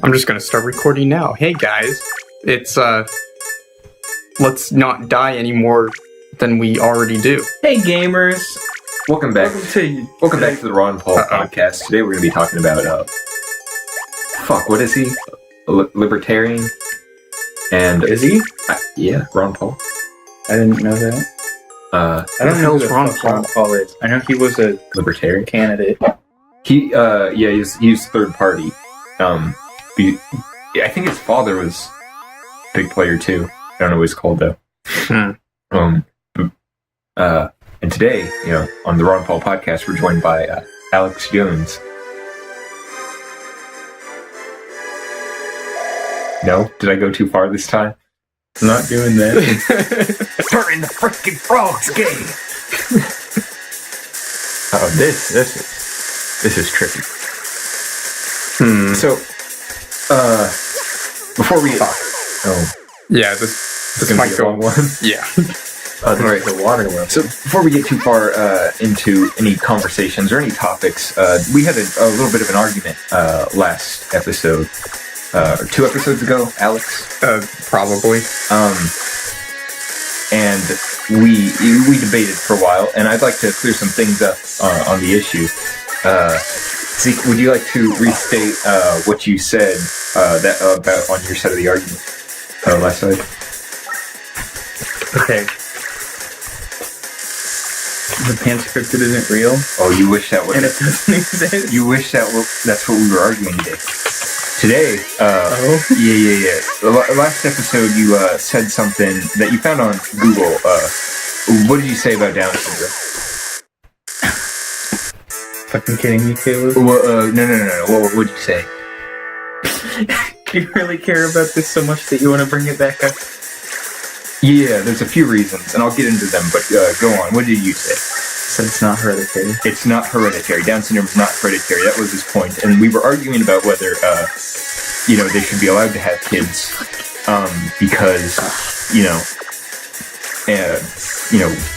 I'm just gonna start recording now. Hey guys, it's let's not die any more than we already do. Hey gamers, Welcome back to the Ron Paul podcast. Today we're going to be talking about what is he? Libertarian. And is he? Yeah, Ron Paul. I didn't know that. I don't know who Ron Paul is. I know he was a libertarian candidate. He's third party. I think his father was a big player too. I don't know what he's called though. And today, on the Ron Paul podcast, we're joined by Alex Jones. No? Did I go too far this time? I'm not doing that. Turn the freaking frogs gay! Oh, this is tricky. So, before we talk... Yeah, this might go one. Yeah. Alright, the water well. So before we get too far into any conversations or any topics, we had a little bit of an argument last episode, or 2 episodes ago, Alex? Probably. And we debated for a while, and I'd like to clear some things up on the issue. Zeke, would you like to restate what you said about on your side of the argument? Last side? Okay. The panscripted isn't real. Oh, you wish that was. And it doesn't exist. You wish that's what we were arguing today. Today, yeah. Last episode, you said something that you found on Google. What did you say about Down syndrome? Fucking kidding me, Caleb? Well, no. What did you say? Do you really care about this so much that you want to bring it back up? Yeah, there's a few reasons, and I'll get into them, but go on. What did you say? So it's not hereditary. It's not hereditary. Down syndrome is not hereditary. That was his point. And we were arguing about whether, they should be allowed to have kids, because,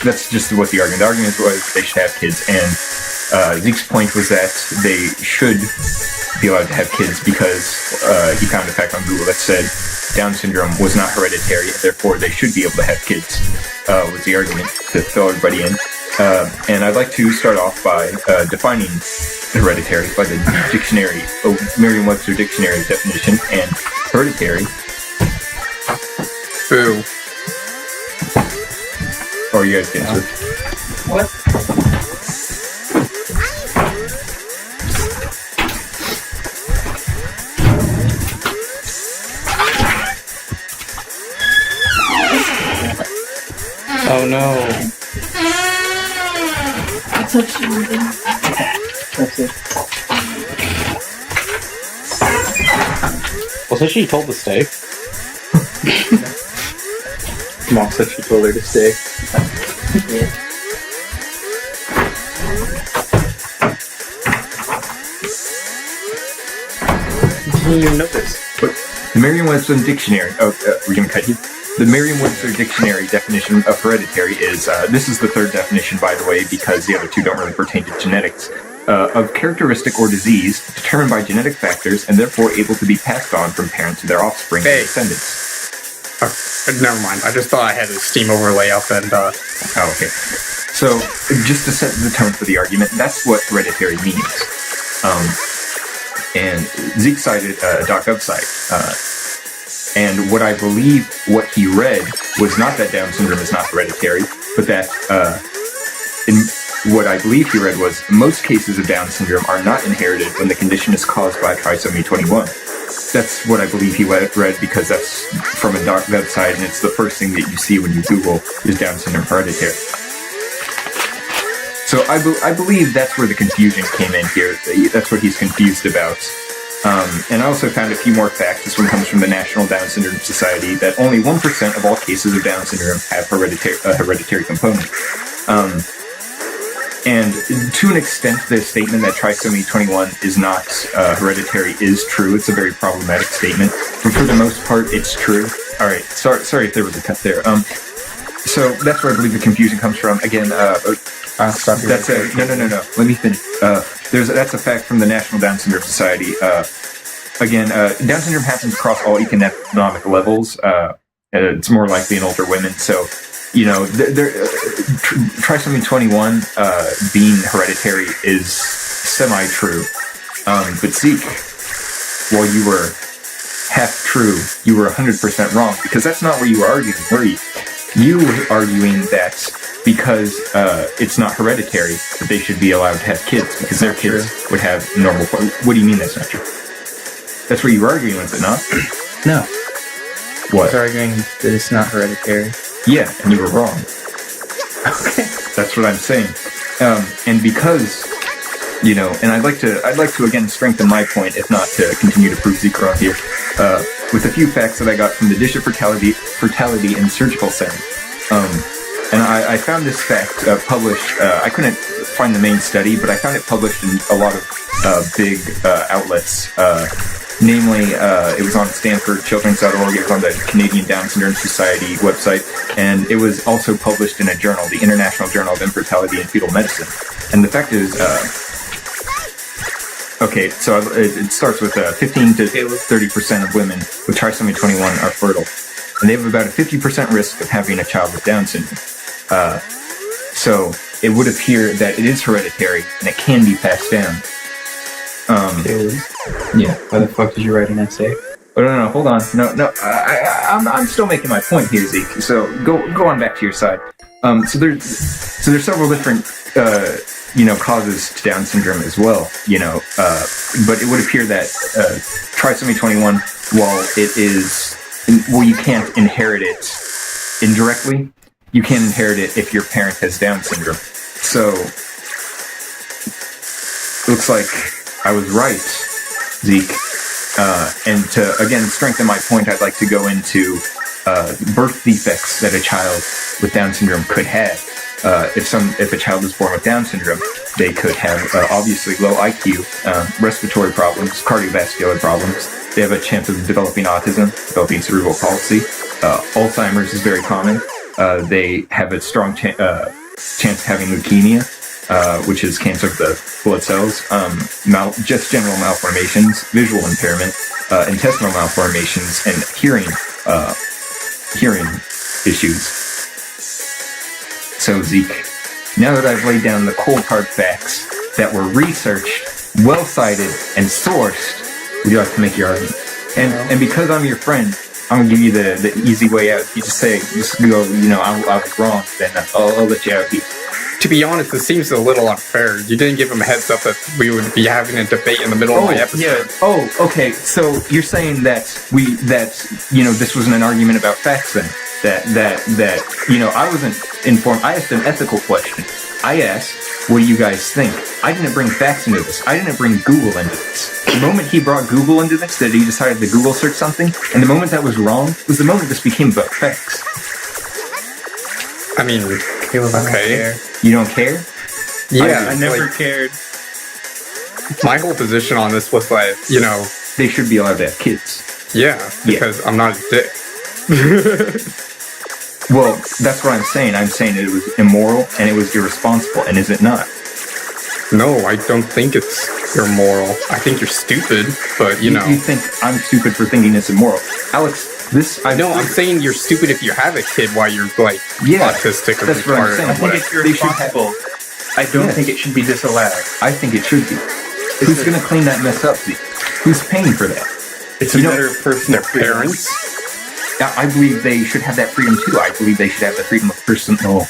that's just what the argument. The argument was they should have kids, and Zeke's point was that they should be allowed to have kids because he found a fact on Google that said Down syndrome was not hereditary, and therefore they should be able to have kids, was the argument to fill everybody in. And I'd like to start off by defining hereditary by the dictionary, Merriam-Webster dictionary definition, and hereditary. Boo. Or you guys can answer. What? Oh no. That's actually really That's it. Well, so she told to stay. Mom said she told her to stay. yeah. Didn't even know this. But the Merriam-Webster dictionary. We're gonna cut you. The Merriam-Webster dictionary definition of hereditary is, this is the third definition, by the way, because the other two don't really pertain to genetics, of characteristic or disease determined by genetic factors and therefore able to be passed on from parents to their offspring and descendants. Never mind. I just thought I had a Steam overlay up and, Oh, okay. So, just to set the tone for the argument, that's what hereditary means. And Zeke cited a .gov site, and what I believe what he read was not that Down syndrome is not hereditary, but that what I believe he read was most cases of Down syndrome are not inherited when the condition is caused by trisomy 21. That's what I believe he read because that's from a website, and it's the first thing that you see when you Google is Down syndrome hereditary. So I believe that's where the confusion came in here. That's what he's confused about. And I also found a few more facts. This one comes from the National Down Syndrome Society, that only 1% of all cases of Down syndrome have a hereditary component. And to an extent, the statement that trisomy 21 is not hereditary is true. It's a very problematic statement, but for the most part, it's true. All right, sorry if there was a cut there. So that's where I believe the confusion comes from. Again, Stop that's a no. Let me finish. That's a fact from the National Down Syndrome Society. again, Down syndrome happens across all economic levels. It's more likely in older women. So, trisomy 21 being hereditary is semi-true. But Zeke, while you were half true, you were 100% wrong, because that's not where you were arguing, were you? You were arguing that because it's not hereditary, that they should be allowed to have kids, because their kids would have normal... What do you mean that's not true? That's what you were arguing, was it not? No. I What? was arguing that it's not hereditary. Yeah, and you were wrong. Okay. That's what I'm saying. And because, and I'd like to again strengthen my point, if not to continue to prove Zeke wrong here, with a few facts that I got from the Dish of Fertility and Surgical Center. And I found this fact published. I couldn't find the main study, but I found it published in a lot of big outlets. Namely, it was on StanfordChildren's.org, it was on the Canadian Down Syndrome Society website, and it was also published in a journal, the International Journal of Infertility and Fetal Medicine. And the fact is, so it starts with 15 to 30% of women with trisomy 21 are fertile, and they have about a 50% risk of having a child with Down syndrome. So it would appear that it is hereditary, and it can be passed down. Yeah. Why the fuck did you write an essay? Oh, no, hold on. No, I'm still making my point here, Zeke. So go on back to your side. So there's several different, causes to Down syndrome as well, but it would appear that, trisomy 21, while you can't inherit it indirectly, you can inherit it if your parent has Down syndrome. So, looks like I was right, Zeke. And to, again, strengthen my point, I'd like to go into birth defects that a child with Down syndrome could have. If a child is born with Down syndrome, they could have obviously low IQ, respiratory problems, cardiovascular problems. They have a chance of developing autism, developing cerebral palsy. Alzheimer's is very common. They have a strong chance of having leukemia, which is cancer of the blood cells, just general malformations, visual impairment, intestinal malformations, and hearing issues. So Zeke, now that I've laid down the cold hard facts that were researched, well cited, and sourced, would you like to make your argument? And because I'm your friend, I'm gonna give you the easy way out. You just go, I was wrong, then I'll let you out here. To be honest, it seems a little unfair. You didn't give him a heads up that we would be having a debate in the middle of my episode. Yeah. Oh, okay. So you're saying that this wasn't an argument about facts then? That I wasn't informed. I asked an ethical question. I asked, what do you guys think? I didn't bring facts into this. I didn't bring Google into this. The moment he brought Google into this, that he decided to Google search something, and the moment that was wrong was the moment this became about facts. I mean, Caleb, I don't okay. care. You don't care? Yeah, I never cared. My whole position on this was like, They should be allowed to have kids. because I'm not a dick. Well, that's what I'm saying. I'm saying that it was immoral and it was irresponsible, and is it not? No, I don't think it's immoral. I think you're stupid, but You think I'm stupid for thinking it's immoral. Alex, I'm saying you're stupid if you have a kid while you're autistic or that's what I'm retarded. saying. I think it's irresponsible. I don't think it should be disallowed. I think it should be. Who's going to clean that mess up, Zeke? Who's paying for that? It's a matter of personal Their parents? I believe they should have that freedom too. I believe they should have the freedom of personal,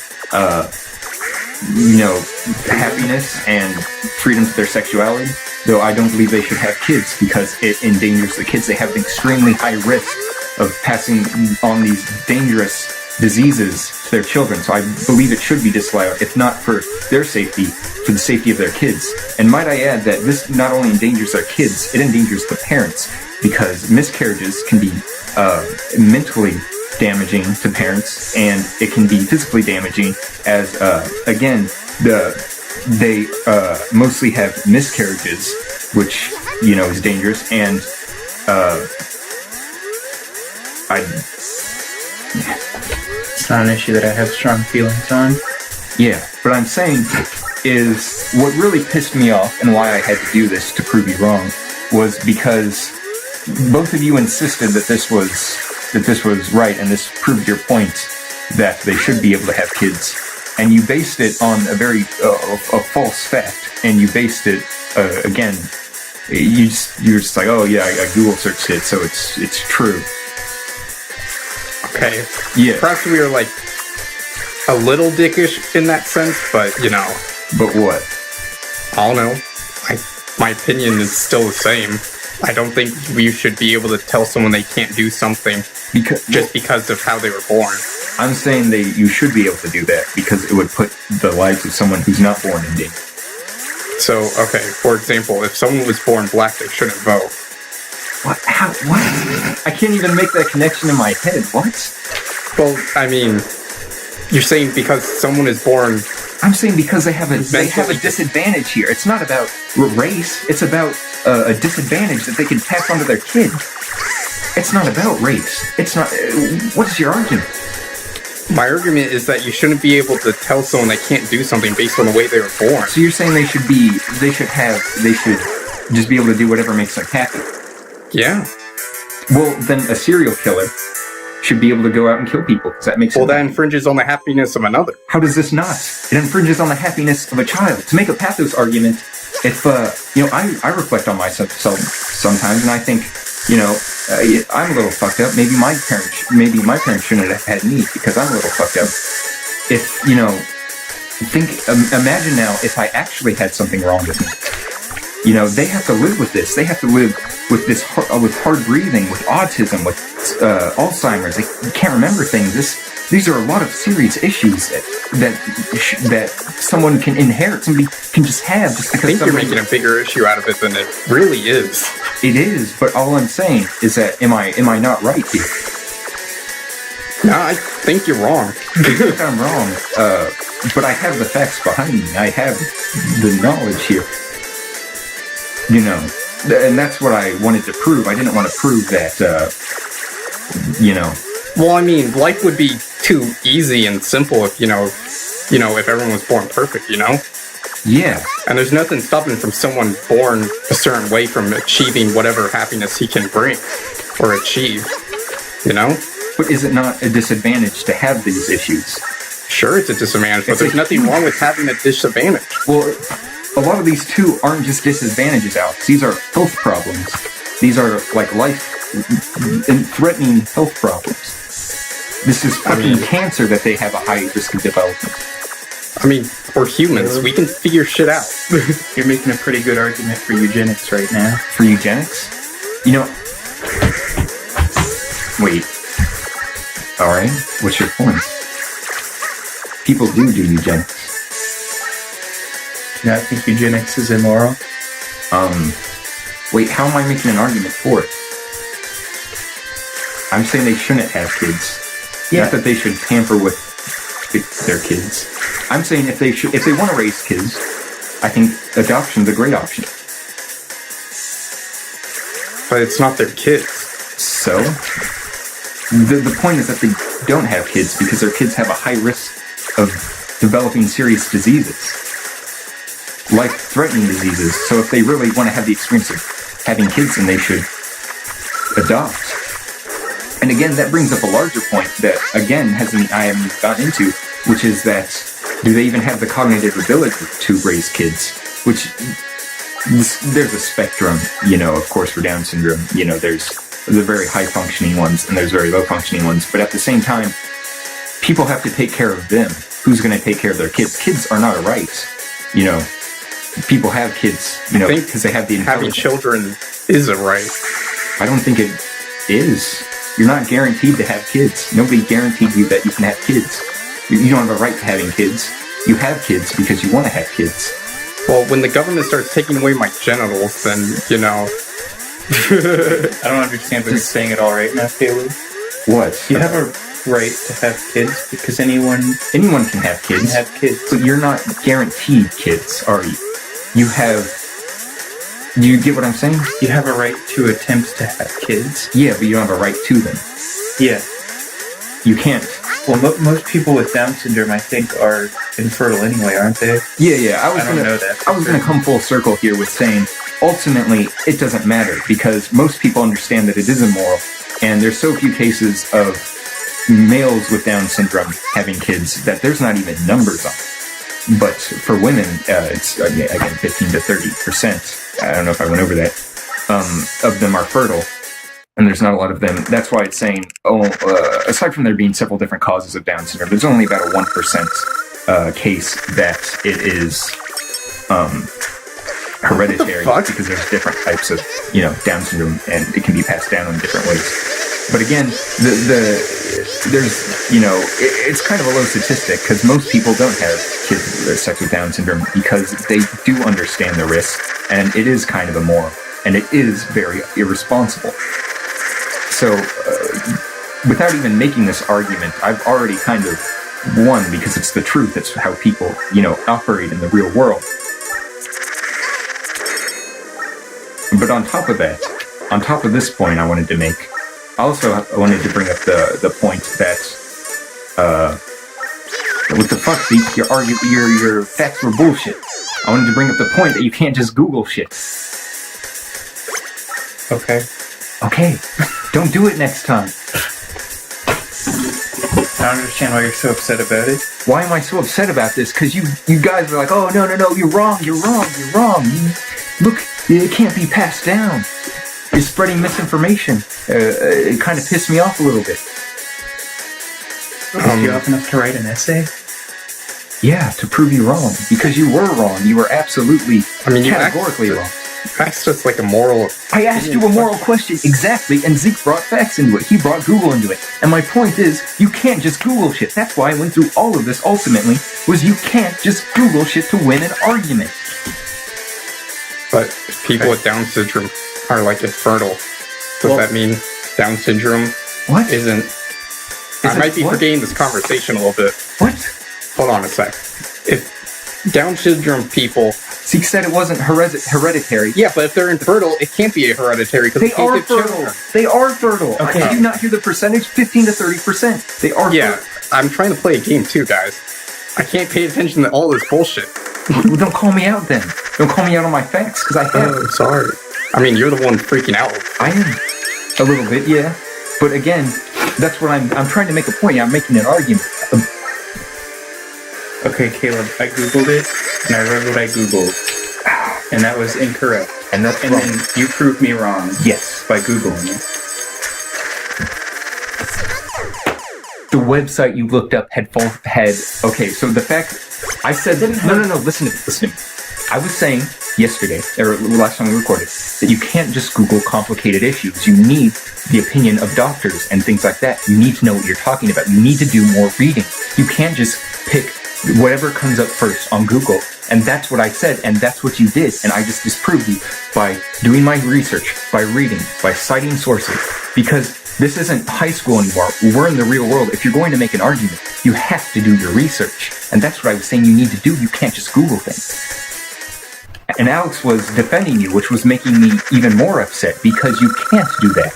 happiness and freedom to their sexuality. Though I don't believe they should have kids because it endangers the kids. They have an extremely high risk of passing on these dangerous diseases to their children. So I believe it should be disallowed, if not for their safety, for the safety of their kids. And might I add that this not only endangers their kids, it endangers the parents, because miscarriages can be mentally damaging to parents, and it can be physically damaging as, they mostly have miscarriages, which, is dangerous, and It's not an issue that I have strong feelings on. Yeah, what I'm saying is what really pissed me off and why I had to do this to prove you wrong was because both of you insisted that this was right, and this proved your point that they should be able to have kids, and you based it on a very a false fact, and you based it again. You're just like, oh yeah, I Google searched it, so it's true. Okay. Yeah. Perhaps we are like a little dickish in that sense, but you know. But what? I don't know. My opinion is still the same. I don't think we should be able to tell someone they can't do something because of how they were born. I'm saying you should be able to do that because it would put the lives of someone who's not born in danger. So, okay, for example, if someone was born black, they shouldn't vote. What? How? What? I can't even make that connection in my head. What? Well, I mean, you're saying because someone is born... I'm saying because they have a disadvantage here. It's not about race. It's about a disadvantage that they can pass on to their kid. It's not about race. It's not... what is your argument? My argument is that you shouldn't be able to tell someone they can't do something based on the way they were born. So you're saying they should just be able to do whatever makes them happy? Yeah. Well, then a serial killer should be able to go out and kill people, because that makes that infringes on the happiness of another. How does this not? It infringes on the happiness of a child. To make a pathos argument, if, I reflect on myself sometimes, and I think, I'm a little fucked up. Maybe my parents shouldn't have had me, because I'm a little fucked up. If, imagine now if I actually had something wrong with me. They have to live with this. They have to live with this, with hard breathing, with autism, with Alzheimer's. They can't remember things. These are a lot of serious issues that someone can inherit. Somebody can just have just because. I think you're making a bigger issue out of it than it really is. It is, but all I'm saying is that am I not right here? No, I think you're wrong. I think I'm wrong, but I have the facts behind me. I have the knowledge here. And that's what I wanted to prove. I didn't want to prove that, Well, I mean, life would be too easy and simple if, if everyone was born perfect, Yeah. And there's nothing stopping from someone born a certain way from achieving whatever happiness he can bring or achieve, But is it not a disadvantage to have these issues? Sure, it's a disadvantage, but there's nothing wrong with having a disadvantage. Well, a lot of these too aren't just disadvantages, Alex. These are health problems. These are like life-threatening health problems. This is fucking cancer that they have a high risk of developing. I mean, we're humans. We can figure shit out. You're making a pretty good argument for eugenics right now. For eugenics? Wait. Alright, what's your point? People do eugenics. I think eugenics is immoral. Wait, how am I making an argument for it? I'm saying they shouldn't have kids. Yeah. Not that they should tamper with their kids. I'm saying if they want to raise kids, I think adoption's a great option. But it's not their kids. So? The point is that they don't have kids because their kids have a high risk of developing serious diseases. Life-threatening diseases. So if they really want to have the experience of having kids, then they should adopt. And again, that brings up a larger point that, again, I haven't gotten into, which is that do they even have the cognitive ability to raise kids? Which, there's a spectrum, of course, for Down syndrome. There's the very high-functioning ones, and there's very low-functioning ones. But at the same time, people have to take care of them. Who's going to take care of their kids? Kids are not a right. People have kids, because they have the intelligence. Having children is a right. I don't think it is. You're not guaranteed to have kids. Nobody guaranteed you that you can have kids. You don't have a right to having kids. You have kids because you want to have kids. Well, when the government starts taking away my genitals, then, I don't understand what you're saying at all right now, Caleb. What? You have a right to have kids because anyone can have kids. But you're not guaranteed kids, are you? Do you get what I'm saying? You have a right to attempt to have kids. Yeah, but you don't have a right to them. Yeah. You can't. Well, most people with Down syndrome, I think, are infertile anyway, aren't they? Yeah. I don't know that. I was going to come full circle here with saying ultimately, it doesn't matter because most people understand that it is immoral, and there's so few cases of males with Down syndrome having kids that there's not even numbers on. But for women, it's again 15 to 30%. I don't know if I went over that. Of them are fertile, and there's not a lot of them. That's why it's saying, aside from there being several different causes of Down syndrome, there's only about a 1% case that it is hereditary because there's different types of Down syndrome, and it can be passed down in different ways. But again, there's it's kind of a low statistic because most people don't have kids or sex with Down syndrome because they do understand the risks, and it is kind of immoral, and it is very irresponsible. So, without even making this argument, I've already kind of won because it's the truth. It's how people operate in the real world. But on top of this point I wanted to make, I also wanted to bring up the point that, what the fuck, Zeke? Your facts were bullshit. I wanted to bring up the point that you can't just Google shit. Okay. Don't do it next time. I don't understand why you're so upset about it. Why am I so upset about this? Because you guys are like, oh, no, you're wrong. Look, it can't be passed down. You're spreading misinformation. It kind of pissed me off a little bit. Pissed you off enough to write an essay? Yeah, to prove you wrong. Because you were wrong. You were absolutely, categorically wrong. That's just like a moral... I asked you a moral question, exactly, and Zeke brought facts into it. He brought Google into it. And my point is, you can't just Google shit. That's why I went through all of this, ultimately, was you can't just Google shit to win an argument. But people with Down syndrome are like infertile. Does that mean Down syndrome isn't... I might be forgetting this conversation a little bit. What? Hold on a sec. If Down syndrome people... Zeke said it wasn't hereditary. Yeah, but if they're infertile, it can't be hereditary because they are fertile. They are fertile. Okay. Did you not hear the percentage? 15 to 30%. They are fertile. I'm trying to play a game too, guys. I can't pay attention to all this bullshit. Well, don't call me out then. Don't call me out on my facts, because I have. Oh, sorry. I mean, you're the one freaking out. I am. A little bit, yeah. But again, that's what I'm trying to make a point. I'm making an argument. Okay, Caleb, I Googled it, and I read what I Googled. And that was incorrect. And that's wrong. Then you proved me wrong. Yes. By Googling it. The website you looked up had okay, so the fact... I said... No, listen to me. I was saying yesterday, or last time we recorded, that you can't just Google complicated issues. You need the opinion of doctors and things like that. You need to know what you're talking about. You need to do more reading. You can't just pick whatever comes up first on Google. And that's what I said, and that's what you did. And I just disproved you by doing my research, by reading, by citing sources. Because this isn't high school anymore. We're in the real world. If you're going to make an argument, you have to do your research. And that's what I was saying you need to do. You can't just Google things. And Alex was defending you, which was making me even more upset, because you can't do that.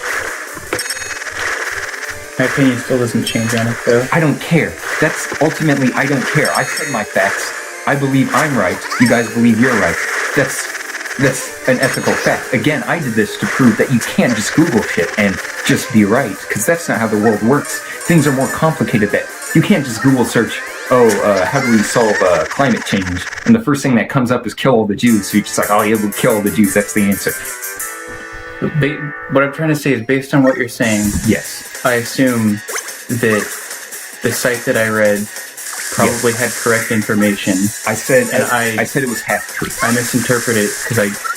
My opinion still doesn't change on it, though. I don't care. That's ultimately, I don't care. I said my facts. I believe I'm right. You guys believe you're right. That's an ethical fact. Again, I did this to prove that you can't just Google shit and just be right, because that's not how the world works. Things are more complicated. That you can't just Google search, how do we solve climate change? And the first thing that comes up is kill all the Jews. So you're just like, oh yeah, we'll kill all the Jews. That's the answer. What I'm trying to say is, based on what you're saying, yes, I assume that the site that I read probably had correct information. I said it was half truth. I misinterpreted it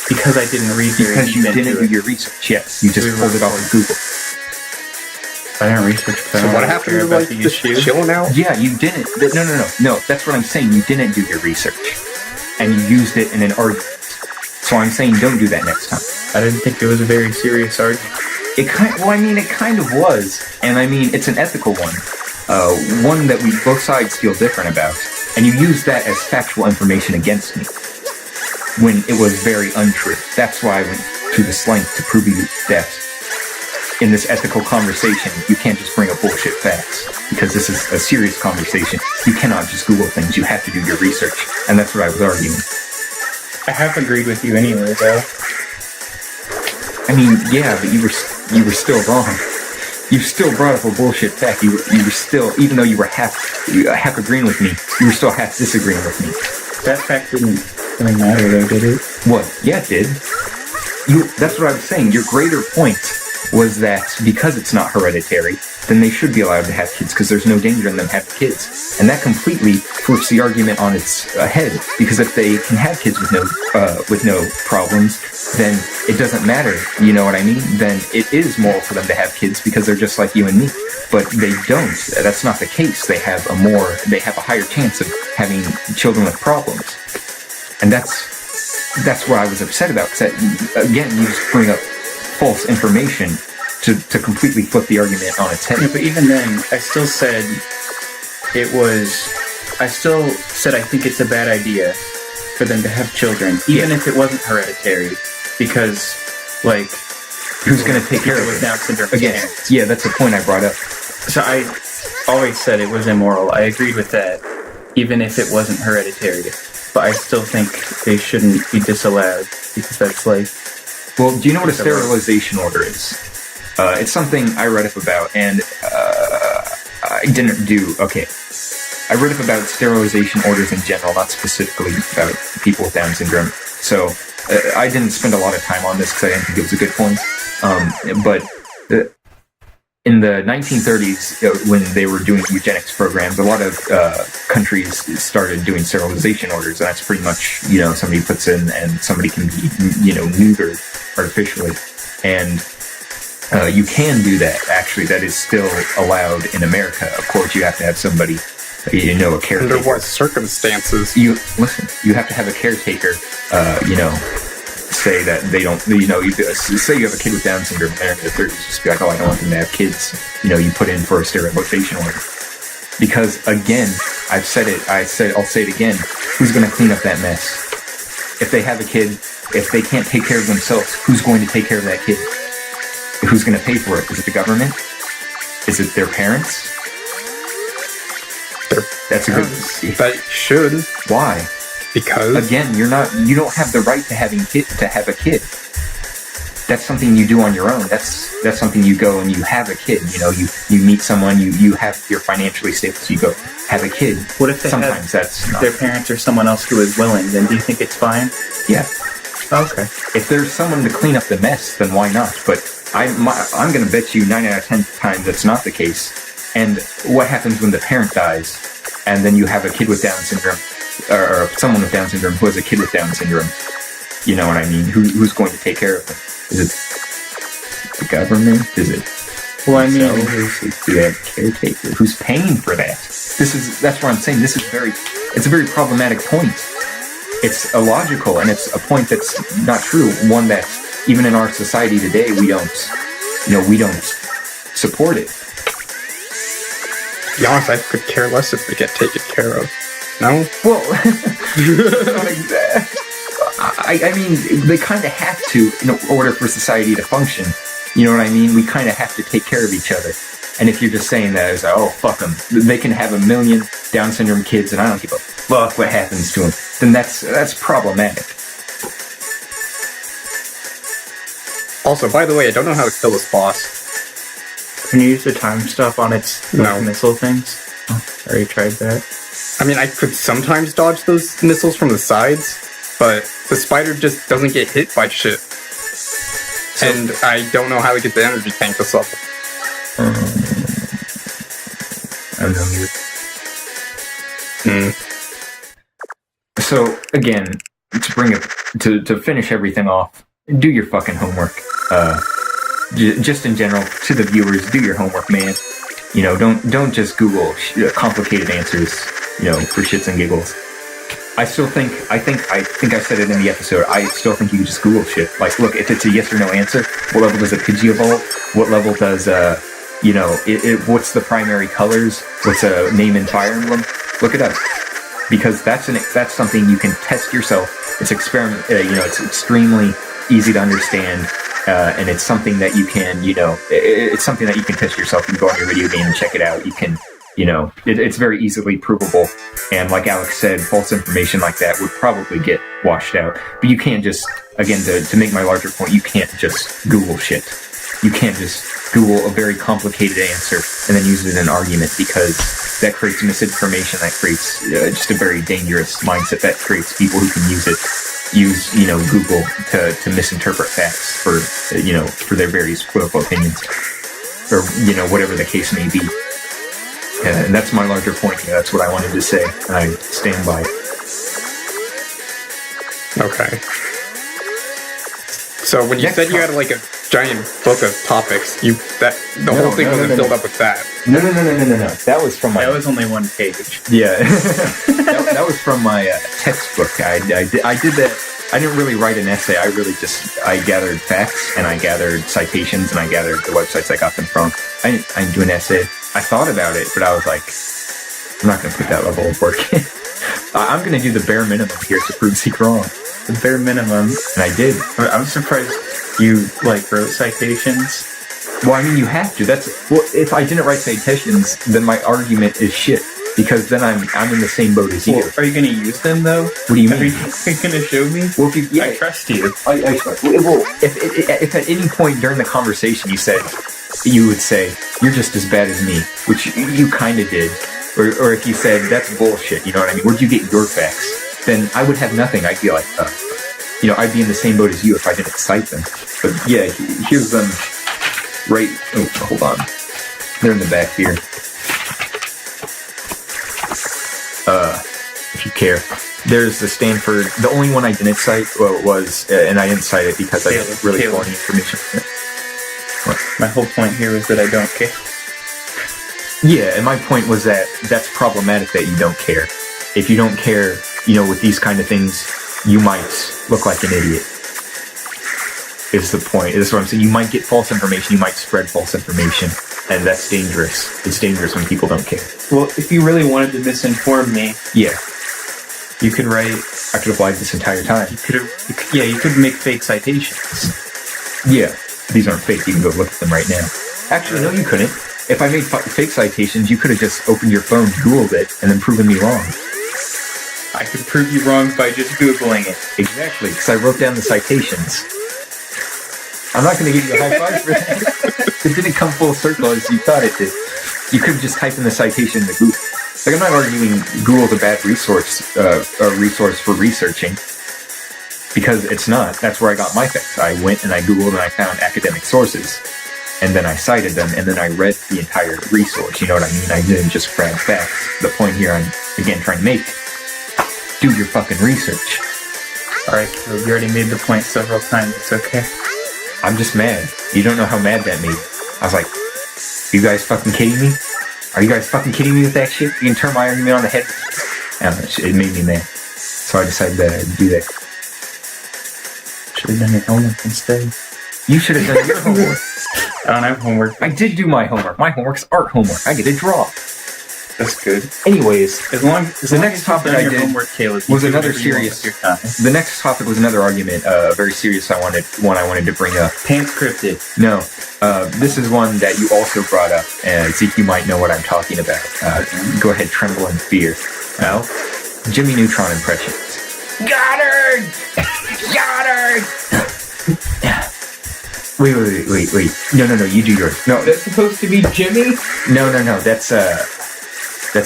because I didn't read because you didn't do your research. Yes, you just pulled it off of Google. I didn't research. So what happened to like the chilling out? Yeah, you didn't. No. That's what I'm saying. You didn't do your research, and you used it in an argument. So I'm saying don't do that next time. I didn't think it was a very serious argument. It kind of was, and I mean it's an ethical one. One that we both sides feel different about, and you used that as factual information against me when it was very untrue. That's why I went to this length to prove you that in this ethical conversation, you can't just bring up bullshit facts, because this is a serious conversation. You cannot just Google things. You have to do your research, and that's what I was arguing. I have agreed with you anyway, though. I mean, yeah, but you were still wrong. You still brought up a bullshit fact. You were still, even though you were half agreeing with me, you were still half disagreeing with me. That fact didn't really matter, though, did it? What? Yeah, it did. That's what I was saying. Your greater point was that because it's not hereditary, then they should be allowed to have kids because there's no danger in them having kids. And that completely flips the argument on its head. Because if they can have kids with no problems, then it doesn't matter. You know what I mean? Then it is moral for them to have kids because they're just like you and me. But they don't. That's not the case. They have a higher chance of having children with problems. And that's what I was upset about. Because again, you just bring up false information to completely flip the argument on its head. Yeah, but even then, I still said I think it's a bad idea for them to have children, even if it wasn't hereditary, because, like, who's going to take care of it? With Down syndrome again? Yeah, that's the point I brought up. So I always said it was immoral. I agreed with that, even if it wasn't hereditary. But I still think they shouldn't be disallowed because that's like. Well, do you know what a sterilization order is? It's something I read up about, and I didn't do. Okay, I read up about sterilization orders in general, not specifically about people with Down syndrome. So I didn't spend a lot of time on this because I didn't think it was a good point. But in the 1930s, when they were doing eugenics programs, a lot of countries started doing sterilization orders, and that's pretty much, somebody puts in and somebody can be, neutered artificially. And you can do that, actually. That is still allowed in America. Of course, you have to have somebody, a caretaker. Under what circumstances? You have to have a caretaker, say that they don't, say you have a kid with Down syndrome and they're in their 30s, just be like, oh, I don't want them to have kids. You put in for a sterilization order. Because, again, I'll say it again, who's going to clean up that mess? If they have a kid, if they can't take care of themselves, who's going to take care of that kid? Who's going to pay for it? Is it the government? Is it their parents? That's a good... That should. Why? Because again, you don't have the right to have a kid. That's something you do on your own. That's something you go and you have a kid. You meet someone, you're financially stable, so you go have a kid. What if they sometimes that's not. Their parents or someone else who is willing? Then do you think it's fine? Yeah. Okay. If there's someone to clean up the mess, then why not? But I'm going to bet you 9 out of 10 times that's not the case. And what happens when the parent dies, and then you have a kid with Down syndrome? Or someone with Down syndrome who has a kid with Down syndrome. You know what I mean? Who's going to take care of them? Is it the government? Is it? Well, I mean, the caretaker who's paying for that. That's what I'm saying. It's a very problematic point. It's illogical, and it's a point that's not true. One that even in our society today we don't support it. To be honest, I could care less if they get taken care of. No? Well, I mean, they kind of have to in order for society to function. You know what I mean? We kind of have to take care of each other. And if you're just saying that, it's like, oh, fuck them. They can have 1 million Down syndrome kids and I don't give a fuck what happens to them. Then that's problematic. Also, by the way, I don't know how to kill this boss. Can you use the time stuff on its missile things? Oh, I already tried that. I mean, I could sometimes dodge those missiles from the sides, but the spider just doesn't get hit by shit. And I don't know how to get the energy tank this up. I know. So, again, to finish everything off, do your fucking homework. Just in general, to the viewers, do your homework, man. Don't just Google complicated answers, for shits and giggles. I think I said it in the episode. I still think you just Google shit. Like, look, if it's a yes or no answer, what level does a Pidgey evolve? What level does, what's the primary colors? What's a name in Fire Emblem? Look it up. Because that's something you can test yourself. It's it's extremely easy to understand. And it's something that you can, it's something that you can test yourself. You can go on your video game and check it out. You can, it's very easily provable. And like Alex said, false information like that would probably get washed out. But you can't just, again, to make my larger point, you can't just Google shit. You can't just Google a very complicated answer and then use it in an argument, because that creates misinformation. That creates just a very dangerous mindset. That creates people who can use Google to misinterpret facts for their various political opinions, or whatever the case may be. And that's my larger point here. That's what I wanted to say, and I stand by it. Okay. So when you said you had like a giant book of topics, the whole thing wasn't filled up with that. No. That was from That was only one page. Yeah. that was from my textbook. I did that. I didn't really write an essay. I gathered facts, and I gathered citations, and I gathered the websites I got them from. I didn't do an essay. I thought about it, but I was like, I'm not going to put that level of work in. I'm going to do the bare minimum here to prove Zeke wrong. The bare minimum. And I did. I'm surprised you, wrote citations. Well, I mean, you have to. If I didn't write citations, then my argument is shit. Because then I'm in the same boat as you. Well, are you going to use them, though? What do you mean? Are you going to show me? Well, I trust you. I trust. Well, if at any point during the conversation you would say, you're just as bad as me, which you kind of did, or if you said, that's bullshit, you know what I mean? Where'd you get your facts? Then I would have nothing. I'd be like, I'd be in the same boat as you if I didn't cite them. But yeah, here's them right, hold on. They're in the back here. If you care. There's the Stanford, the only one I didn't cite was, and I didn't cite it because I didn't really pull any information from it. What? My whole point here was that I don't care. Yeah, and my point was that that's problematic that you don't care. If you don't care, with these kind of things, you might look like an idiot. Is the point. This is what I'm saying. You might get false information, you might spread false information, and that's dangerous. It's dangerous when people don't care. Well, if you really wanted to misinform me, yeah, you could write. I could have lied this entire time. You could make fake citations. Yeah, these aren't fake. You can go look at them right now. Actually, no, you couldn't. If I made fake citations, you could have just opened your phone, Googled it, and then proven me wrong. I could prove you wrong by just Googling it. Exactly, because I wrote down the citations. I'm not going to give you a high five for that. It didn't come full circle as you thought it did. You could have just typed in the citation into Google. I'm not arguing Google's a bad resource for researching, because it's not. That's where I got my facts. I went and I Googled and I found academic sources, and then I cited them, and then I read the entire resource. You know what I mean? I didn't just grab facts. The point here I'm, again, trying to make, do your fucking research. Alright, Caleb, you already made the point several times. It's okay. I'm just mad. You don't know how mad that made me. I was like, you guys fucking kidding me? Are you guys fucking kidding me with that shit? You can turn my argument on the head. I don't know, it made me mad. So I decided to do that. Should have done your homework instead. You should have done your homework. I don't have homework. I did do my homework. My homework's art homework. I get to draw. That's good. Anyways, as long as the next topic I did homework, Caleb, was another serious. The next topic was another argument, a very serious one I wanted to bring up. Panscripted. No, this is one that you also brought up, and Zeke, you might know what I'm talking about. Go ahead, tremble in fear. Well, Jimmy Neutron impressions. Goddard! Goddard! Wait. No, you do yours. No, that's supposed to be Jimmy? No, that's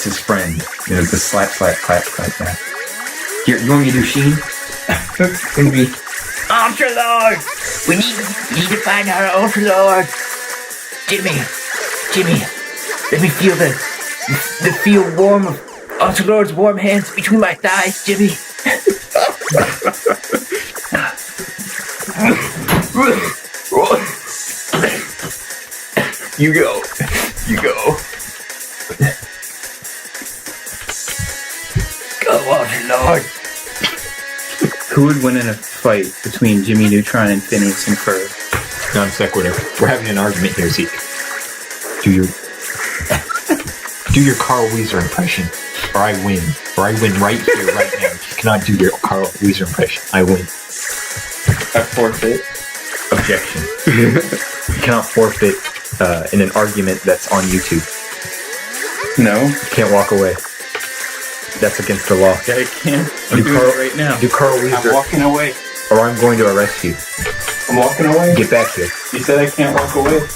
his friend. The slap, clap, clap. Here, you want me to do Sheen? Maybe. Ultra Lord! We need to find our Ultra Lord! Jimmy! Let me feel the feel warm of Ultra Lord's warm hands between my thighs, Jimmy! You go. Go on, Lord. Who would win in a fight between Jimmy Neutron and Phineas and Ferb? Non sequitur. We're having an argument here, Zeke. Do your Carl Weezer impression, or I win. Or I win right here, right now. If you cannot do your Carl Weezer impression, I win. I forfeit. Objection. You cannot forfeit in an argument that's on YouTube. No. You can't walk away. That's against the law. Yeah, I can't. I'm Do doing Carl- it right now. Do Carl I'm Weezer, walking away. or I'm going to arrest you. I'm walking away. Get back here. You said I can't walk away.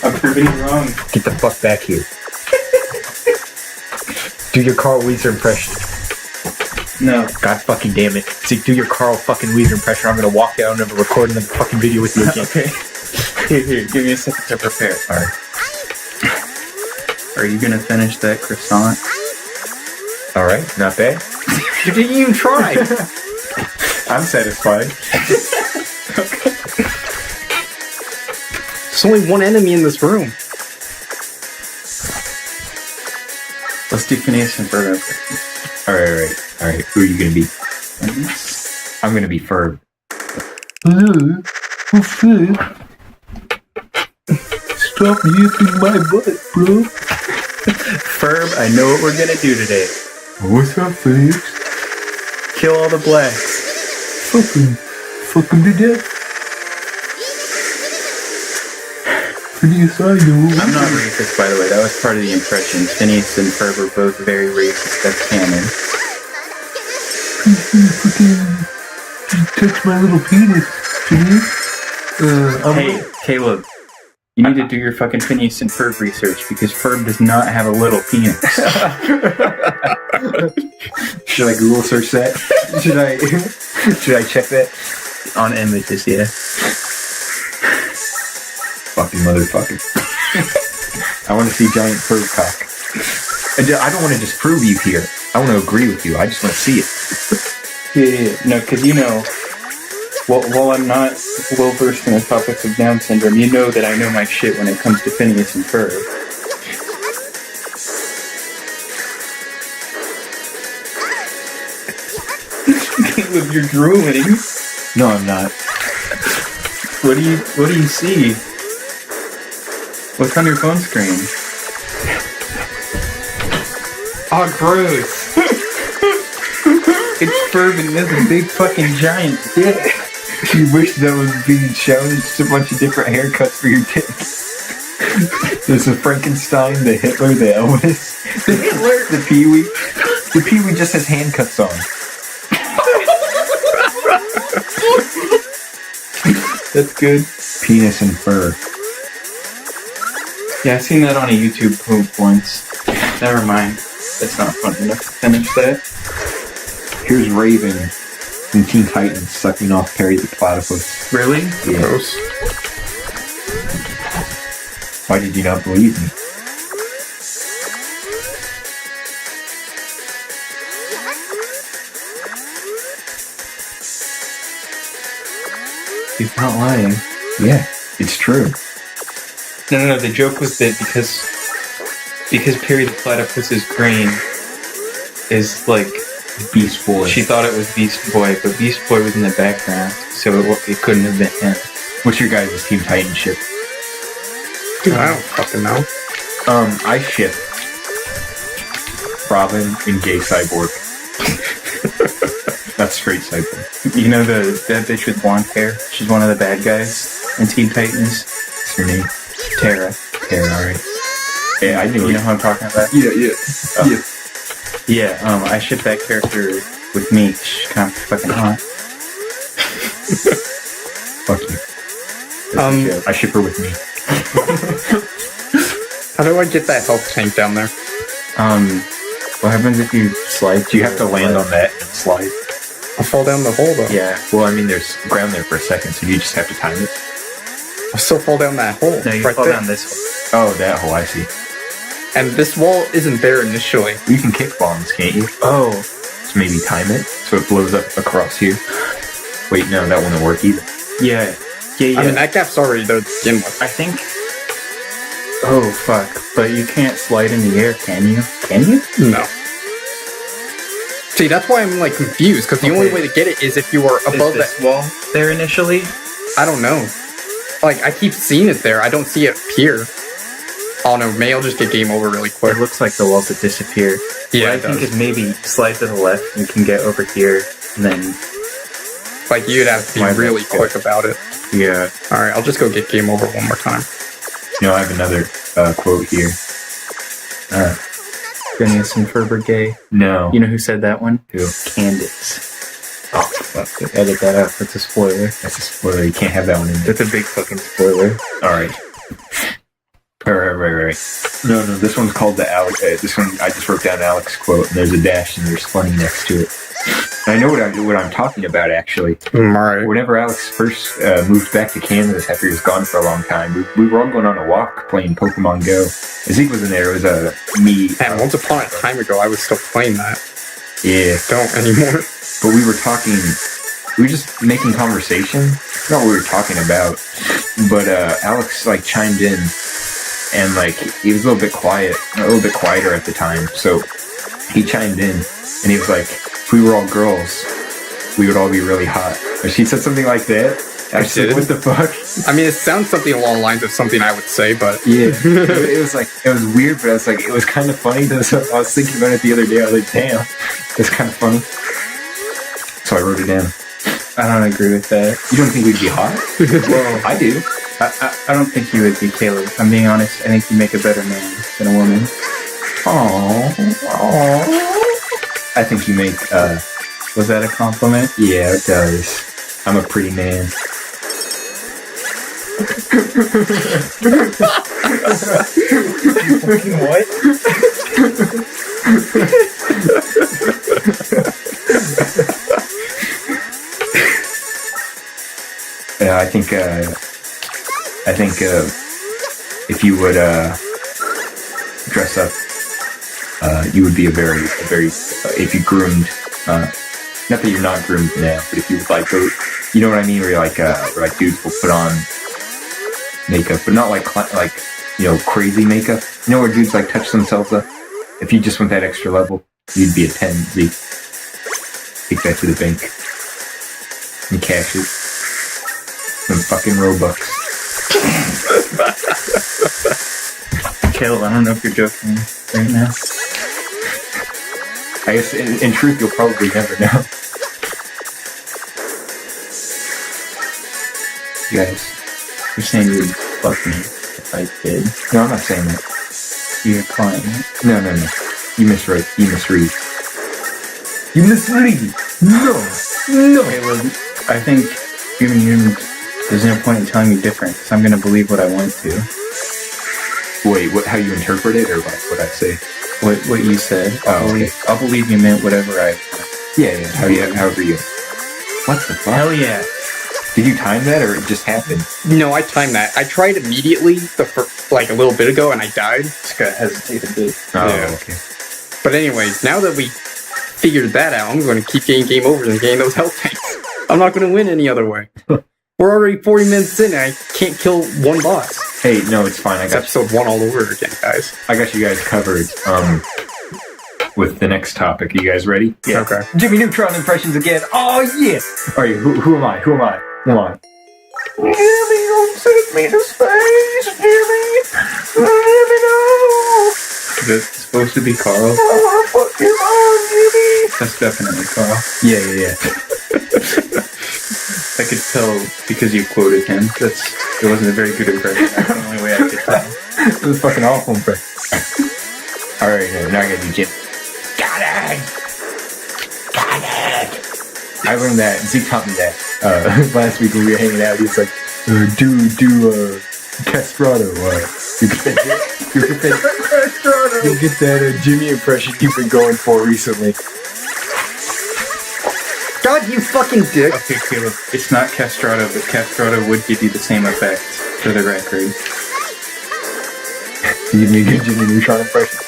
I'm proving you wrong. Get the fuck back here. Do your Carl Weezer impression. No. God fucking damn it. See, do your Carl fucking Weezer impression. I'm gonna walk down and record the fucking video with you again. Okay. Here, give me a second to prepare. Alright. Are you gonna finish that croissant? Alright, not bad. You didn't even try. I'm satisfied. There's only one enemy in this room. Let's do Phineas and Ferb. Alright. Who are you gonna be? I'm gonna be Ferb. Hello, what's this? Stop yipping my butt, bro. Ferb, I know what we're gonna do today. What's up, Felix? Kill all the blacks. Fucking to death. Phineas, I know. I'm not racist, by the way. That was part of the impression. Phineas and Ferb are both very racist. That's canon. Just touch my little penis, Phineas. Hey, Caleb. You need to do your fucking Phineas and Ferb research because Ferb does not have a little penis. Should I Google search that? Should I check that? On images, yeah. Fucking motherfucker. I want to see giant Ferb cock. I don't want to just prove you here. I want to agree with you. I just want to see it. Yeah. No, because you know, while I'm not well versed in the topics of Down syndrome, you know that I know my shit when it comes to Phineas and Ferb. Caleb, you're drooling. No, I'm not. What do you see? What's on your phone screen? Oh, gross. It's Ferb and there's a big fucking giant dick. You wish that was being shown. It's just a bunch of different haircuts for your tits. There's the Frankenstein, the Hitler, the Elvis, the Hitler, the Pee-wee. The Pee-wee just has hand cuts on. That's good. Penis and fur. Yeah, I seen that on a YouTube poop once. Never mind. That's not fun enough to finish that. Here's Raven from Teen Titans sucking off Perry the Platypus. Really? Yeah. Gross. Why did you not believe me? He's not lying. Yeah, it's true. No. The joke was that because Perry the Platypus's brain is like Beast Boy. she thought it was Beast Boy, but Beast Boy was in the background, so it couldn't have been him. What's your guys' Teen Titan ship? Dude, I don't fucking know. I ship Robin and Gay Cyborg. That's straight Cyborg. You know that bitch with blonde hair? She's one of the bad guys in Teen Titans. What's her name? Tara. Tara, alright. Yeah, I knew You it. know who I'm talking about? Yeah. Yeah, I ship that character with me. She's kind of fucking hot. Fuck you. I ship her with me. How do I get that health tank down there? What happens if you slide? Do you have to land on that and slide? I'll fall down the hole though. Yeah. Well, I mean, there's ground there for a second, so you just have to time it. I'll still fall down that hole. No, you right fall there. down this way. Oh, that hole, I see. And this wall isn't there initially. You can kick bombs, can't you? Oh. So maybe time it so it blows up across here. Wait, no, that wouldn't work either. Yeah. I mean, that gap's already there to begin with. I think. Oh fuck! But you can't slide in the air, can you? Can you? No. See, that's why I'm like confused, because the only way to get it is if you are above this that wall there initially. I don't know. Like, I keep seeing it there. I don't see it here. Oh no, maybe I'll just get game over really quick. It looks like the walls that disappear. Yeah, what I think is maybe slide to the left. You can get over here, and then Like, you'd have to be really quick about it. yeah. Alright, I'll just go get game over one more time. You know, I have another quote here. Phineas and Ferb gay? No. You know who said that one? Who? Candace. Oh, fuck it. Edit that out. That's a spoiler. That's a spoiler. You can't have that one in there. That's a big fucking spoiler. Alright. Right. No, this one's called the Alex. This one, I just wrote down Alex quote, and there's a dash and there's funny next to it. And I know what I'm talking about, actually. Right. Whenever Alex first moved back to Kansas after he was gone for a long time, we were all going on a walk playing Pokemon Go. Zeke was in there. It was me. And once upon a time ago, I was still playing that. Yeah. Don't anymore. But we were talking. We were just making conversation. I forgot what we were talking about. But Alex like chimed in, and like he was a little bit quieter at the time. So he chimed in, and he was like, "If we were all girls, we would all be really hot." Or she said something like that. I said, "What the fuck?" I mean, it sounds something along the lines of something I would say, but yeah, it was weird, but I was like, it was kind of funny. I was thinking about it the other day. I was like, damn, it's kind of funny. So I wrote it down. I don't agree with that. You don't think we'd be hot? Well, I do. I don't think you would be, Caleb. I'm being honest. I think you make a better man than a woman. Aww. I think you make, Was that a compliment? Yeah, it does. I'm a pretty man. What? Yeah, I think if you would dress up, you would be a very if you groomed. Not that you're not groomed now, but if you would like, you know what I mean? Where like dudes will put on makeup, but not like crazy makeup. You know where dudes like touch themselves up? If you just went that extra level, you'd be a 10. Take that to the bank and cash it. Some fucking Robux. Caleb, I don't know if you're joking right now. I guess in truth, you'll probably never know. Guys, You're saying you would fuck me if I did. no, I'm not saying that. You're implying it. No. You misread. You misread. You misread. No. Caleb, I think even you, there's no point in telling me different, because I'm going to believe what I want to. Wait, how you interpret it, or what I say? What you said. Okay. I'll believe you meant whatever I... Yeah. However you. What the fuck? Hell yeah. Did you time that, or it just happened? no, I timed that. I tried immediately like a little bit ago, and I died. Just gotta hesitate a bit. Oh, Yeah. okay. But anyways, now that we figured that out, I'm going to keep getting game overs and getting those health tanks. I'm not going to win any other way. We're already 40 minutes in, and I can't kill one boss. Hey, no, it's fine. It's episode 1 all over again, guys. I got you guys covered. With the next topic. Are you guys ready? Yeah. Okay. Jimmy Neutron impressions again. Oh yeah. All right. Who am I? Come on. Jimmy, don't take me to space, Jimmy. Let me know. Is it supposed to be Carl? I wanna fuck your mom, Jimmy. That's definitely Carl. Yeah. I could tell because you quoted him. It wasn't a very good impression. That's the only way I could tell. It was fucking awful impression. All right, now I gotta do Jim. Got it. I learned that. Zeke taught me that last week when we were hanging out. He was like, "Do castrato." You get that Jimmy impression you've been going for recently. God, you fucking dick. Okay, Caleb. It's not castrato, but castrato would give you the same effect, for the record. You give me a good Jimmy Neutron impression.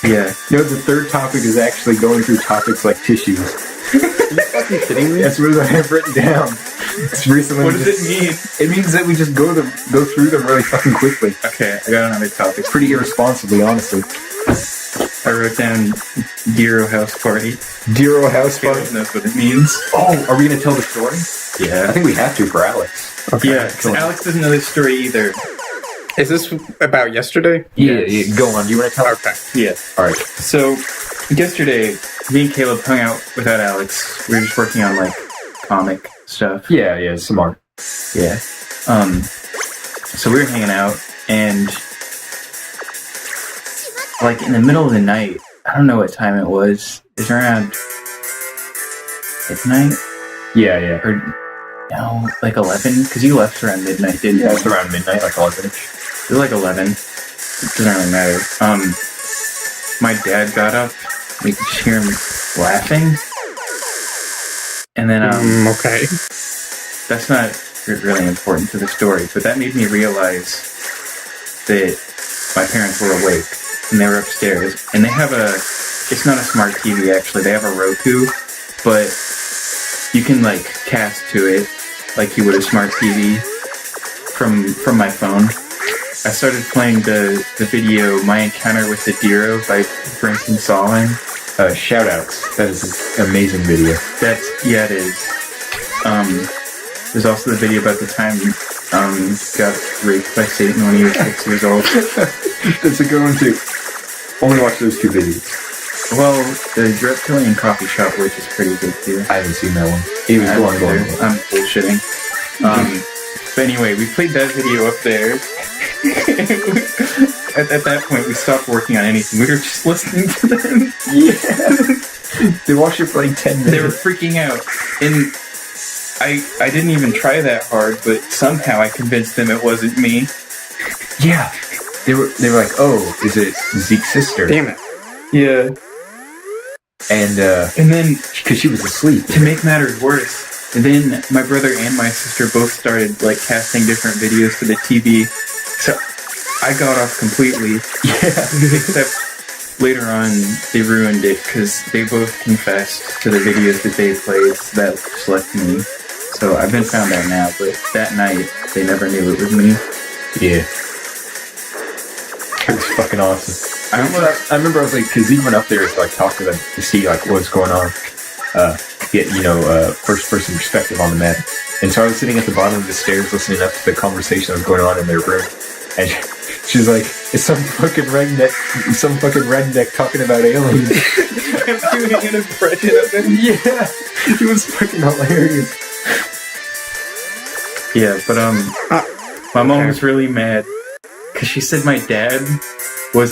Yeah. You know, the third topic is actually going through topics like tissues. Are you fucking kidding me? That's what I have written down. It's recently. What does it mean? It means that we just go through them really fucking quickly. Okay, I got another topic. Pretty irresponsibly, honestly. I wrote down Dero House Party. Dero House Party? Caleb knows what it means. Oh, are we going to tell the story? Yeah. I think we have to for Alex. Okay. Yeah, because Alex doesn't know this story either. Is this about yesterday? Yeah, go on. Do you want to tell? Okay. Yeah. Alright. So, yesterday, me and Caleb hung out without Alex. We were just working on, like, comic stuff. Yeah, some art. Yeah. So we were hanging out, and, like, in the middle of the night, don't know what time it was. It's around midnight? Yeah. Or, no, like 11? Because you left around midnight, didn't you? Yeah, it's around midnight, like 11. It was like 11. It doesn't really matter. My dad got up. We could hear him laughing. And then, okay. that's not really important to the story, but that made me realize that my parents were awake and they were upstairs. And they have it's not a smart TV actually, they have a Roku, but you can like cast to it like you would a smart TV from my phone. I started playing the video My Encounter with the Diro by Brink and Solin. Shoutouts. That is an amazing video. It is. There's also the video about the time he got raped by Satan when he was 6 years old. That's a good one too. Only watch those 2 videos. Well, the reptilian coffee shop, which is pretty good too. I haven't seen that one. He was going. I'm bullshitting. But anyway, we played that video up there. At that point, we stopped working on anything. We were just listening to them. Yeah. They watched it for like 10 minutes. They were freaking out. And I didn't even try that hard, but somehow I convinced them it wasn't me. Yeah. They were like, oh, is it Zeke's sister? Damn it. Yeah. And then, because she was asleep. to make matters worse, then my brother and my sister both started like casting different videos to the TV. So I got off completely. Yeah. Except later on, they ruined it because they both confessed to the videos that they played. So that just left me. So I've been found out now, but that night, they never knew it was me. Yeah. It was fucking awesome. I remember I was like, because he went up there to like talk to them to see like what's going on, get first person perspective on the matter. And so I was sitting at the bottom of the stairs listening up to the conversation that was going on in their room, and she's like, "It's some fucking redneck talking about aliens." I'm doing an impression of him. Yeah, it was fucking hilarious. Yeah, but my mom was really mad because she said my dad was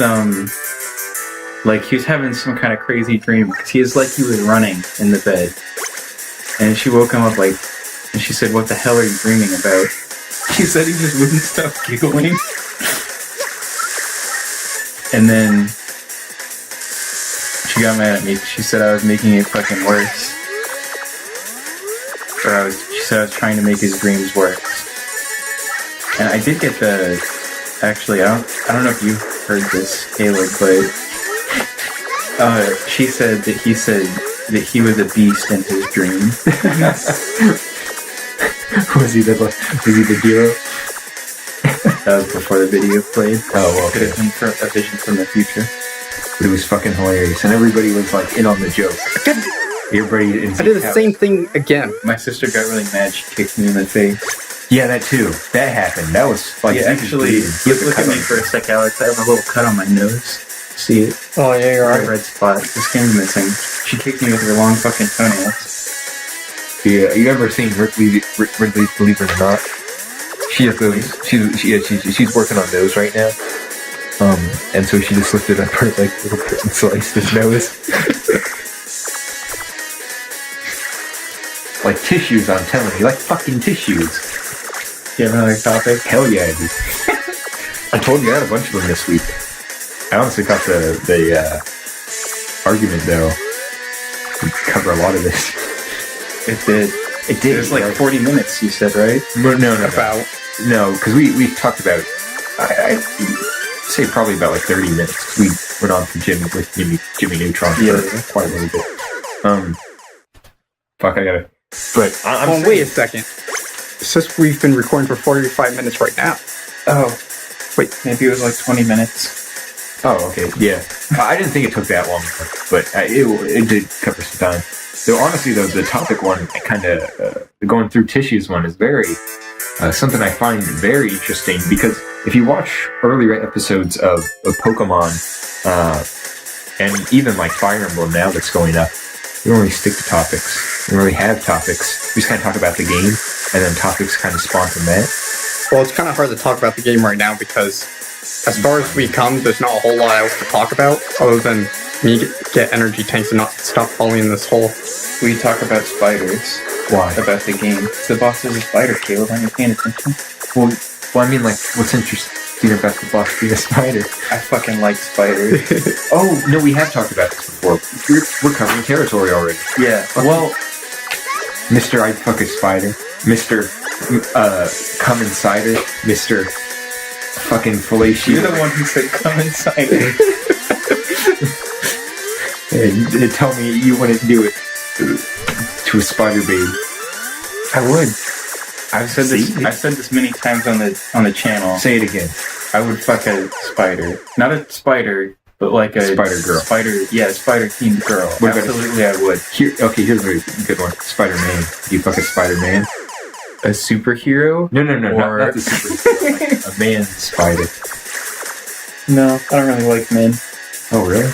like he was having some kind of crazy dream because he was running in the bed, and she woke him up like, and she said, "What the hell are you dreaming about?" He said he just wouldn't stop giggling, and then she got mad at me. She said I was making it fucking worse, she said I was trying to make his dreams worse, and I did get actually, I don't know if you heard this, Caleb, but she said that he said that he was a beast in his dream. Was he the hero? That was before the video played. Oh, okay. Could have been a vision from the future. But it was fucking hilarious, and everybody was like in on the joke. Everybody. I did the same thing again. My sister got really mad. She kicked me in the face. Yeah, that too. That happened. That was like actually. Look at me for a sec, Alex. I have a little cut on my nose. See it? Oh yeah, you're right. Red spot. The skin's missing. She kicked me with her long fucking toenails. Yeah, you ever seen Ridley's Believe It or Not? She has those. She's working on those right now. And so she just lifted up her like little bit and sliced his nose. Like tissues, I'm telling you, like fucking tissues. Do you have another topic? Hell yeah, I do. I told you I had a bunch of them this week. I honestly thought the argument though would cover a lot of this. It did. It was like 40 minutes, you said, right? No, because we talked about, I'd say probably about like 30 minutes. We went on to Jimmy Neutron for quite a little bit. Fuck, I gotta. But I'm wait a second. It says we've been recording for 45 minutes right now. Oh, wait, maybe it was like 20 minutes. Oh, okay, yeah. I didn't think it took that long, but it did cover some time. So honestly, though, the topic one, kind of going through tissues one is very something I find very interesting, because if you watch earlier episodes of Pokemon and even like Fire Emblem now that's going up, we don't really stick to topics. We don't really have topics. We just kind of talk about the game, and then topics kind of spawn from that. Well, it's kind of hard to talk about the game right now because as far as we come, there's not a whole lot else to talk about other than me get energy tanks and not stop falling in this hole. We talk about spiders. Why? About the game. The boss is a spider, Caleb. Aren't you paying attention? Well, I mean, like, what's interesting about the boss being a spider? I fucking like spiders. Oh, no, we have talked about this before. We're covering territory already. Yeah. Well, Mr. I'd fuck a spider. Mr. Come insider. Mr. fucking fellatio. you're the one who said come inside. And tell me you wouldn't do it to a spider baby. I would. I've said this many times on the channel. Say it again. I would fuck a spider. Not a spider, but like a Spider girl. Spider themed girl. What about Absolutely, I would. Here's a good one. Spider-Man. You fuck a Spider-Man? A superhero? No, Or- not the superhero. Like a man spider. No, I don't really like men. Oh, really?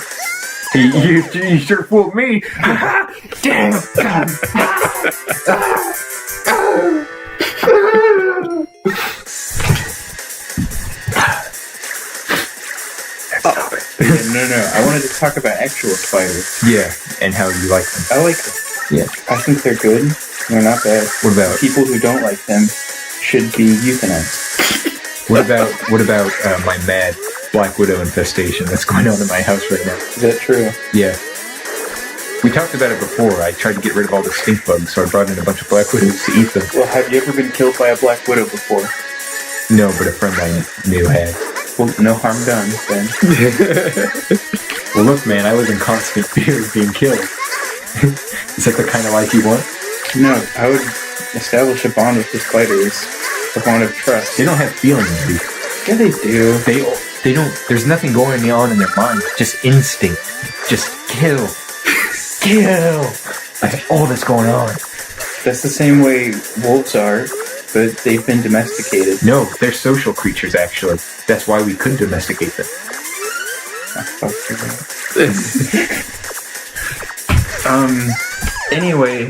You sure fooled me. Damn. No. I wanted to talk about actual spiders. Yeah, and how you like them. I like them. Yeah. I think they're good. They're not bad. What about People who don't like them should be euthanized. what about my mad Black Widow infestation that's going on in my house right now? Is that true? Yeah. We talked about it before. I tried to get rid of all the stink bugs, so I brought in a bunch of Black Widows to eat them. Well, have you ever been killed by a Black Widow before? No, but a friend I knew had. Well, no harm done, then. Well, look, man, I live in constant fear of being killed. Is that the kind of life you want? No, I would establish a bond with the spiders. A bond of trust. They don't have feelings, dude. Yeah, they do. They don't. There's nothing going on in their mind. Just instinct. Just kill. Kill. That's all that's going on. That's the same way wolves are, but they've been domesticated. No, they're social creatures, actually. That's why we couldn't domesticate them. Anyway.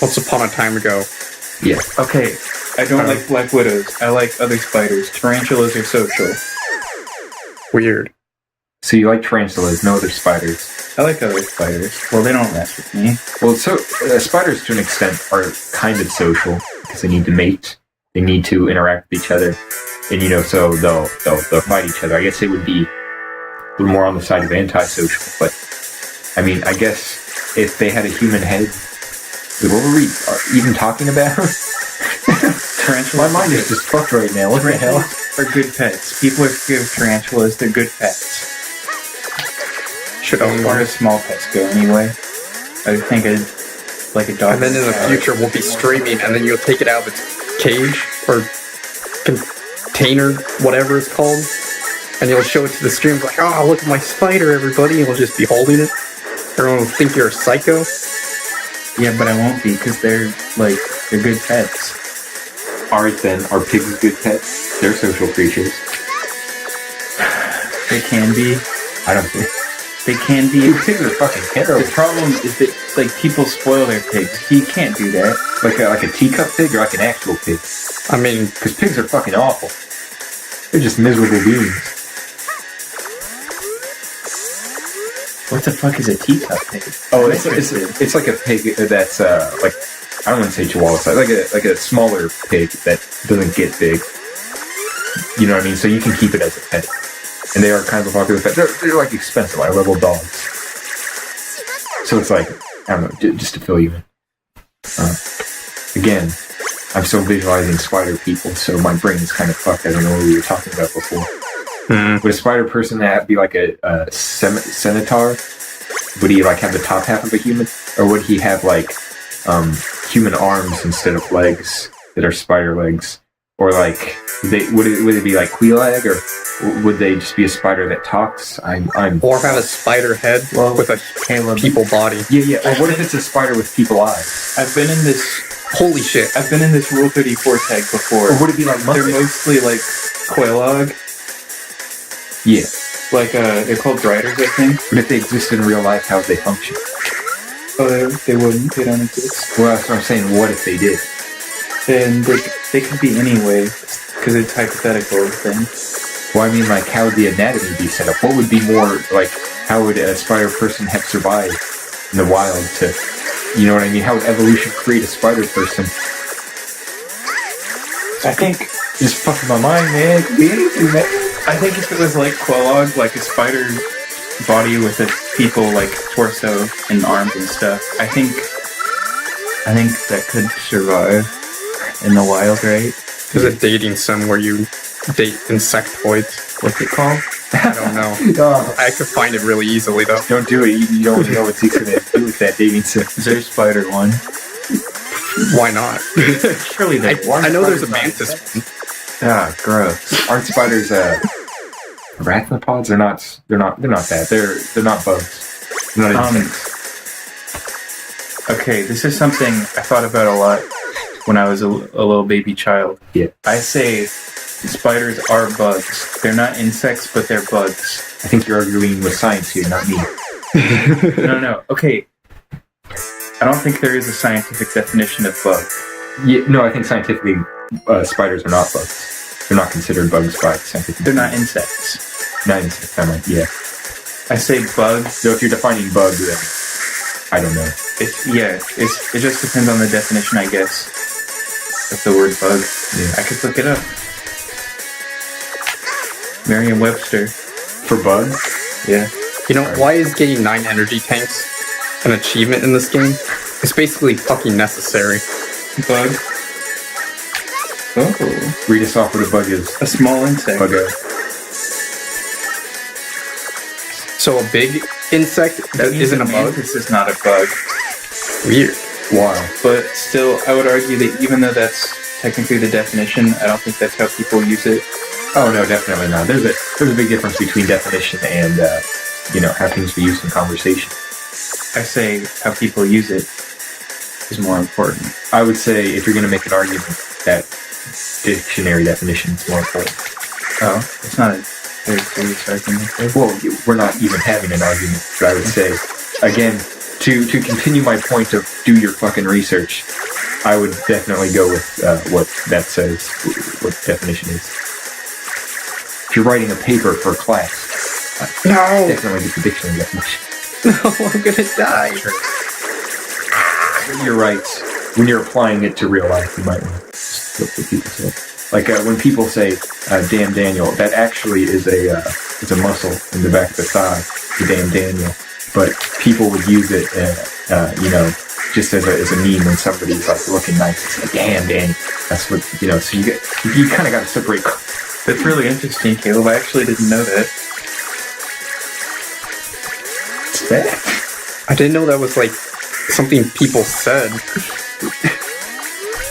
Once upon a time ago. Yeah. Okay, I don't like Black Widows. I like other spiders. Tarantulas are social. Weird. So you like tarantulas, no other spiders. I like other spiders. Well, they don't mess with me. Well, so spiders, to an extent, are kind of social because they need to mate. They need to interact with each other, and so they'll fight each other. I guess it would be a little more on the side of antisocial, but I mean, I guess if they had a human head, what were we even talking about? Tarantulas. My mind is just fucked right now. What the hell? Are good pets. People are scared of tarantulas. They're good pets. Should As own far one. as small pets go, anyway. I think like a dog. And then in the future, we'll be streaming, and then you'll take it out of its cage or container, whatever it's called, and you'll show it to the stream like, "Oh, look at my spider, everybody!" And we'll just be holding it. Everyone will think you're a psycho. Yeah, but I won't be because they're good pets. Alright then, are pigs good pets? They're social creatures. They can be. I don't think. They can be. Dude, pigs are fucking terrible. The problem is that people spoil their pigs. You can't do that. Like a teacup pig or like an actual pig? I mean, Because pigs are fucking awful. They're just miserable beings. What the fuck is a teacup pig? Oh, it's like a pig that's like, I don't want to say chihuahua size, like a smaller pig that doesn't get big. You know what I mean? So you can keep it as a pet, and they are kind of a popular pet. They're like expensive, like level dogs. So it's like, I don't know, just to fill you in. Again, I'm still visualizing spider people, so my brain is kind of fucked. I don't know what we were talking about before. Would a spider person be like a centaur? Would he like have the top half of a human, or would he have like human arms instead of legs that are spider legs? Or like, would it be like Queelag, or would they just be a spider that talks? or have a spider head with a people body. Yeah. Or what if it's a spider with people eyes? I've been in this. Holy shit! I've been in this Rule 34 tag before. Or would it be like They're Muppet? mostly like Quelaag. Yeah. Like they're called Driders, I think. But if they exist in real life, how would they function? Oh, they wouldn't. They don't exist. Well, that's what I'm saying. What if they did? And they could be anyway, because it's hypothetical thing. Well, I mean, like, how would the anatomy be set up? What would be more, like, how would a spider person have survived in the wild to, you know what I mean? How would evolution create a spider person? I think Just fucking my mind, man. It could be anything, man. I think if it was like Quelaag, like a spider body with a people like torso and arms and stuff, I think that could survive in the wild, right? There's a dating sim where you date insectoids. What's it called? I don't know. Oh, I could find it really easily though. don't do it. You don't know what he's gonna do with that dating sim. Is there a spider one? Why not? Surely there. I know there's a mantis one. Ah, gross. Aren't spiders arachnopods? They're not that. They're not bugs. They're not insects. Okay, this is something I thought about a lot when I was a little baby child. Yeah. I say spiders are bugs. They're not insects, but they're bugs. I think you're arguing with science here, not me. No. Okay. I don't think there is a scientific definition of bug. Yeah, no, I think scientifically, spiders are not bugs. They're not considered bugs by scientific. They're not insects. Not insects, I might, yeah. I say bug. So if you're defining bug, then I don't know. It just depends on the definition, I guess, of the word bug. Yeah. I could look it up. Merriam-Webster. For bugs? Yeah. You know, why is getting 9 energy tanks an achievement in this game? It's basically fucking necessary. Bug. Oh. Read us off what a bug is. A small insect. Bugger. So a big insect that isn't a bug? This is not a bug. Weird. Wow. But still, I would argue that even though that's technically the definition, I don't think that's how people use it. Oh no, definitely not. There's a big difference between definition and how things are used in conversation. I say how people use it is more important. I would say if you're going to make an argument, that dictionary definition is more important. Oh, it's not a very serious argument. Well, we're not even having an argument, but I would say, again, to continue my point of do your fucking research, I would definitely go with what that says, what the definition is. If you're writing a paper for class, No! definitely get the dictionary definition. No, I'm gonna die. You're right. When you're applying it to real life, you might want to look what people say. Like when people say, damn Daniel, that actually is it's a muscle in the back of the thigh, the damn Daniel. But people would use it, just as a meme when somebody's like looking nice. It's like, damn Daniel. That's what, so you kind of got to separate. That's really interesting, Caleb. I actually didn't know that. It's bad. I didn't know that was like something people said.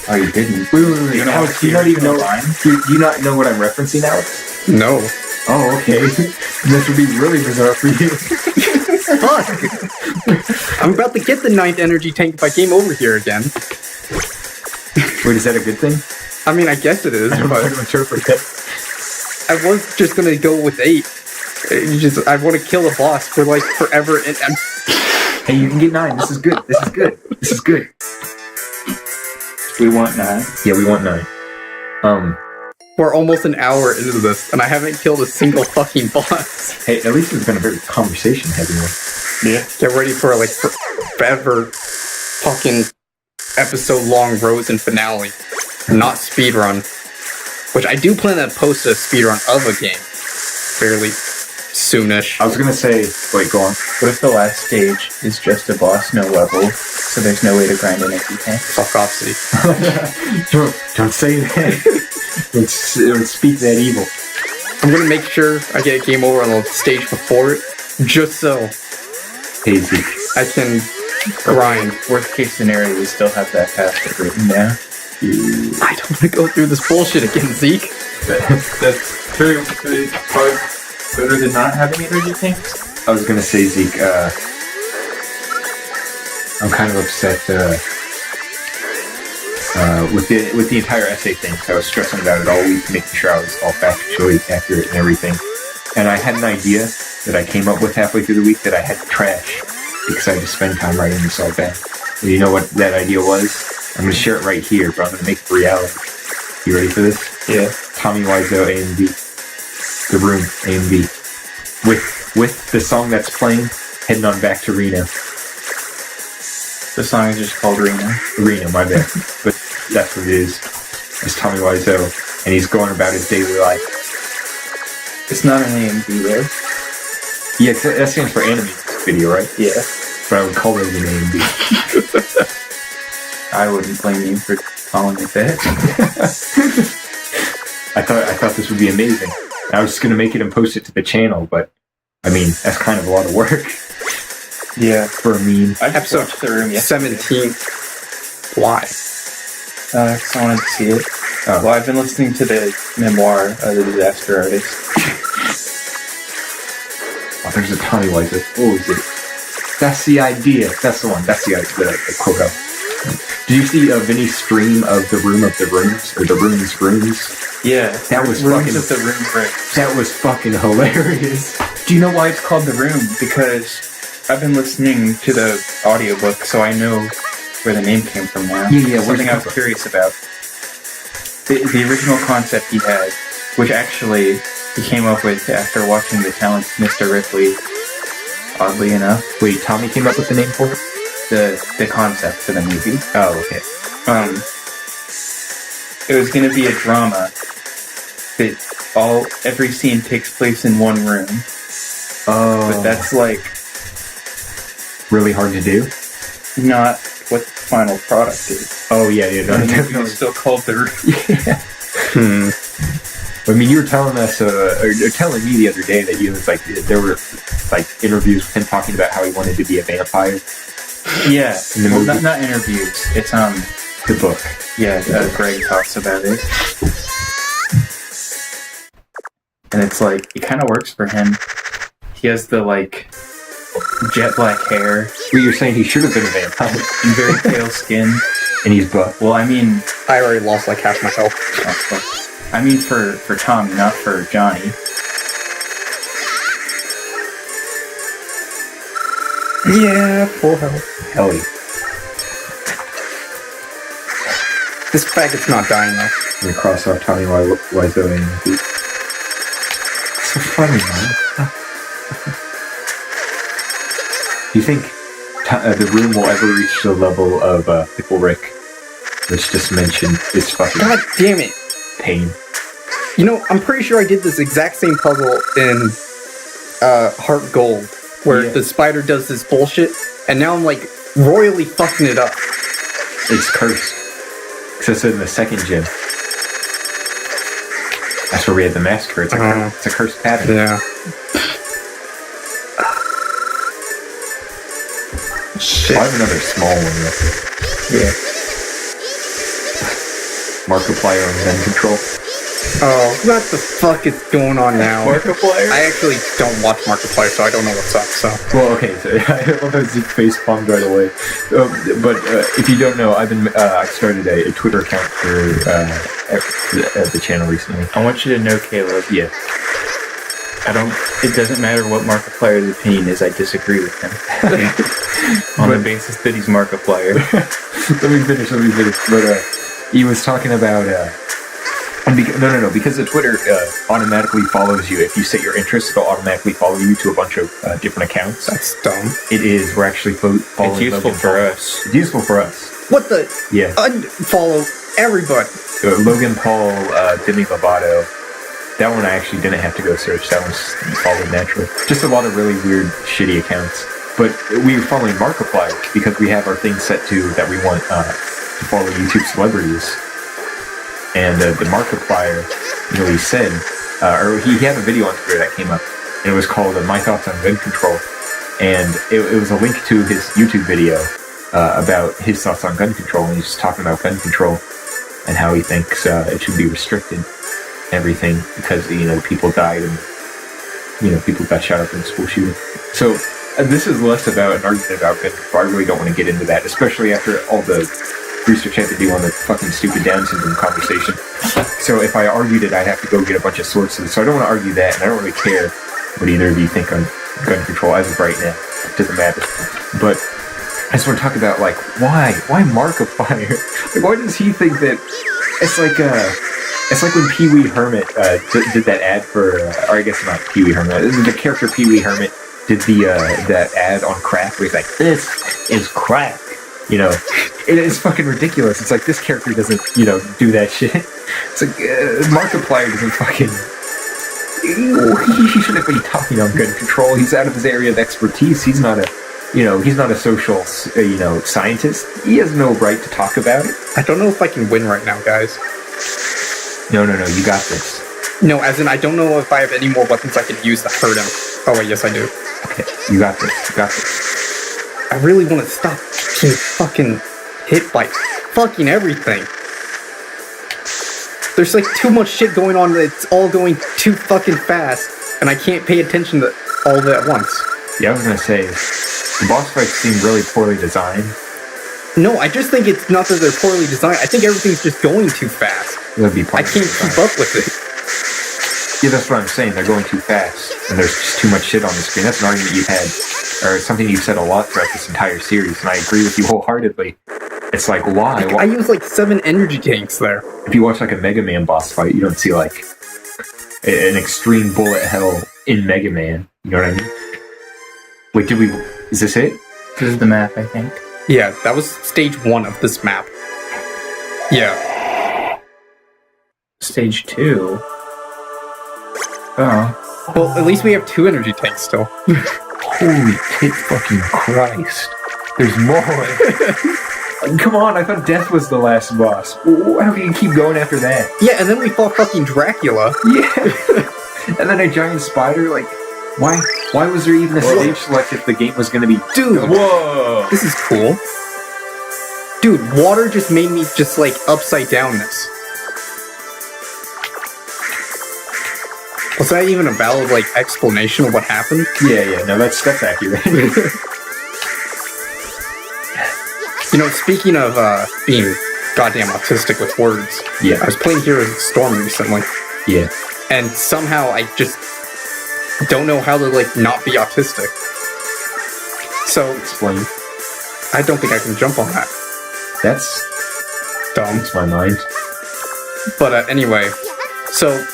Oh, you didn't? Wait. You know Alex, what do you not even know? line? Do you not know what I'm referencing, Alex? No. Oh, okay. This would be really bizarre for you. Fuck! I'm about to get the 9th energy tank if I came over here again. Wait, is that a good thing? I mean, I guess it is, I don't know how but to interpret that. I was just gonna go with 8. I want to kill a boss for like forever and Hey, you can get 9. This is good. This is good. We want 9. Yeah, we want 9. we're almost an hour into this, and I haven't killed a single fucking boss. Hey, at least it's been a very conversation-heavy one. Yeah. Get ready for like forever fucking episode-long Rosen finale, not speedrun. Which I do plan to post a speedrun of a game fairly soonish. I was gonna say, wait, go on. What if the last stage is just a boss, no level, so there's no way to grind an empty tank? Fuck off, City. don't say that. Don't speak that evil. I'm gonna make sure I get a game over on the stage before it, just so Hazy. I can grind. Worst case scenario, we still have that path written down. I don't want to go through this bullshit again, Zeke. That's very hard. Better than not having energy tanks? I was gonna say, Zeke, I'm kind of upset with the entire essay thing. So I was stressing about it all week, making sure I was all factually accurate and everything. And I had an idea that I came up with halfway through the week that I had to trash because I had to spend time writing this all back. And you know what that idea was? I'm gonna share it right here, but I'm gonna make it reality. You ready for this? Yeah. Tommy Wiseau, A&B. The Room, A&B. With the song that's playing, heading on back to Reno. The song is just called Reno. Reno, my bad. But that's what it is. It's Tommy Wiseau, and he's going about his daily life. It's not an A&B, right? Yeah, that stands for animated video, right? Yeah. But I would call it an A&B. I wouldn't blame you for calling it that. I thought this would be amazing. I was just gonna make it and post it to the channel, but I mean that's kind of a lot of work. Yeah. For a meme. I just watched The Room yesterday. 17. Why? Because I wanted to see it. Oh. Well, I've been listening to the memoir of the disaster artist. Oh, there's a Tommy Wiseau. Oh, is it? That's the idea. That's the one. That's the quote out. Did you see Vinny's stream of The Room of the Rooms? Or The Room's Rooms? Yeah. That was Rooms fucking... of the Room Rooms. That was fucking hilarious. Do you know why it's called The Room? Because I've been listening to the audiobook, so I know where the name came from now. Yeah, Something I was curious about. The original concept he had, which actually he came up with after watching The Talented Mr. Ripley, oddly enough. Wait, Tommy came up with the name for it? The concept for the movie. Oh, okay. It was going to be a drama that every scene takes place in one room. Oh. But that's like really hard to do? not what the final product is. Oh, yeah. No, The movie definitely. is still called The Room. Yeah. I mean, you were telling us, or telling me the other day that you was like, there were like interviews with him talking about how he wanted to be a vampire. Yeah. In the Well, movie? not interviews. It's The book. yeah. Greg talks about it, and it's like it kind of works for him. He has the like jet black hair Well, you're saying he should have been a vampire, and very pale skin. and he's buff. Well, I mean, I already lost like half my health. for Tommy, not for Johnny. Yeah, full health. Hell yeah. This faggot's not dying though. I'm gonna cross off Tommy Wiseau and so funny, man. Do you think The Room will ever reach the level of Pickle Rick? Let's just mention this fucking God damn it. pain. You know, I'm pretty sure I did this exact same puzzle in Heart Gold, where the spider does this bullshit, and now I'm like royally fucking it up. It's cursed. Because it's in the second gym. That's where we had the massacre. It's a cursed pattern. Yeah. I Shit. have another small one though. Yeah. Markiplier and Zen Control. Oh, what the fuck is going on now? Markiplier? I actually don't watch Markiplier, so I don't know what's up, so. Well, okay, so I love how Zeke face palmed right away. But if you don't know, I started a Twitter account for the channel recently. I want you to know, Caleb. Yeah. It doesn't matter what Markiplier's opinion is. I disagree with him on the basis that he's Markiplier. Let me finish. But he was talking about because the Twitter automatically follows you. If you set your interests, it'll automatically follow you to a bunch of different accounts. That's dumb. It is. We're actually following. It's useful Logan for Paul. us. It's useful for us. What the? Yeah. Unfollow everybody. Logan Paul, Demi Lovato. That one I actually didn't have to go search. That one's followed naturally. Just a lot of really weird, shitty accounts. But we were following Markiplier because we have our thing set to that we want to follow YouTube celebrities. And the Markiplier, he said, or he had a video on Twitter that came up, and it was called My Thoughts on Gun Control. And it was a link to his YouTube video about his thoughts on gun control, and he's just talking about gun control and how he thinks it should be restricted, everything, because, people died and, people got shot up in a school shooting. So this is less about an argument about gun control. I really don't want to get into that, especially after all the research I had to do on the fucking stupid Down syndrome conversation. So if I argued it, I'd have to go get a bunch of sources. So I don't want to argue that, and I don't really care what either of you think on gun control as of right now. It doesn't matter. But I just want to talk about, why Markiplier? Why does he think that It's like when Pee Wee Hermit did that ad for, or I guess not Pee Wee Hermit. The character Pee Wee Hermit did that ad on crack where he's like, "This is crack." You know, it is fucking ridiculous. It's like this character doesn't, do that shit. It's like Markiplier doesn't fucking. He shouldn't be talking on gun control. He's out of his area of expertise. He's not a. He's not a social, scientist. He has no right to talk about it. I don't know if I can win right now, guys. No, you got this. No, as in, I don't know if I have any more weapons I could use to hurt him. Oh, wait, yes, I do. Okay, you got this. I really want to stop getting fucking hit by fucking everything. There's like too much shit going on that it's all going too fucking fast, and I can't pay attention to all of it at once. Yeah, I was gonna say, the boss fights seem really poorly designed. No, I just think it's not that they're poorly designed. I think everything's just going too fast. That'd be I can't keep up with it. Yeah, that's what I'm saying. They're going too fast, and there's just too much shit on the screen. That's an argument you've had, or something you've said a lot throughout this entire series, and I agree with you wholeheartedly. It's like, why? I use like 7 energy tanks there. If you watch like a Mega Man boss fight, you don't see like an extreme bullet hell in Mega Man. You know what I mean? Wait, is this it? This is the map, I think. Yeah, that was stage 1 of this map. Yeah. Stage 2? Oh. Well, at least we have 2 energy tanks still. Holy tit fucking Christ. There's more. Come on, I thought death was the last boss. How can you keep going after that? Yeah, and then we fought fucking Dracula. Yeah. And then a giant spider, like, why was there even a stage select if the game was gonna be... Dude, whoa! This is cool. Dude, water just made me just like upside downness. Was that even a valid like explanation of what happened? Yeah, no, that's accurate. Speaking of being goddamn autistic with words, yeah. I was playing Heroes of the Storm recently. Yeah. And somehow I just don't know how to like not be autistic. So explain. I don't think I can jump on that. That's dumb. That's my mind. But anyway, so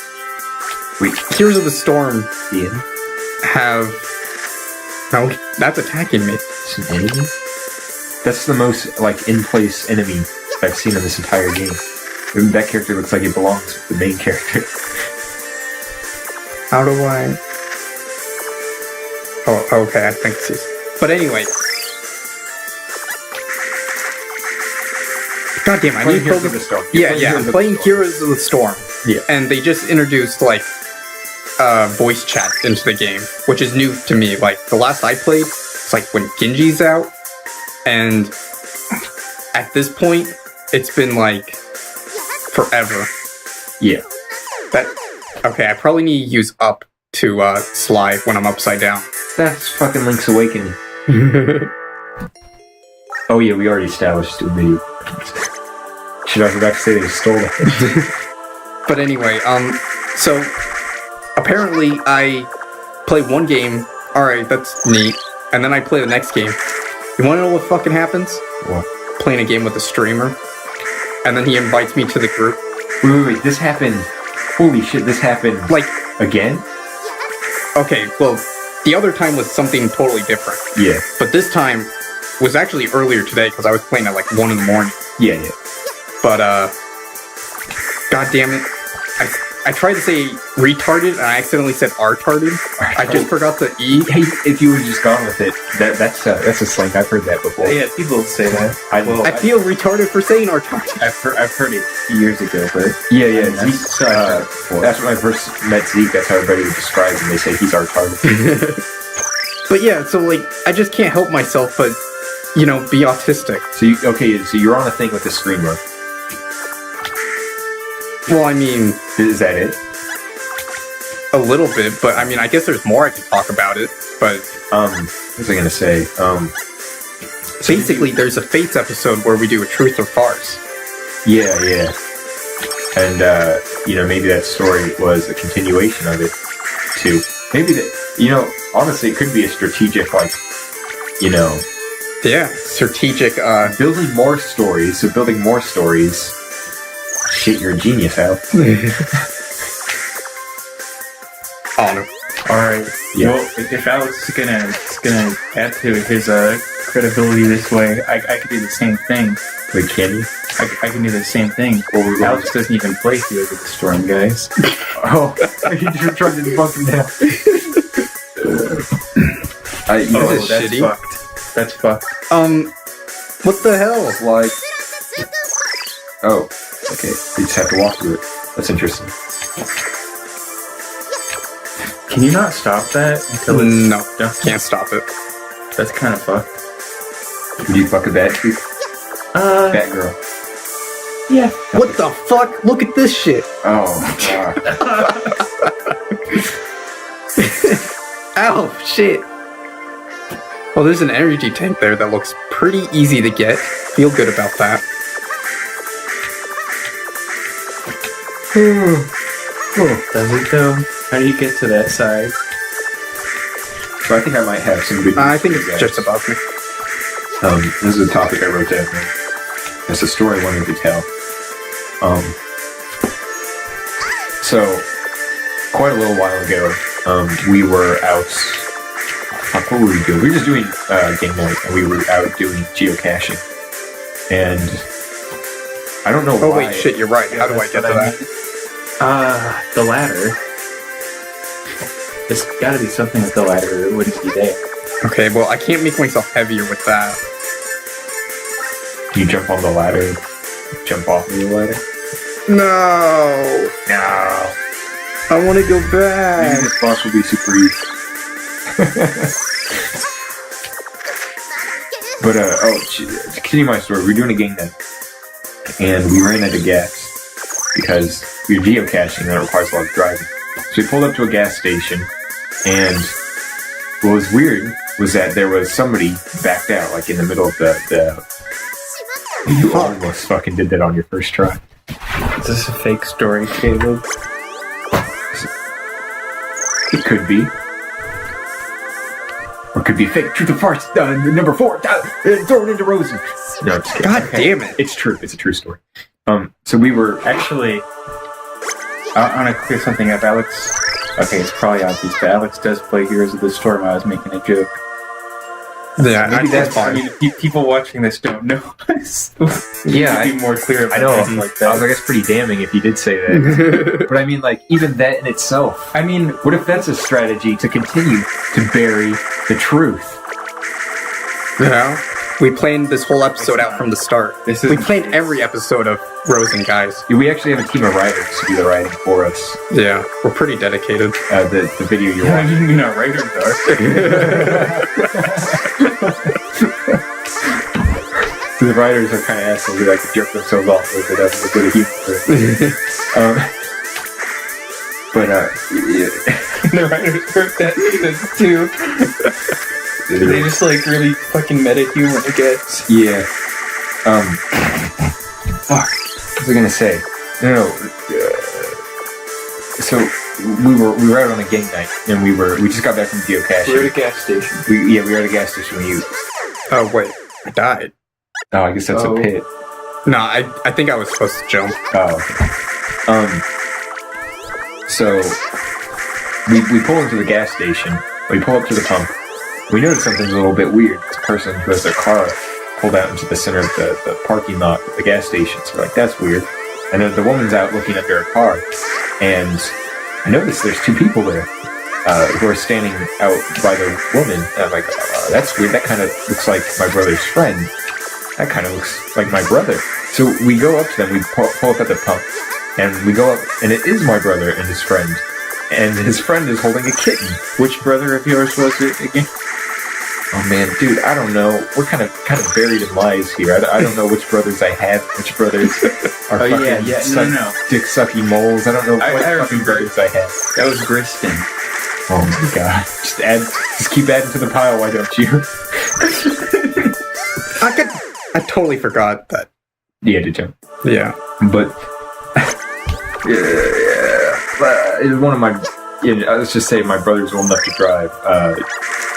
wait, Heroes of the Storm yeah. No, that's attacking me. It's an enemy? That's the most like in-place enemy I've seen in this entire game. That character looks like it belongs with the main character. How do I... Oh, okay, I think this is... But anyway... God damn, I need to focus... Yeah, I'm playing Heroes of the Storm. Yeah. And they just introduced, like, voice chat into the game, which is new to me. Like, the last I played, it's like when Genji's out, and at this point, it's been, like, forever. Yeah. Okay, I probably need to use up to slide when I'm upside down. That's fucking Link's Awakening. Oh yeah, we already established the video. Should I forgot to say they stole it? But anyway, so apparently I play one game, alright, that's neat, and then I play the next game. You wanna know what fucking happens? What? Playing a game with a streamer, and then he invites me to the group. Wait, this happened... Holy shit, this happened... Like... Again? Okay, well, the other time was something totally different. Yeah. But this time was actually earlier today, because I was playing at like 1 in the morning. Yeah. But, god damn it. I tried to say retarded, and I accidentally said artarded. I just forgot the E. Hey, if you would just gone with it, that's a slang. I've heard that before. Yeah, people say that. I feel retarded for saying artarded. I've heard it years ago, but... Yeah, Zeke, that's when I first met Zeke, that's how everybody would describe him. They say he's artarded. But yeah, so like, I just can't help myself but, be autistic. So you're on a thing with the screamer. Well, I mean... Is that it? A little bit, but I mean, I guess there's more I can talk about it, but... What was I gonna say? Basically, there's a Fates episode where we do a truth or farce. Yeah. And, maybe that story was a continuation of it, too. Maybe honestly, it could be a strategic, Yeah, strategic, building more stories, Shit, you're a genius, Al. Oh no. Alright. Yeah. Well, if Alex is gonna add to his credibility this way, I could do the same thing. Wait, can you? I can do the same thing. Alex doesn't even play Heroes of the Storm, guys. Oh, you're trying to debunk him now. This is that's shitty. fucked. That's fucked. What the hell? Like, oh, okay. You just have to walk through it. That's interesting. Can you not stop that until it's No, done? can't stop it. That's kind of fucked. Would you fuck a bad tree? Bad girl. Yeah. What the fuck? Look at this shit. Oh, God. Ow, shit. Well, there's an energy tank there that looks pretty easy to get. Feel good about that. Does it though? How do you get to that side? So I think I might have some good news I think for you it's guys. just above me. This is a topic I wrote down. It's a story I wanted to tell. So, quite a little while ago, we were out. Fuck, what were we doing? We were just doing game night, and we were out doing geocaching. And I don't know why. Oh wait, shit, you're right. How do I get to that? The ladder. There's gotta be something with the ladder. It wouldn't be there. Okay, well, I can't make myself heavier with that. You jump on the ladder, jump off of the ladder. No! No. I want to go Maybe back. this boss will be super easy. But, to continue my story, we were doing a game night, and we ran out of gas, because we were geocaching, and that requires a lot of driving. So we pulled up to a gas station, and what was weird was that there was somebody backed out, like in the middle of the you almost fucking did that on your first try. Is this a fake story, Caleb? It could be. Or it could be fake. Truth or farce. Number 4. Throw it into Rosen. No, I'm just kidding. God damn it. It's true. It's a true story. So we were... Actually, I want to clear something up. Alex... Okay, it's probably obvious, but Alex does play Heroes of the Storm. I was making a joke. Yeah, Maybe that's I fine. mean, people watching this don't know us. Yeah, be more clear about I know. something like that. I was like, that's pretty damning if you did say that. But I mean, like, even that in itself. I mean, What if that's a strategy to continue to bury the truth? Yeah. We planned this whole episode out from the start. This is- We planned every episode of Rosen, guys. Yeah, we actually have a team of writers to do the writing for us. Yeah, we're pretty dedicated. The video you're yeah, watching. you know, writers The writers are kind of assholes. They like to jerk themselves off a little bit. That's a bit of humor. the writers wrote that too. They just like really fucking meta humor, I guess. Yeah. Fuck. What was I gonna say? No. So we were out on a game night, and we just got back from geocaching. We're at a gas station. We were at a gas station when you. Oh, wait. I died. Oh, I guess that's Oh. a pit. No, I think I was supposed to jump. Oh. Okay. So we pull into the gas station. We pull up to the pump. We notice something's a little bit weird. It's a person who has their car pulled out into the center of the parking lot of the gas station. So we're like, that's weird. And then the woman's out looking under her car, and I notice there's 2 people there who are standing out by the woman. And I'm like, that's weird. That kind of looks like my brother's friend. That kind of looks like my brother. So we go up to them. We pull up at the pump, and we go up, and it is my brother and his friend. And his friend is holding a kitten. Which brother of yours was it again? Oh man, dude, I don't know. We're kind of buried in lies here. I don't know which brothers I have, which brothers are Oh, fucking no. dick sucky moles. I don't know what I fucking remember. brothers I have. That was Griston. Oh my god. Just keep adding to the pile, why don't you? I totally forgot that. Yeah, to jump. Yeah. But yeah, one of my, let's just say my brother's old enough to drive,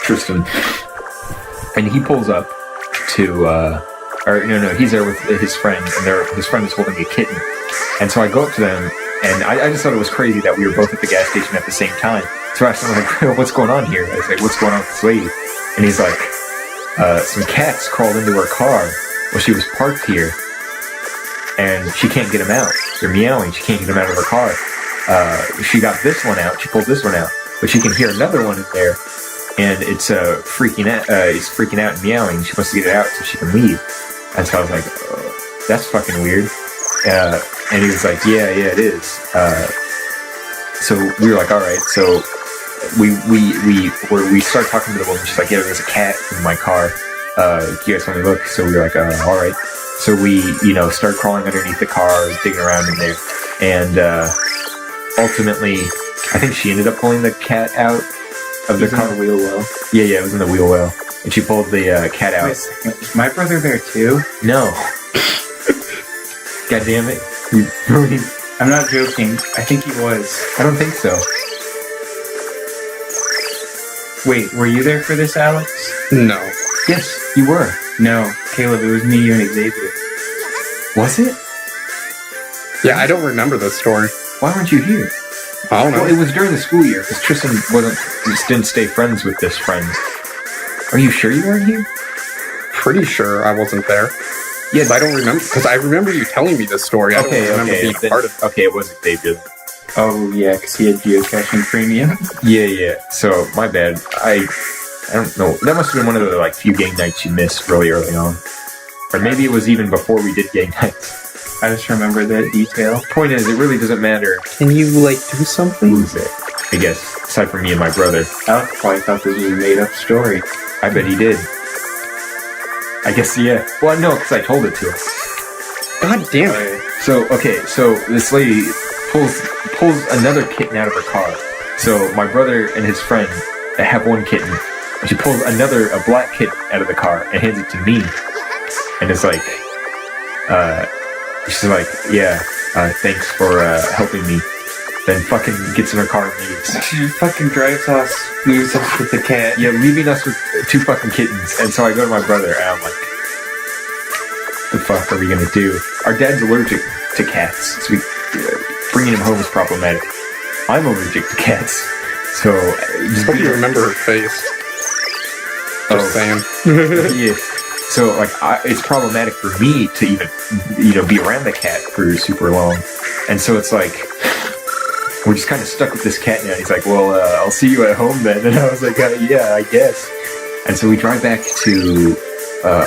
Tristan, and he pulls up to, he's there with his friend, and his friend is holding a kitten, And so I go up to them, and I just thought it was crazy that we were both at the gas station at the same time. So I asked him, like, what's going on here? I was like, what's going on with this lady? And he's like, some cats crawled into her car while she was parked here, and she can't get them out. They're meowing. She can't get them out of her car. She got this one out. She pulled this one out, but she can hear another one in there, and it's freaking out. It's freaking out and meowing. She wants to get it out so she can leave. And so I was like, that's fucking weird. And he was like, yeah, it is. So we were like, all right. So we started talking to the woman. She's like, yeah, there's a cat in my car. You guys want me to look? So we were like, all right. So we, started crawling underneath the car, digging around in there, and ultimately, I think she ended up pulling the cat out of the car. In the wheel well. Yeah, it was in the wheel well, and she pulled the cat out. Wait, is my brother there too? No. God damn it. I'm not joking. I think he was. I don't think so. Wait, were you there for this, Alex? No. Yes, you were. No, Caleb, it was me, you, and Xavier. Was it? Yeah, I don't remember this story. Why weren't you here? I don't know. Well, it was during the school year, because Tristan didn't stay friends with this friend. Are you sure you weren't here? Pretty sure I wasn't there. Yes. I don't remember, because I remember you telling me this story. I don't remember being part of it. Okay, it wasn't Xavier. Oh, yeah, because he had geocaching premium. Yeah. So, my bad. I don't know. That must have been one of the few game nights you missed really early on. Or maybe it was even before we did game nights. I just remember that detail. Point is, it really doesn't matter Can you, do something? who's there, I guess, aside from me and my brother. Alex probably thought this was a made-up story. I bet he did. I guess, yeah. Well, no, because I told it to him. God damn it. So this lady pulls another kitten out of her car. So my brother and his friend have one kitten, and she pulls a black kitten out of the car and hands it to me. And it's like, she's like, yeah, thanks for helping me. Then fucking gets in her car and leaves. She fucking drives us, leaves us with the cat. Yeah, leaving us with two fucking kittens. And so I go to my brother and I'm like, the fuck are we gonna do? Our dad's allergic to cats, so bringing him home is problematic. I'm allergic to cats, so just Hope you remember her face. Just saying. Yeah. So it's problematic for me to even be around the cat for super long, and so it's like we're just kind of stuck with this cat now. He's like, well, I'll see you at home then, and I was like, yeah, I guess. And so we drive back to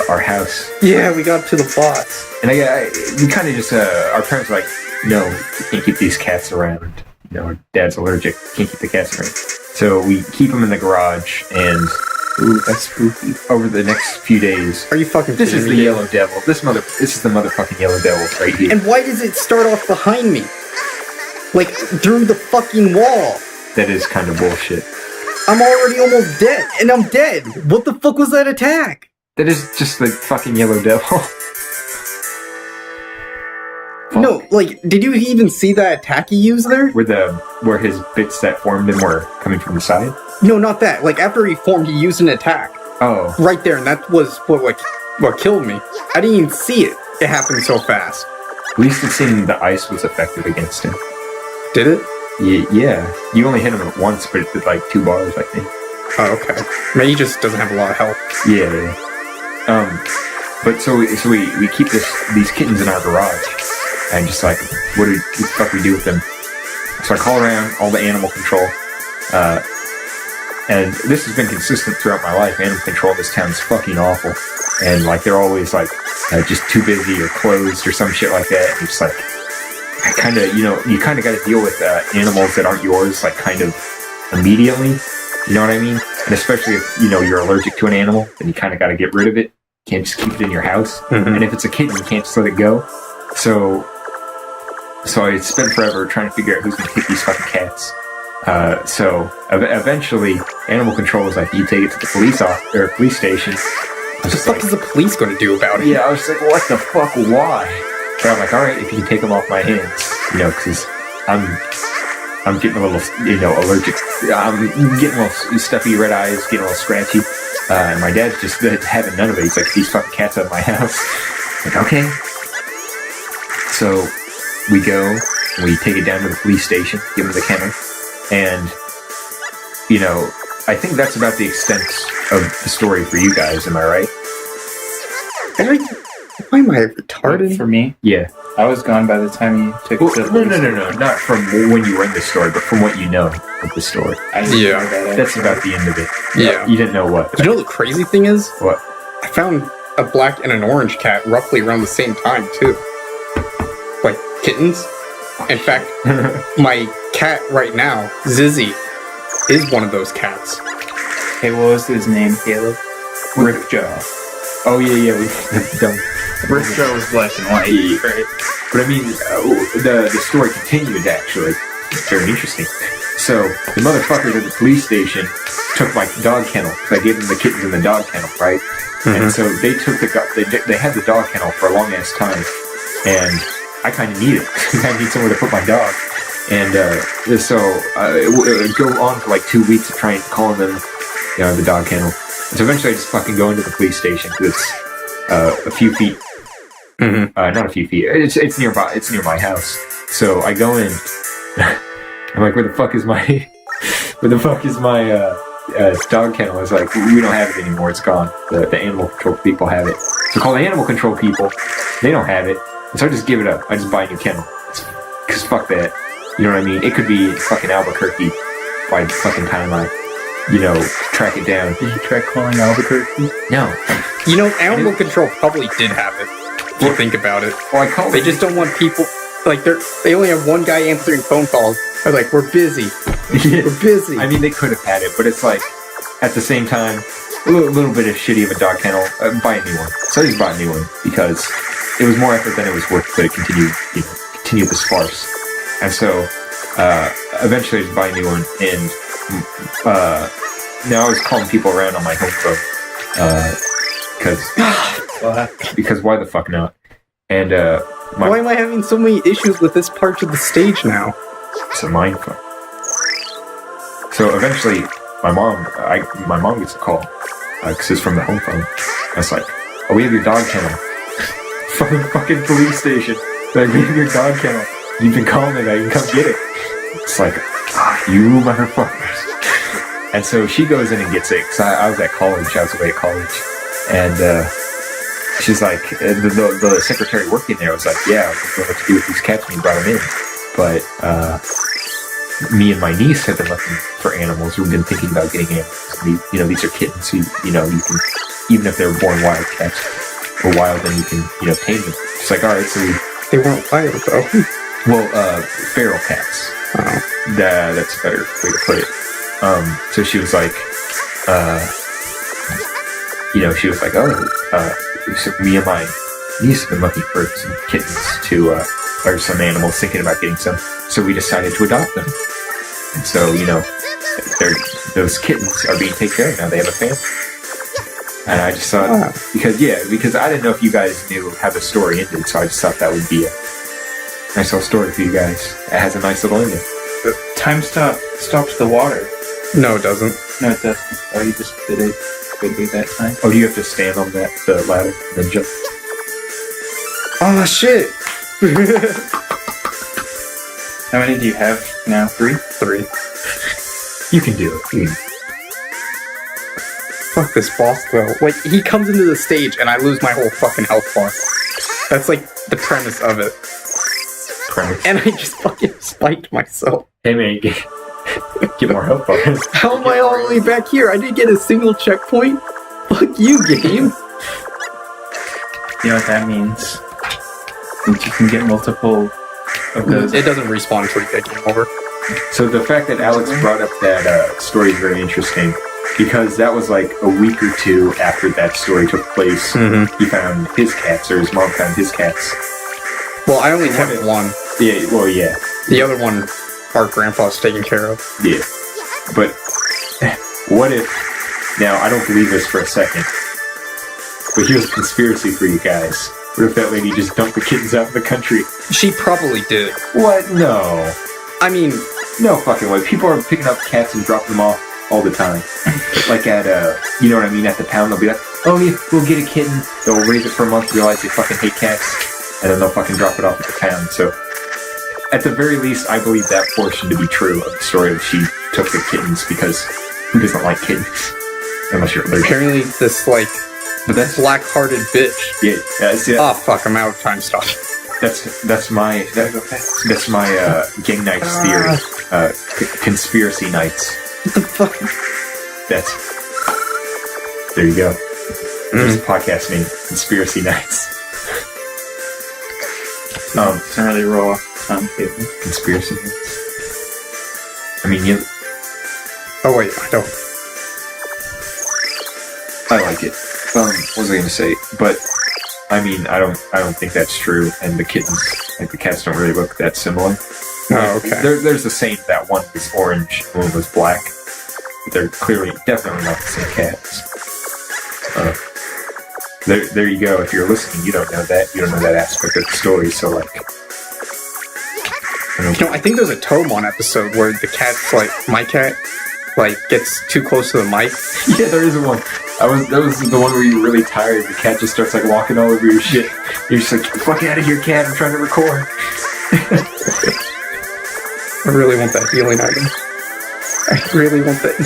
our house. Yeah, we got to the box. And we kind of just, our parents were like, no, you can't keep these cats around. Our dad's allergic. Can't keep the cats around. So we keep them in the garage, and Ooh, that's spooky. over the next few days, Are you fucking this kidding is the me? yellow devil. This is the motherfucking yellow devil right here. And why does it start off behind me? Through the fucking wall. That is kind of bullshit. I'm already almost dead, and I'm dead. What the fuck was that attack? That is just the fucking yellow devil. No, did you even see that attack he used there? Where his bits that formed and were coming from the side? No, not that. After he formed, he used an attack. Oh. Right there, and that was what killed me. I didn't even see it. It happened so fast. At least it seemed the ice was effective against him. Did it? Yeah. You only hit him once, but it did 2 bars, I think. Oh, okay. Maybe he just doesn't have a lot of health. Yeah. But so we keep these kittens in our garage, and just what the fuck we do with them? So I call around all the animal control, and this has been consistent throughout my life. Animal control in this town is fucking awful, and they're always just too busy or closed or some shit like that. And just you kind of got to deal with animals that aren't yours, kind of immediately. You know what I mean? And especially if you're allergic to an animal, then you kind of got to get rid of it. You can't just keep it in your house. Mm-hmm. And if it's a kitten, you can't just let it go. So I spent forever trying to figure out who's going to kick these fucking cats. So eventually, animal control was like, you take it to the police station. What the fuck is the police going to do about it? Yeah, I was like, what the fuck? Why? But I'm like, all right, if you can take them off my hands, because I'm getting a little, allergic. I'm getting a little stuffy red eyes, getting a little scratchy. And my dad's just having none of it. He's like, these fucking cats out of my house. Like, okay. So we go, we take it down to the police station, give them the kennel, and, you know, I think that's about the extent of the story for you guys, am I right? Why am I retarded? For me, Yeah. I was gone by the time you took Well, it to the no, not from when you were in the story, but from what you know of the story. I didn't Yeah. know that. That's about the end of it. Yeah. You didn't know what? You know the crazy thing is? What? I found a black and an orange cat roughly around the same time, too. Like, kittens. In fact, my cat right now, Zizzy, is one of those cats. Hey, what was his name, Caleb? Ripjaw. Oh, yeah, we don't. Ripjaw was black and white, Yeah. right? But I mean, the story continued, actually. It's very interesting. So, the motherfuckers at the police station took my dog kennel. I gave them the kittens in the dog kennel, right? And so they took they had the dog kennel for a long ass time. And I kind of need it. I need somewhere to put my dog. And so it would go on for like 2 weeks of trying calling them, you know, the dog kennel. And so eventually I just fucking go into the police station because it's a few feet. Not a few feet. It's nearby. It's near my house. So I go in. I'm like, where the fuck is my dog kennel? It's like, we don't have it anymore. It's gone. The animal control people have it. So call the animal control people. They don't have it. And so I just give it up. I just buy a new kennel. Because fuck that. You know what I mean? It could be fucking Albuquerque by the fucking time I, you know, track it down. Did you try calling Albuquerque? No. You know, animal control probably did have it, if you think about it. Well, I called They just don't want people, like, they only have one guy answering phone calls. They're like, we're busy. We're busy. I mean, they could have had it, but it's like, at the same time, a little bit of shitty of a dog kennel. Buy a new one. So I just bought a new one because it was more effort than it was worth to continue this farce. And so, eventually I just buy a new one, and now I was calling people around on my home phone, because why the fuck not? And why am I having so many issues with this part of the stage now? it's a mind fuck. So eventually, my mom gets a call because it's from the home phone. And it's like, oh, we have your dog kennel from the fucking police station. Like, we have your dog kennel. You've been calling it. I can come get it. It's like, you motherfuckers. And so she goes in and gets it because I was at college. I was away at college, and she's like, the secretary working there was like, yeah, I don't know what to do with these cats when you brought them in, but me and my niece have been looking for animals. We've been thinking about getting animals. These are kittens. So, you can, even if they're born wild cats or wild, then you can, tame them. She's like, all right, so They weren't wild, though. well, feral cats. Oh. That's a better way to put it. So she was like, so me and my niece have been looking for some kittens or some animals, thinking about getting some. So we decided to adopt them. And so, those kittens are being taken care of now. They have a family. And I just thought, because I didn't know if you guys knew how the story ended, so I just thought that would be a nice little story for you guys. It has a nice little ending. Time stops the water. No, it doesn't. No, it doesn't. Oh, you just did it quickly that time. Oh, do you have to stand on the ladder and then jump? Oh, shit. How many do you have now? 3? 3. You can do it. Fuck this boss, though. Like, he comes into the stage and I lose my whole fucking health bar. That's like the premise of it. And I just fucking spiked myself. Hey man, get more help bars. How am I all the way back here? I didn't get a single checkpoint? Fuck you, game. You know what that means? That you can get multiple of those. It doesn't respawn until you get game over. So the fact that Alex brought up that story is very interesting, because that was like a week or two after that story took place. Mm-hmm. He found his cats, or his mom found his cats. Well, I only kept one. Yeah, well, yeah. The other one, our grandpa's taking care of. Yeah. But what if, now I don't believe this for a second, but here's a conspiracy for you guys. What if that lady just dumped the kittens out in the country? She probably did. What? No. I mean, no fucking way. People are picking up cats and dropping them off all the time. Like at, you know what I mean, at the pound, they'll be like, oh yeah, we'll get a kitten. They'll raise it for a month, realize they fucking hate cats, and then they'll fucking drop it off at the pound. So at the very least, I believe that portion to be true of the story that she took the kittens because who doesn't like kittens? Unless you're allergic. Apparently, this like But that's black-hearted bitch. yeah. Oh fuck! I'm out of time. Stop. That's my gang nights theory. Conspiracy nights. What the fuck? There you go. There's a podcast name, Conspiracy Nights. It's not really raw. Conspiracy Nights. I mean, Oh wait, I don't. I like it. What was I going to say? But I mean, I don't think that's true. And the kittens, like the cats, don't really look that similar. Oh, okay. There's the same that one was orange, one was black. But they're definitely not the same cats. There you go. If you're listening, you don't know that aspect of the story. So like, I think there's a Tomon episode where the cat's like, my cat, like gets too close to the mic. yeah, there is one. That was the one where you're really tired. The cat just starts like walking all over your shit. You're just like, fuck out of here, cat! I'm trying to record. I really want that healing item. I really want that.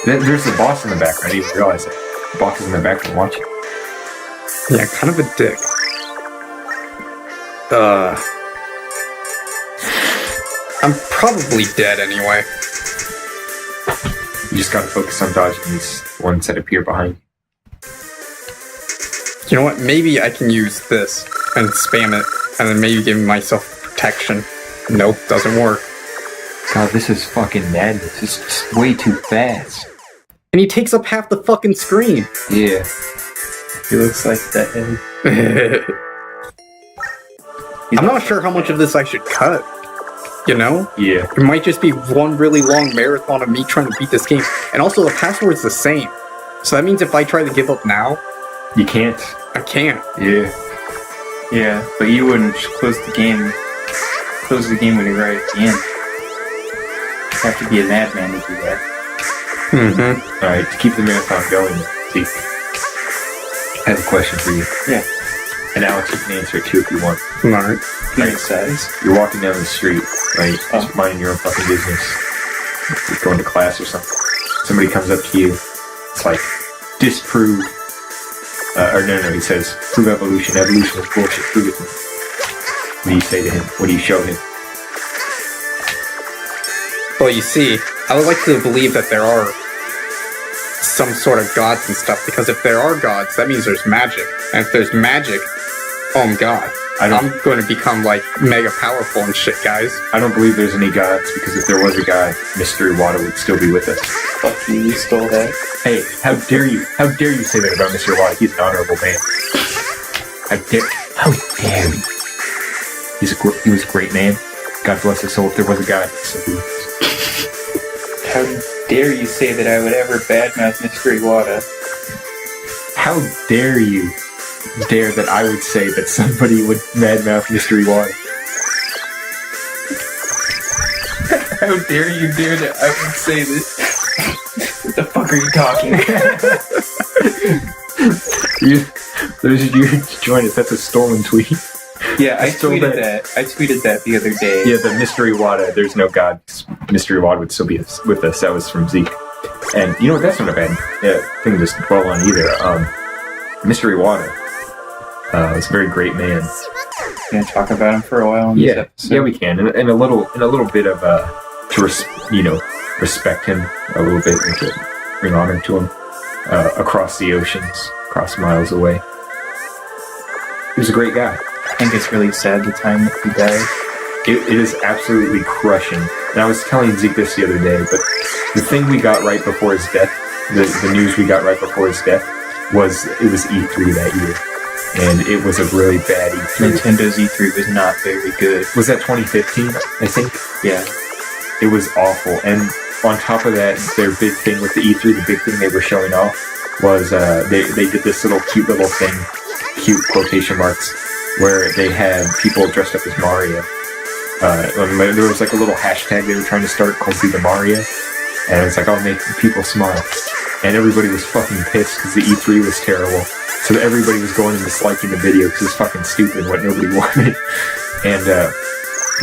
No. There's the boss in the background. I didn't even realize it. The boss is in the background watching. Yeah, kind of a dick. I'm probably dead anyway. You just gotta focus on dodging these ones that appear behind you. You know what? Maybe I can use this and spam it, and then maybe give myself protection. Nope, doesn't work. God, this is fucking madness. It's just way too fast. And he takes up half the fucking screen. Yeah. He looks like that. I'm not sure how much of this I should cut. You know? Yeah. It might just be one really long marathon of me trying to beat this game. And also, the password's the same. So that means if I try to give up now, You can't. I can't. Yeah. Yeah, but you wouldn't close the game. Close the game when you're right at the end. You have to be a madman to do that. Mm-hmm. Alright, to keep the marathon going, see, I have a question for you. Yeah. And Alex, you can answer it too if you want. Alright. Peanut size. You're walking down the street, right? Oh. Just minding your own fucking business. You're going to class or something. Somebody comes up to you. It's like, disprove. Or no, he says, prove evolution. Evolution is bullshit. Prove it to me. What do you say to him? What do you show him? Well, you see, I would like to believe that there are some sort of gods and stuff, because if there are gods, that means there's magic. And if there's magic, oh my god, I'm going to become, like, mega powerful and shit, guys. I don't believe there's any gods, because if there was a god, Mystery Water would still be with us. Fuck you stole that. Hey, how dare you say that about Mr. Water? He's an honorable man. How dare you? He was a great man. God bless his soul. If there was a god, so he was. How dare you say that I would ever badmouth Mystery Wada? How dare you dare that I would say that somebody would madmouth Mystery Water? How dare you dare that I would say this? What the fuck are you talking about? Those of you who join us, that's a stolen tweet. Yeah, I Still tweeted there. that. I tweeted that the other day. Yeah, the Mystery Water, there's no god. Mystery Water would still be with us. That was from Zeke. And you know what? That's not a bad thing to dwell on either. Mystery Water is a very great man. Gonna talk about him for a while. Yeah, we can, and a little bit of respect him a little bit and to bring honor to him across the oceans, across miles away. He was a great guy. I think it's really sad the time that he died. It is absolutely crushing. And I was telling Zeke this the other day, but the thing we got right before his death, the news we got right before his death, was E3 that year. And it was a really bad E3. Nintendo's E3 was not very good. Was that 2015, I think? Yeah. It was awful. And on top of that, their big thing with the E3, the big thing they were showing off, was they did this cute little thing, cute quotation marks, where they had people dressed up as Mario. There was like a little hashtag they were trying to start called Be the Mario, and it's like, I'll make people smile. And everybody was fucking pissed because the E3 was terrible. So everybody was going and disliking the video because it's fucking stupid what nobody wanted. And the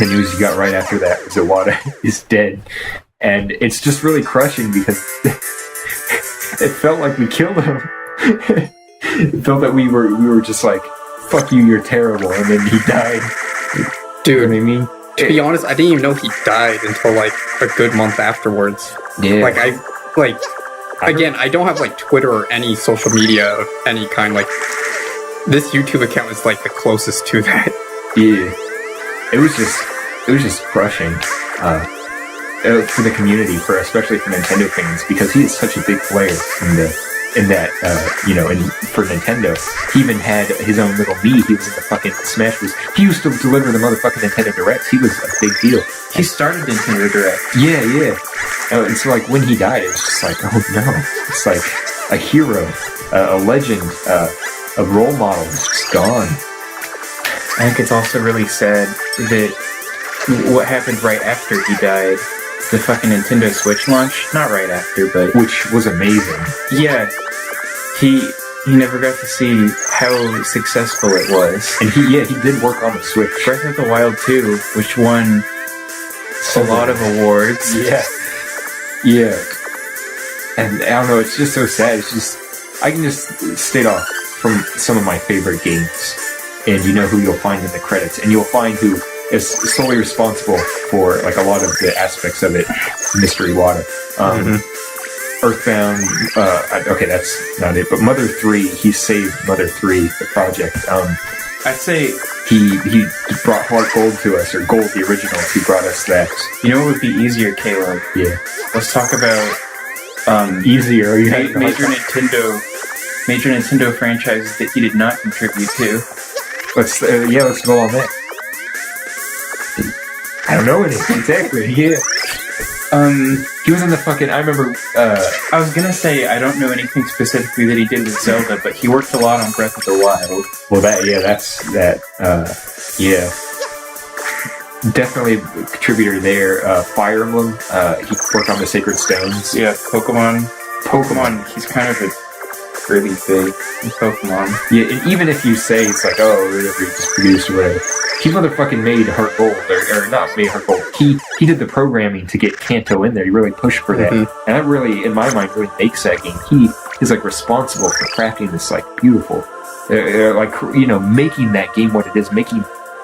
news you got right after that was Iwata is dead. And it's just really crushing because it felt like we killed him. It felt that we were just like, fuck you, you're terrible. And then he died. Dude, You know what I mean? to be honest, I didn't even know he died until like a good month afterwards. Yeah. Like again, I don't have like Twitter or any social media of any kind. Like this YouTube account is like the closest to that. Yeah. It was just crushing for the community, especially for Nintendo fans, because he is such a big player for Nintendo. He even had his own little Mii. He was in the fucking Smash Bros. He used to deliver the motherfucking Nintendo Directs. He was a big deal. He started Nintendo Direct. Yeah. And so like when he died, it was just like, oh no. It's like a hero, a legend, a role model is just gone. I think it's also really sad that what happened right after he died, the fucking Nintendo Switch launch, not right after, but Which was amazing. yeah, he never got to see how successful it was. And he did work on the Switch. Breath of the Wild 2, which won a lot of awards. Yeah. And I don't know, it's just so sad. It's just, I can just state off from some of my favorite games. And you know who you'll find in the credits. And you'll find who is solely responsible for like a lot of the aspects of it. Mr. Iwata. Earthbound, okay, that's not it. But Mother 3, he saved Mother 3, the project. I'd say, He brought Heart Gold to us, or Gold, the original. He brought us that. you know what would be easier, Caleb? Yeah. Let's talk about Easier. You had major Nintendo franchises that he did not contribute to. Let's go on that. I don't know any exactly. Yeah. He was in the fucking. I remember. I was gonna say I don't know anything specifically that he did with Zelda, but he worked a lot on Breath of the Wild. Well, that's that. Yeah. Definitely a contributor there. Fire Emblem. He worked on the Sacred Stones. Yeah, Pokemon. He's kind of a really big in Pokemon. Yeah, and even if you say it's like, oh, whatever, he just produced or whatever, he motherfucking made Heart Gold, or not made Heart Gold. He did the programming to get Kanto in there. He really pushed for that, and that really, in my mind, really makes that game. He is like responsible for crafting this like beautiful, making that game what it is.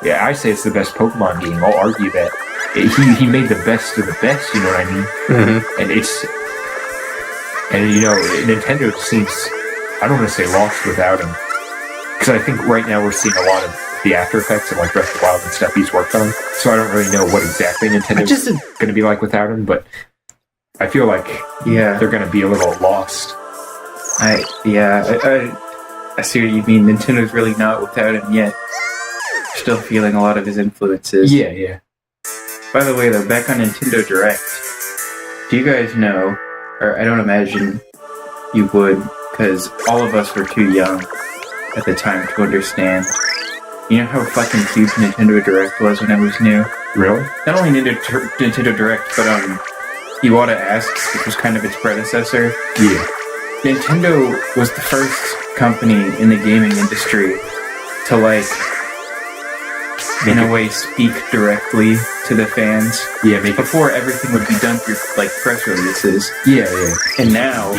I say it's the best Pokemon game. I'll argue that he made the best of the best. You know what I mean? And Nintendo seems, I don't want to say lost without him, because I think right now we're seeing a lot of the after effects of like Breath of the Wild and stuff he's worked on. So I don't really know what exactly Nintendo's going to be like without him, but I feel like they're going to be a little lost. I see what you mean. Nintendo's really not without him yet. Still feeling a lot of his influences. Yeah. By the way, though, back on Nintendo Direct, do you guys know, or I don't imagine you would, because all of us were too young at the time to understand. You know how fucking huge Nintendo Direct was when it was new? Really? Not only Nintendo Direct, but Iwata Asks, which was kind of its predecessor. Yeah. Nintendo was the first company in the gaming industry to, like, in a way, speak directly to the fans. Yeah, before everything would be done through, like, press releases. Yeah. And now,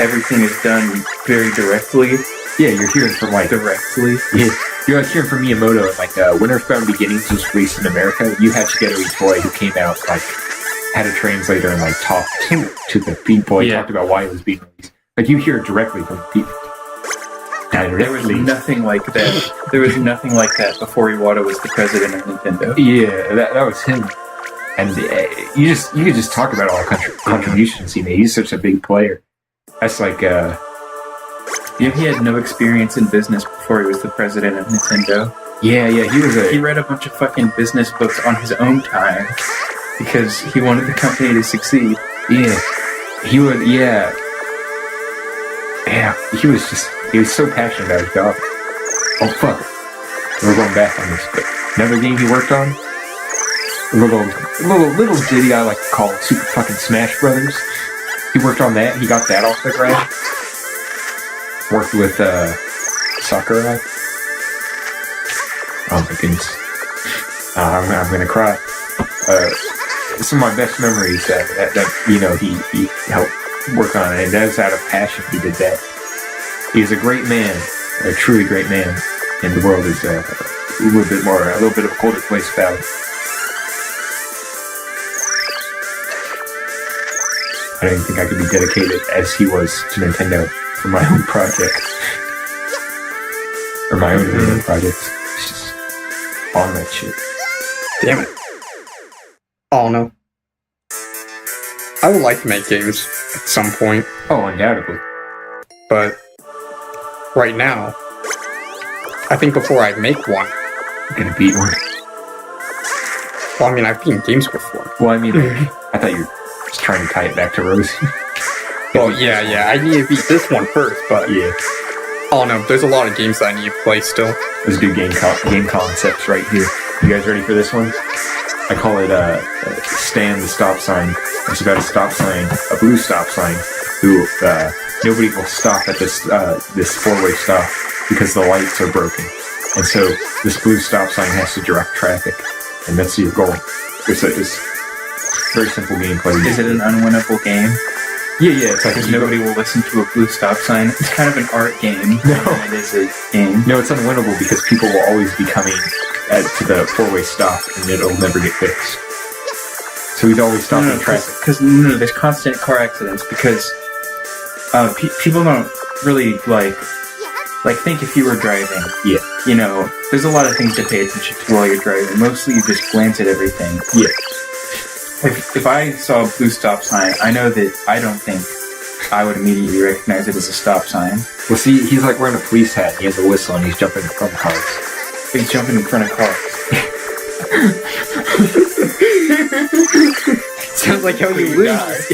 everything is done very directly. Yeah, you're hearing from, like... Directly. Yeah. You're like hearing from Miyamoto, and like when Earthbound Beginnings was released in America, you had Shigeru Itoi, who came out, like, had a translator and like talked to the people, talked about why it was being released. Like, you hear it directly from people. There was nothing like that. There was nothing like that before Iwata was the president of Nintendo. Yeah, that was him. And you could just talk about all the contributions he made. He's such a big player. That's like he had no experience in business before he was the president of Nintendo. Yeah, he read a bunch of fucking business books on his own time because he wanted the company to succeed. Yeah, he would. Yeah, he was so passionate about his job. Oh fuck, we're going back on this, but another game he worked on, a little ditty I like to call Super fucking Smash Brothers. He worked on that. He got that off the ground. Worked with Sakurai. Oh my goodness. I'm gonna cry. Some of my best memories that he helped work on it, and that's out of passion he did that. He's a great man, a truly great man, and the world is a little bit of a colder place without him. I didn't think I could be dedicated as he was to Nintendo for my own project. Or my own projects. It's just on that shit. Damn it. Oh no. I would like to make games at some point, Oh, undoubtedly. but right now, I think before I make one, I'm gonna beat one. well, I mean, I've beaten games before. Well, I mean, I thought you were just trying to tie it back to Rose. Well, yeah, I need to beat this one first, but Yeah. oh no, there's a lot of games that I need to play still. Let's do game concepts right here. You guys ready for this one? I call it Stand the Stop Sign. It's about a stop sign, a blue stop sign, who nobody will stop at this four-way stop because the lights are broken. And so this blue stop sign has to direct traffic, and that's your goal. It's very simple gameplay. Is it an unwinnable game? Yeah, it's like Because nobody will listen to a blue stop sign. It's kind of an art game. No. It is a game. No, it's unwinnable because people will always be coming to the four-way stop, and it'll never get fixed. So we'd always stop in traffic. Because there's constant car accidents because people don't really think if you were driving. Yeah. There's a lot of things to pay attention to while you're driving. Mostly you just glance at everything. Yeah. If I saw a blue stop sign, I know that I don't think I would immediately recognize it as a stop sign. Well, see, he's like wearing a police hat, and he has a whistle, and he's jumping from cars. He's jumping in front of cars. Sounds like how you lose.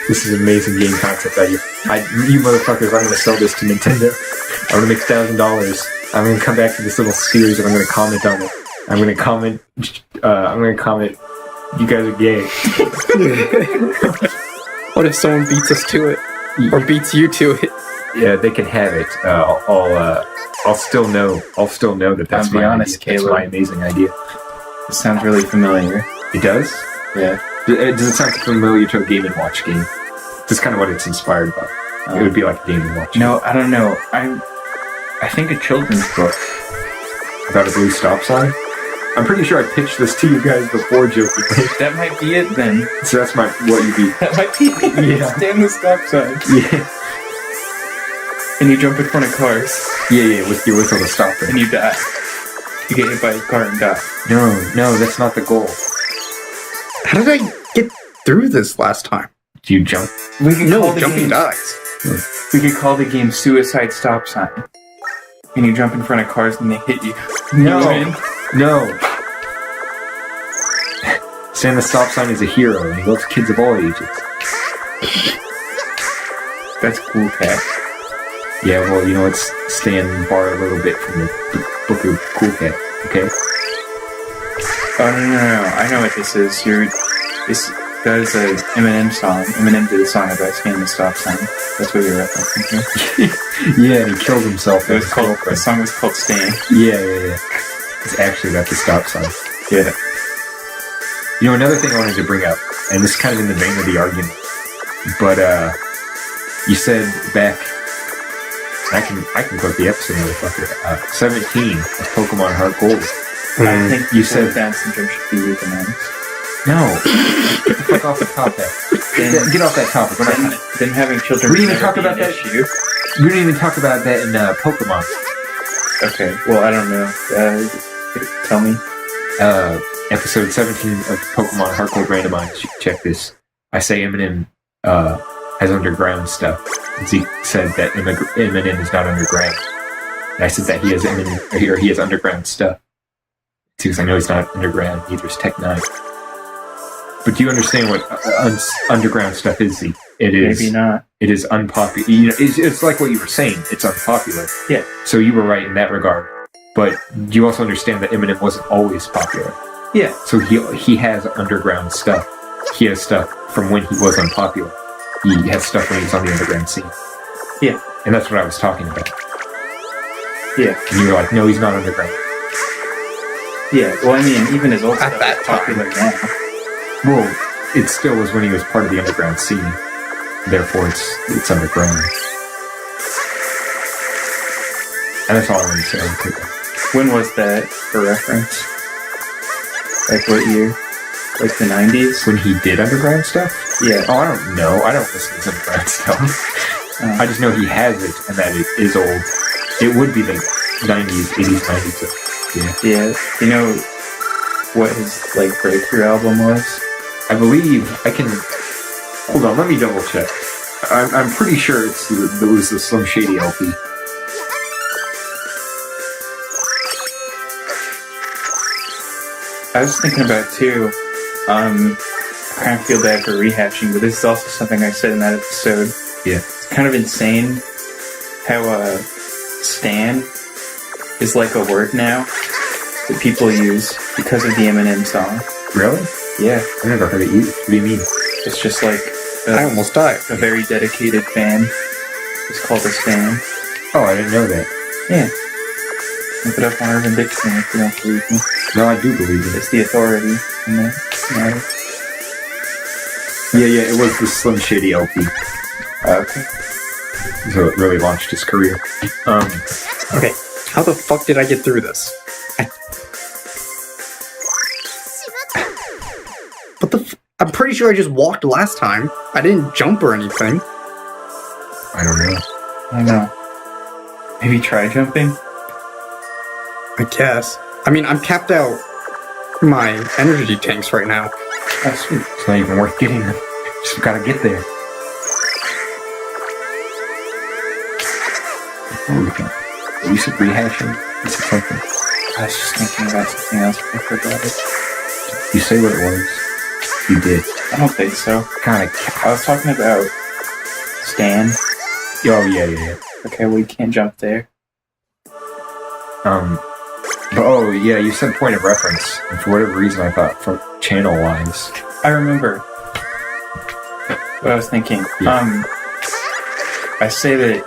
This is an amazing game concept. You motherfuckers, I'm gonna sell this to Nintendo. I'm gonna make $1,000. I'm gonna come back to this little series, and I'm gonna comment on it. I'm gonna comment. You guys are gay. What if someone beats us to it? Or beats you to it? Yeah, they can have it. I'll still know that that's I'll be my honest, idea. That's Caleb. my amazing idea. It sounds really familiar. It does? Yeah. Does it sound familiar to a Game & Watch game? That's kind of what it's inspired by. It would be like a Game & Watch. No, I don't know. I think a children's book. About a blue stop sign? I'm pretty sure I pitched this to you guys before, jokingly. That might be it then. So that's what you'd be. That might be it. Yeah. Stand the stop sign. Yeah. And you jump in front of cars. Yeah, with your whistle to stop And it. you die. You get hit by a car and die. No, that's not the goal. How did I get through this last time? Do you jump? We could No, call the jumping game, dies. We could call the game Suicide Stop Sign. And you jump in front of cars and they hit you. And No. you win. No. Stand the Stop Sign is a hero, and he loves kids of all ages. That's cool, Cat. Yeah, well, let's stand bar a little bit from the Book of Cool Cat, okay? Oh, no. I know what this is. That is an Eminem song. Eminem did a song about Stand the Stop Sign. That's what you're referencing here. Yeah, and he killed himself. The song was called Stand. Yeah. It's actually about the stop sign. Yeah. Another thing I wanted to bring up, and this is kind of in the vein of the argument, but you said back, I can quote the episode, motherfucker. 17 of Pokemon Heart Gold. I think You said Down syndrome should be euthanized. no. Get the fuck off the topic. Get off that topic. Then having children We didn't even never talk be about an that. issue. We didn't even talk about that in Pokemon. Okay, well, I don't know. Tell me. Episode 17 of Pokemon Heart Gold Randomized. You can check this. I say Eminem has underground stuff. And Zeke said that Eminem is not underground. And I said that he has underground stuff. Because I know he's not underground, neither is Tech 9. But do you understand what underground stuff is, Zeke? It is. Maybe not. It is unpopular. It's like what you were saying. It's unpopular. Yeah. So you were right in that regard. But do you also understand that Eminem wasn't always popular? Yeah. So he has underground stuff. He has stuff from when he was unpopular. He has stuff when he was on the underground scene. Yeah. And that's what I was talking about. Yeah. And you were like, no, he's not underground. Yeah, well, I mean, even his old At stuff that is popular now. Well, it still was when he was part of the underground scene. Therefore, it's underground. And that's all I want to say real quick. When was that, for reference? Like what year? Like the 90s? When he did underground stuff? Yeah. Oh, I don't know. I don't listen to underground stuff. I just know he has it and that it is old. It would be the 90s, 80s, 90s. Yeah. Yeah. You know what his like breakthrough album was? I believe I can. Hold on, let me double check. I'm pretty sure it was the Slim Shady LP. I was thinking about too. I kind of feel bad for rehashing, but this is also something I said in that episode. Yeah. It's kind of insane how stan is like a word now that people use because of the Eminem song. Really? Yeah. I never heard it used. What do you mean? It's just like I almost died. a very dedicated fan. It's called a stan. Oh, I didn't know that. Yeah. Look it up on Urban Dictionary if you don't believe me. No, I do believe it. It's the authority in that matter. Yeah, it was the Slim Shady LP. Okay. So it really launched his career. Okay, how the fuck did I get through this? I'm pretty sure I just walked last time. I didn't jump or anything. I don't know. I know. Maybe try jumping? I guess. I mean, I'm capped out my energy tanks right now. That's sweet. It's not even worth getting them. Just gotta get there. You said rehashing? You said something. I was just thinking about something else, but I forgot it. You say what it was. You did. I don't think so. Kind of. I was talking about Stan. Oh, yeah. Okay, well, you can't jump there. But oh, yeah, you said point of reference. And for whatever reason, I thought for channel-wise. I remember what I was thinking. Yeah. I say that.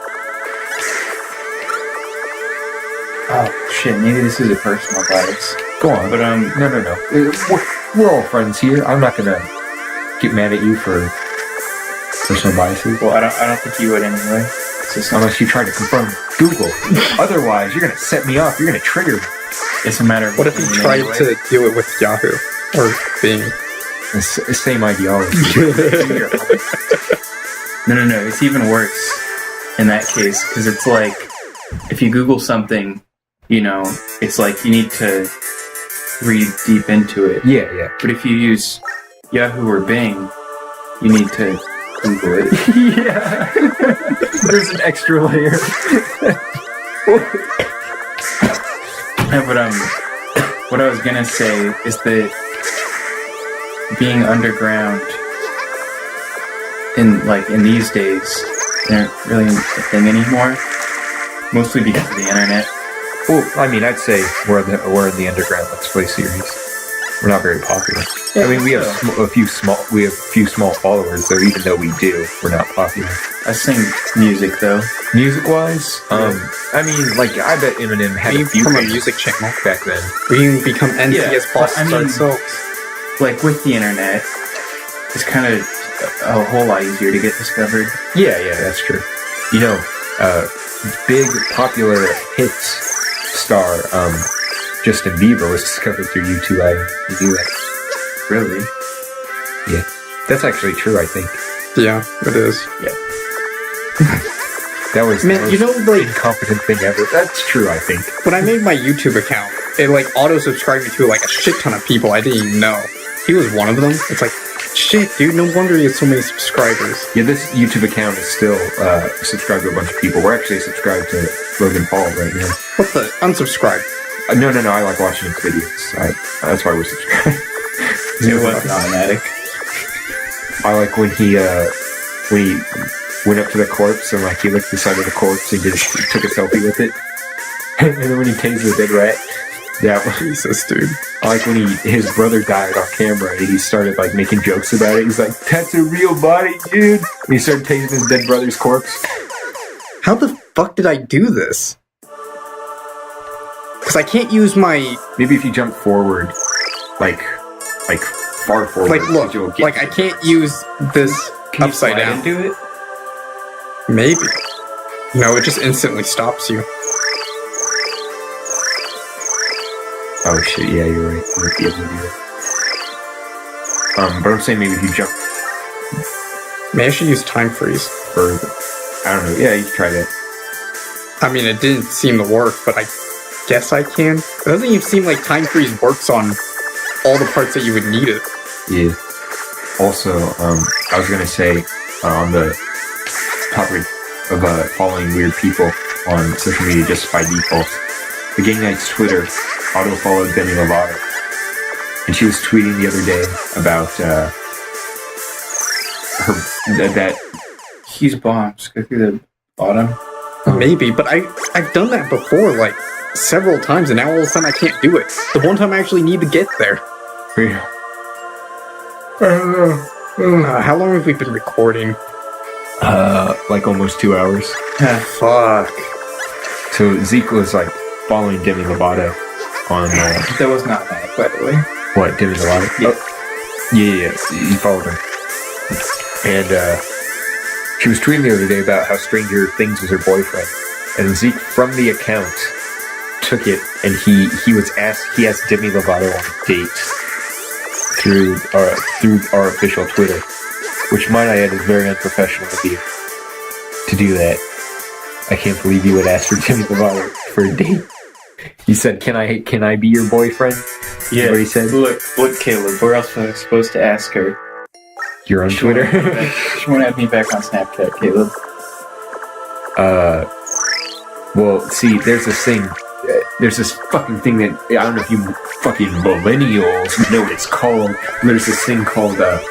Oh shit! Maybe this is a personal bias. Go on. But No. We're all friends here. I'm not gonna get mad at you for personal biases. well, I don't think you would anyway. It's just Unless you try to confirm Google. Otherwise, you're gonna set me off. You're gonna trigger me. it's a matter of What if you opinion tried anyway. to do it with Yahoo? Or Bing? It's the same ideology. No. It's even worse in that case because it's like if you Google something, you know, it's like you need to read deep into it. Yeah. But if you use Yahoo or Bing, you need to Google it. Yeah. There's an extra layer. Yeah, but what I was gonna say is that being underground in these days isn't really a thing anymore. Mostly because of the internet. Well, I mean, I'd say we're in the underground Let's Play series. We're not very popular. I mean, we have a few small followers, though. Even though we do, we're not popular. I sing music though. Music-wise, I mean, like I bet Eminem had We a few become a fans music channel. back then. We can become NTS Yeah, bosses but I mean- ourselves. Like with the internet, it's kind of a whole lot easier to get discovered. Yeah, that's true. You know, big popular hits star Justin Bieber was discovered through YouTube. I knew that. Really? Yeah, that's actually true. I think Yeah, it is. that was Man, the you know, most like, incompetent thing ever. That's true. I think. when I made my YouTube account, it like auto-subscribed me to like a shit ton of people I didn't even know. He was one of them. It's like, shit, dude, no wonder he has so many subscribers. Yeah, this YouTube account is still subscribed to a bunch of people. We're actually subscribed to Logan Paul right now. What the? Unsubscribe. No. I like watching his videos. That's why we're subscribed. It wasn't automatic. I like when he went up to the corpse and like he licked the side of the corpse and took a selfie with it. And then when he tased the dead rat, Jesus, dude. I like when his brother died off camera and he started like making jokes about it. He's like, "That's a real body, dude." And he started tasing his dead brother's corpse. How the fuck did I do this? Because Because I can't use my... Maybe if you jump forward, like far forward. Like, so look, you'll get like I can't use this Can you upside slide down. into it? Maybe. No, it just instantly stops you. Oh shit, yeah, you're right. You might be able to do that. But I'm saying maybe if you jump Maybe I should use time freeze. further. I don't know. Yeah, you can try that. I mean, it didn't seem to work, but I guess I can. It doesn't even seem like time freeze works on all the parts that you would need it. Yeah. Also, I was gonna say, on the topic of following weird people on social media just by default, the Gang Knight's Twitter auto-followed Demi Lovato. And she was tweeting the other day about that He's bombs. Go through the bottom. Maybe, but I've done that before, like, several times, and now all of a sudden I can't do it. The one time I actually need to get there. How long have we been recording? like almost 2 hours. Fuck. So Zeke was like following Demi Lovato on That was not bad, by the way. what, Demi Lovato? Yeah. Oh, yeah, he followed her. And she was tweeting the other day about how Stranger Things was her boyfriend. And Zeke from the account took it, and he asked Demi Lovato on a date through our official Twitter, which might I add is very unprofessional of you to do that. I can't believe you would ask for Demi Lovato for a date. He said, "Can I be your boyfriend?" Yeah. What he said. Look, Caleb. Where else was I supposed to ask her? You're on Twitter. She won't have me back on Snapchat, Caleb. Well, see, there's this thing. There's this fucking thing that I don't know if you fucking millennials know what it's called. There's this thing called a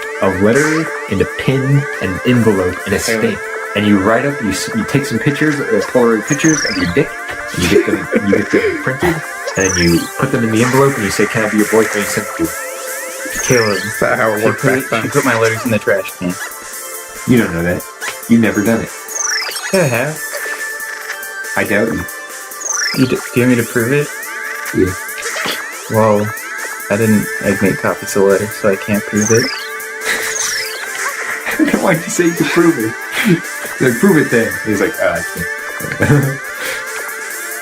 letter and a pin and an envelope and a stamp. And you write up, you take some pictures, Polaroid pictures of your dick, and you get them printed, and then you put them in the envelope, and you say, "Can I be your boyfriend?" You send it to her. Caleb. Is that how it worked back then? She put my letters in the trash can. You don't know that. You've never done it. Yeah, I have. I doubt you. Do you want me to prove it? Yeah. Well, I didn't make copies of the letter, so I can't prove it. Why'd you say you could prove it? Like, prove it then. He's like, I can't.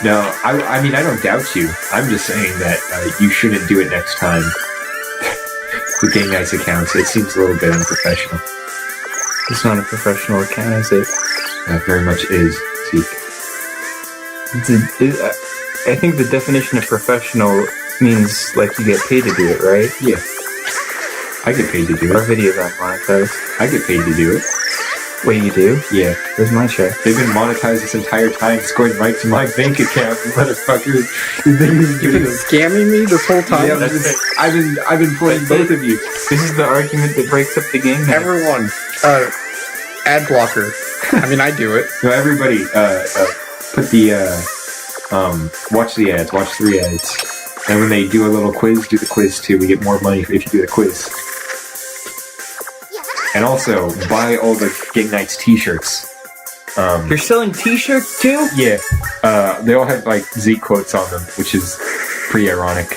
No, I mean, I don't doubt you. I'm just saying that you shouldn't do it next time. The Gang Nights accounts, it seems a little bit unprofessional. It's not a professional account, is it? That very much is, Zeke. I think the definition of professional means, like, you get paid to do it, right? Yeah. I get paid to do Our it. videos aren't monetized. I get paid to do it. Wait, you do? Yeah. Where's my check? They've been monetized this entire time. It's going right to my bank account, you motherfuckers. You've been scamming me this whole time? Yeah, I've been playing both of you. This is the argument that breaks up the game. Everyone, ad blocker. I mean, I do it. So everybody, put the watch the ads. Watch 3 ads. And when they do a little quiz, do the quiz too. We get more money if you do the quiz. And also, buy all the Gang Nights t-shirts. You're selling t-shirts too? Yeah. They all have, like, Zeke quotes on them, which is pretty ironic.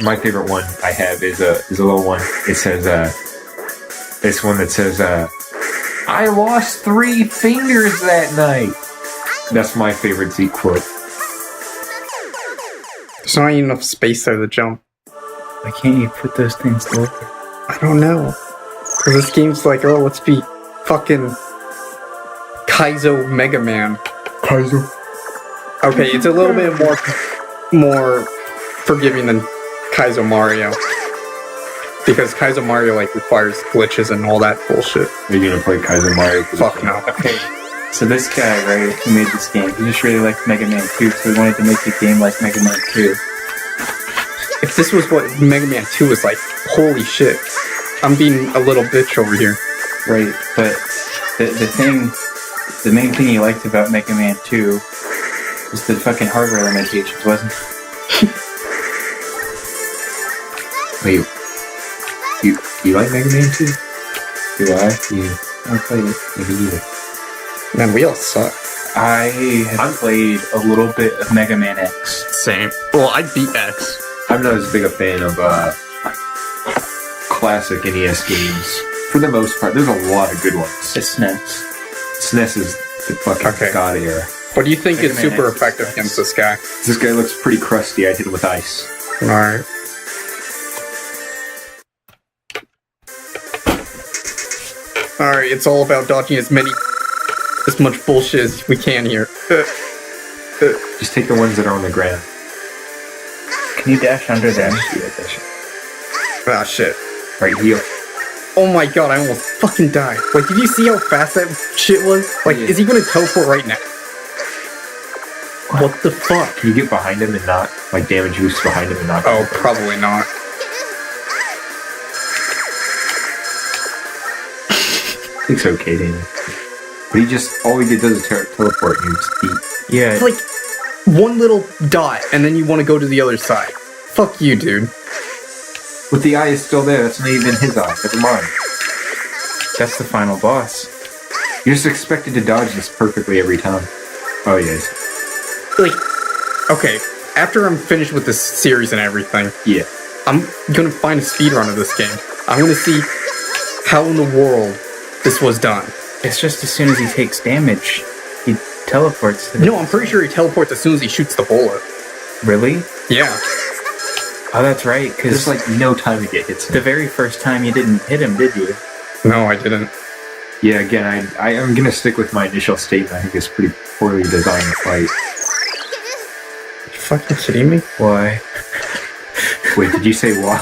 My favorite one I have is a little one. It says, this one that says, "I lost 3 fingers that night." That's my favorite Zeke quote. There's not enough space there to jump. Why can't you put those things over? I don't know. Because this game's like, oh, let's be fucking Kaizo Mega Man. Kaizo. Okay, it's a little bit more forgiving than Kaizo Mario. Because Kaizo Mario, like, requires glitches and all that bullshit. Are you gonna play Kaizo Mario? Fuck no. Okay, so this guy, right, who made this game, he just really liked Mega Man 2, so he wanted to make a game like Mega Man 2. If this was what Mega Man 2 was like, holy shit. I'm being a little bitch over here. Right, but the main thing he liked about Mega Man 2 was the fucking hardware limitations, wasn't it? Wait. You like Mega Man 2? Do I? Yeah. I played it. Maybe neither. Man, we all suck. I have played a little bit of Mega Man X. same. Well, I beat X. I'm not as big a fan of classic NES games. For the most part, there's a lot of good ones. It's SNES. SNES is the fucking god era. What do you think is Mega Man super X is effective SNES. against this guy? This guy looks pretty crusty. I hit him with ice. Alright. Alright, it's all about dodging as much bullshit as we can here. Just take the ones that are on the ground. Can you dash under them? Ah, shit. Right, heal. Oh my god, I almost fucking died. Like, did you see how fast that shit was? Like, Yeah. is he gonna teleport right now? What the fuck? Can you get behind him and not, like, damage boost behind him and not? Oh, probably not. It's okay, Damon. But all he does is teleport and you just beat. Yeah. It's like one little dot, and then you want to go to the other side. Fuck you, dude. But the eye is still there. That's not even his eye. Never mind. That's the final boss. You're just expected to dodge this perfectly every time. Oh, yes. Like, okay, after I'm finished with this series and everything, Yeah. I'm gonna find a speedrun of this game. I'm gonna see how in the world this was done. It's just as soon as he takes damage, he teleports. To the No, I'm pretty sure he teleports as soon as he shoots the bullet. Really? Yeah. Oh, that's right. There's, Because like, no time to get hits. the very first time you didn't hit him, did you? No, I didn't. Yeah, again, I'm gonna stick with my initial statement. I think it's pretty poorly designed fight. You fucking kidding me? Why? Wait, did you say why?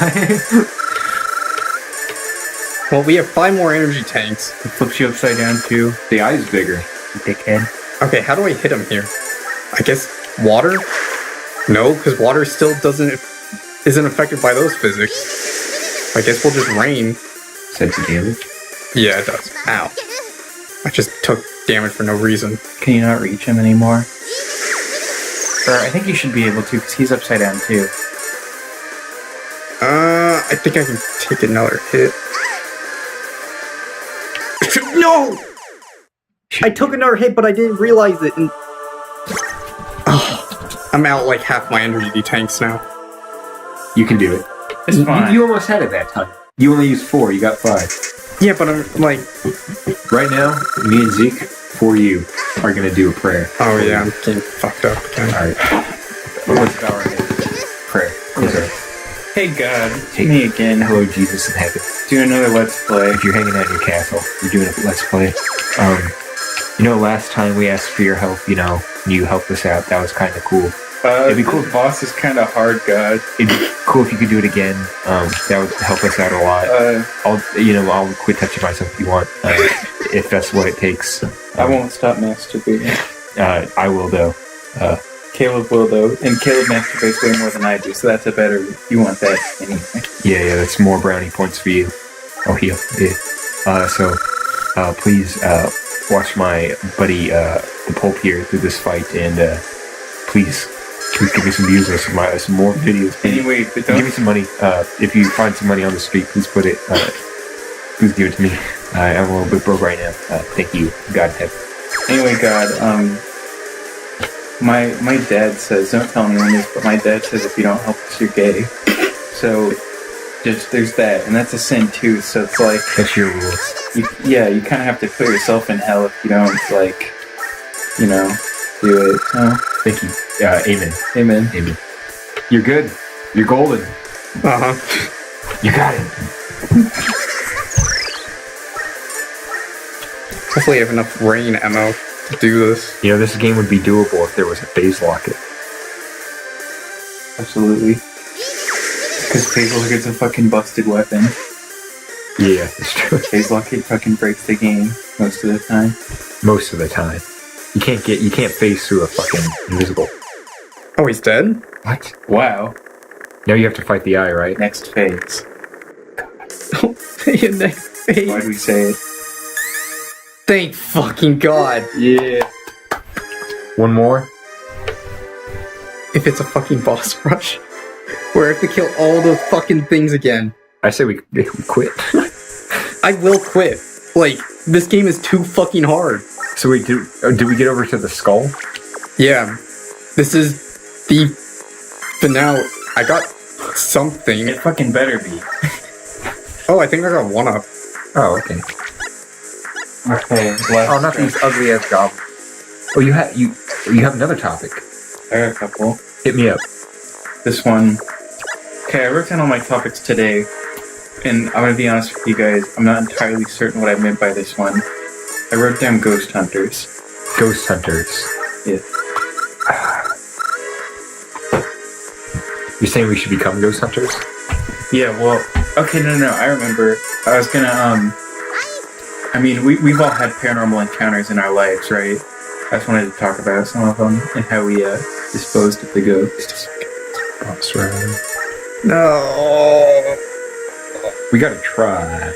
Well, we have 5 more energy tanks. It flips you upside down too, The eye's bigger. you dickhead. Okay, how do I hit him here? I guess water? No, because water still isn't affected by those physics. I guess we'll just rain. Said the damage. Yeah, it does. Ow. I just took damage for no reason. Can you not reach him anymore? Or I think you should be able to, because he's upside down too. I think I can take another hit. No! I took another hit, but I didn't realize it. And... I'm out like half my energy tanks now. You can do it. It's fine. You almost had it that time. You only used 4. You got 5. Yeah, but I'm like... Right now, me and Zeke, for you, are gonna do a prayer. Oh yeah, I'm getting fucked up again. All right. What's our prayer? Okay. Hey God, it's me again. Hello, Jesus in heaven. Do another Let's Play. If you're hanging out in your castle, you're doing a Let's Play. Last time we asked for your help, you helped us out. That was kind of cool. It'd be cool. This boss is kind of hard, God. It'd be cool if you could do it again. That would help us out a lot. I'll quit touching myself if you want, if that's what it takes. I won't stop masturbating. I will though. Caleb will though, and Caleb masturbates way more than I do, so that's a better. You want that anyway? Yeah, that's more brownie points for you. Oh, heal. Yeah. Please watch my buddy the Pulp here through this fight, and please give me some views or some more videos. Anyway, but Give me some money. If you find some money on the street, please put it. Please give it to me. I'm a little bit broke right now. Thank you. God have. Anyway, God, my dad says, don't tell anyone this, but my dad says if you don't help us, you're gay. So, there's that, and that's a sin too, so it's like... That's your rules. You kind of have to put yourself in hell if you don't, do it. Oh, Thank you. Amen. amen. Amen. You're good. You're golden. Uh-huh. You got it. Hopefully I have enough rain ammo to do this. This game would be doable if there was a phase locket. Absolutely. Because Phase Locket's a fucking busted weapon. Yeah, it's true. Phase Locket fucking breaks the game most of the time. Most of the time. You can't phase through a fucking invisible. Oh, he's dead? What? Wow. Now you have to fight the eye, right? Next phase. Next phase. Why'd we say it? Thank fucking God. Yeah. One more? If it's a fucking boss rush, where I have to kill all those fucking things again. I say we quit. I will quit. Like, this game is too fucking hard. So wait, did we get over to the skull? Yeah. This is the But now I got something. It fucking better be. Oh, I think I got 1-up. Oh, okay. Okay. Oh, not these ugly ass goblins. Oh, you have another topic. I got a couple. Hit me up. This one. Okay, I wrote down all my topics today, and I'm gonna be honest with you guys. I'm not entirely certain what I meant by this one. I wrote down ghost hunters. Ghost hunters. Yeah. You're saying we should become ghost hunters? Yeah. Well. Okay. No. I remember. I was gonna. I mean, we've all had paranormal encounters in our lives, right? I just wanted to talk about some of them and how we disposed of the ghosts. Boss right. No. We gotta try.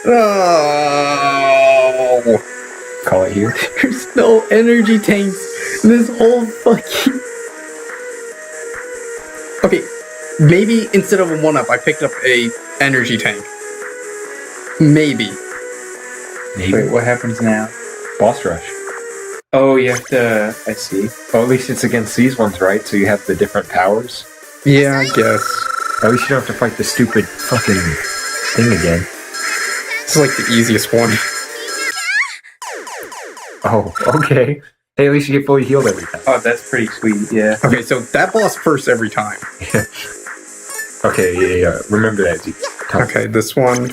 No. Call it here. There's no energy tanks in this whole fucking... Okay, maybe instead of a 1-up, I picked up a energy tank. Maybe. Maybe. Wait, what happens now? Boss rush. Oh, you have to. I see. Oh, at least it's against these ones, right? So you have the different powers. Yeah, I guess. At least you don't have to fight the stupid fucking thing again. This is like the easiest one. Oh, okay. Hey, at least you get fully healed every time. Oh, that's pretty sweet. Yeah. Okay, so that boss first every time. Okay, yeah. Remember that, Zeke. Okay, this one.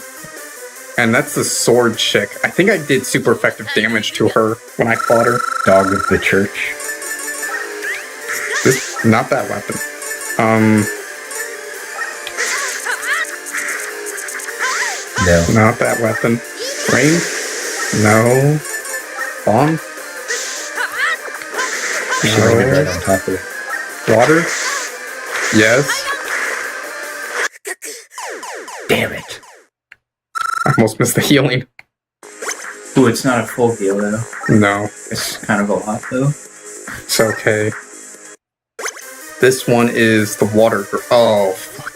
And that's the sword chick. I think I did super effective damage to her when I fought her. Dog of the church. This, not that weapon. No. Not that weapon. Rain? No. Bomb? She landed right on top of it. Water? Yes. Damn it. I almost missed the healing. Ooh, it's not a full heal though. No. It's kind of a lot though. It's okay. This one is the water. Oh, fuck.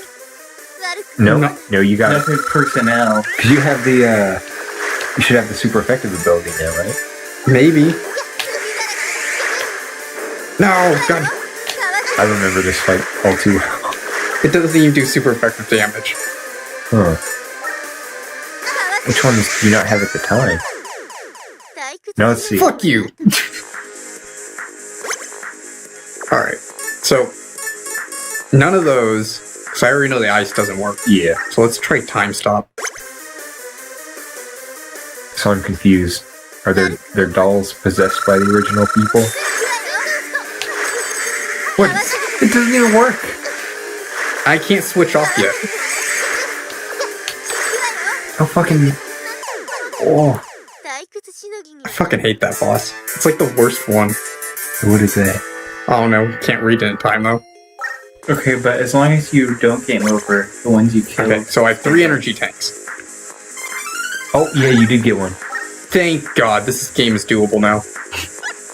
No, No. no, you got it. Nothing personnel. Because you have the, you should have the super effective ability now, right? Maybe. No, God. I remember this fight all too well. It doesn't even do super effective damage. Huh. Which ones do you not have at the time? Now let's see. Fuck you. Alright. So, none of those, because I already know the ice doesn't work. Yeah. So let's try time stop. So I'm confused. Are their dolls possessed by the original people? What? It doesn't even work. I can't switch off yet. Oh fucking. Oh. I fucking hate that boss. It's like the worst one. What is that? Oh no, can't read it in time though. Okay, but as long as you don't game over the ones you killed. Okay, so I have 3 energy tanks. Oh yeah, you did get one. Thank God, this game is doable now.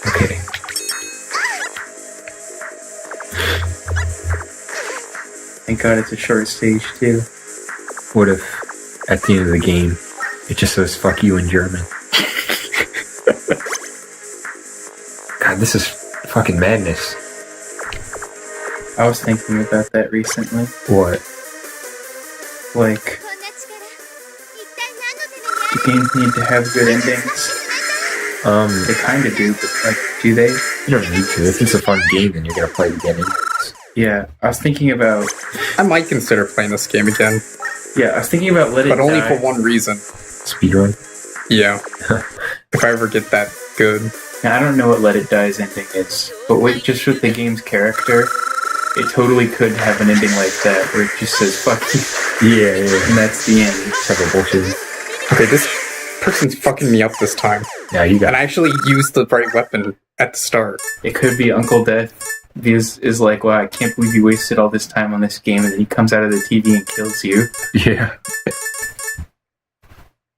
Okay. Thank God it's a short stage too. What if at the end of the game it just says "fuck you" in German? God, this is fucking madness. I was thinking about that recently. What? Like, do games need to have good endings? They kind of do, but like, do they? You don't need to. If it's a fun game, then you're gonna play it again. Yeah, I was thinking about. I might consider playing this game again, Yeah, I was thinking about Let It but only Die. for one reason. Speedrun. Yeah. If I ever get that good. Now, I don't know what Let It Die's ending is, but just with the game's character, it totally could have an ending like that, where it just says "fuck you," Yeah, yeah. and that's the end. Several bullshit. Okay, this person's fucking me up this time. Yeah, you got And I actually used the right weapon at the start. It could be Uncle Death. Is like, wow, I can't believe you wasted all this time on this game, and then he comes out of the TV and kills you. Yeah.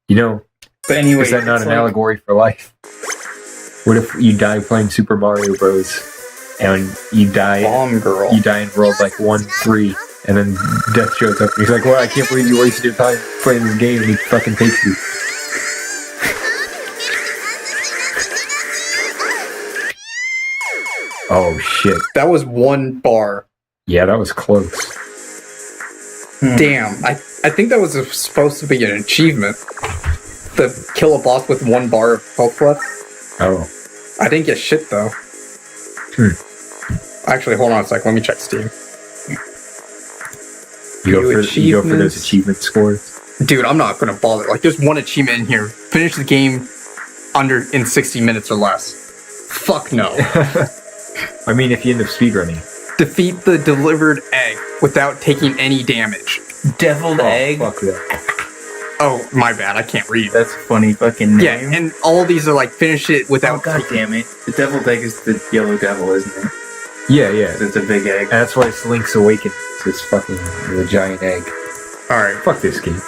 You know, But anyway, is that not it's an like- allegory for life? What if you die playing Super Mario Bros. And you die Bomb girl. in world like 1-3, and then Death shows up and he's like, well, I can't believe you wasted your time playing this game, and he fucking takes you. Oh shit. That was 1 bar. Yeah, that was close. Damn, I think that was supposed to be an achievement. To kill a boss with 1 bar of health left. Oh. I didn't get shit though. Actually, hold on a sec. Let me check Steam. You go for those achievement scores? Dude, I'm not gonna bother. Like, there's one achievement in here. Finish the game in 60 minutes or less. Fuck no. I mean, if you end up speedrunning. Defeat the delivered egg without taking any damage. Deviled egg? Fuck that. Oh, my bad. I can't read. That's a funny fucking name. Yeah, and all these are like, finish it without... Oh, god damn it. The deviled egg is the yellow devil, isn't it? Yeah. It's a big egg. And that's why it's Link's Awakening. It's fucking the giant egg. Alright. Fuck this game.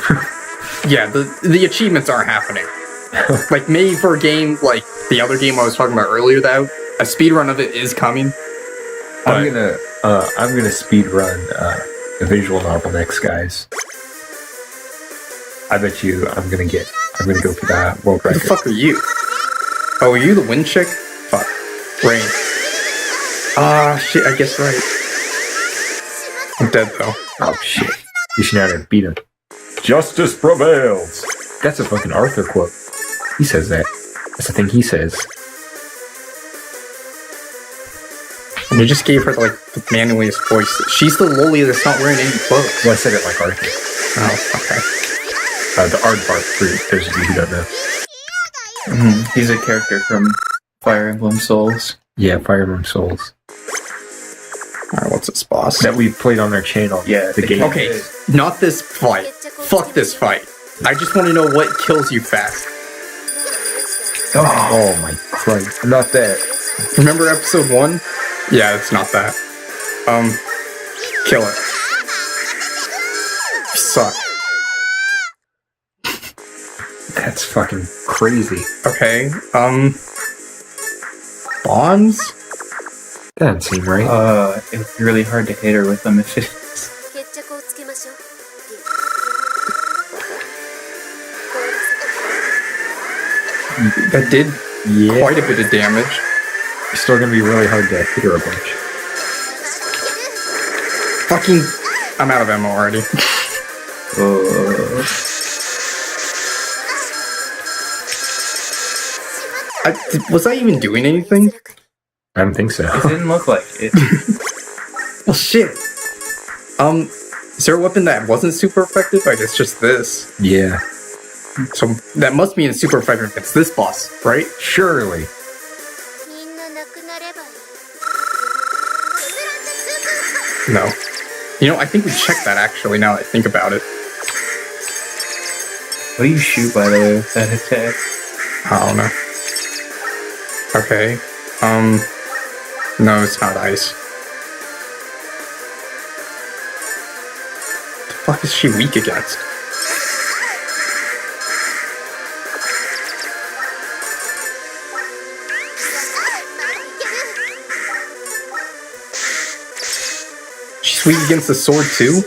Yeah, the achievements aren't happening. Like, maybe for a game like the other game I was talking about earlier, though, a speedrun of it is coming. I'm gonna speedrun a visual novel next, guys. I bet you I'm gonna go for that world Who the record. fuck are you? Oh, are you the wind chick? Fuck. Rain. Ah, shit, I guess right. I'm dead, though. Oh shit. You should know how to beat him. Justice prevails! That's a fucking Arthur quote. He says that. That's the thing he says. And you just gave her, like, the manliest voice. She's the lowly that's not wearing any clothes. Well, I said it like Arthur. Oh, okay. The aardvark, for those of you who don't know. He's a character from Fire Emblem Souls. Yeah, Fire Emblem Souls. Alright, what's this boss? That we've played on our channel. Yeah, the game. Okay, not this fight. Fuck this fight. I just want to know what kills you fast. Oh my Christ. Not that. Remember episode 1? Yeah, it's not that. Kill it. You suck. That's fucking crazy. Okay, bonds? That doesn't seem right. It's really hard to hit her with them if it is. That did Yeah. quite a bit of damage. It's still gonna be really hard to hit her a bunch. Fucking... I'm out of ammo already. Was I even doing anything? I don't think so. It didn't look like it. Well, shit. Is there a weapon that wasn't super effective? I guess just this. Yeah. So that must mean it's super effective against this boss, right? Surely. No. You know, I think we checked that actually, now that I think about it. What do you shoot, by the way, with that attack? I don't know. Okay. No, it's not ice. What the fuck is she weak against? She's weak against the sword too?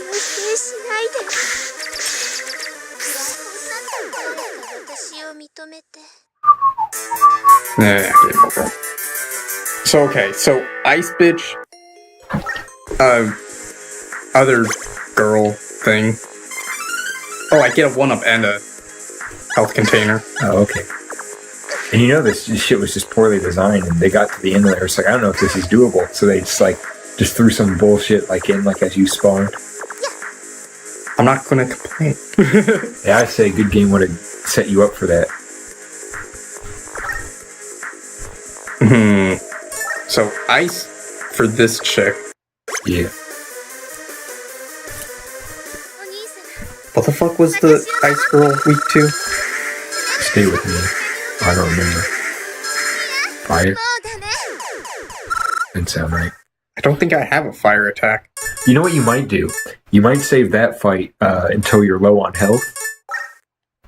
Nah, game over. So, okay, so Ice Bitch, other girl thing. Oh, I get a 1-up and a health container. Oh, okay. And you know this shit was just poorly designed, and they got to the end of there. It's like, I don't know if this is doable. So they just threw some bullshit in as you spawned. I'm not gonna complain. Yeah, I'd say a good game would have set you up for that. So ice for this chick. Yeah. What the fuck was the ice girl weak to? Stay with me. I don't remember. Fire? Didn't sound right. I don't think I have a fire attack. You know what you might do? You might save that fight until you're low on health.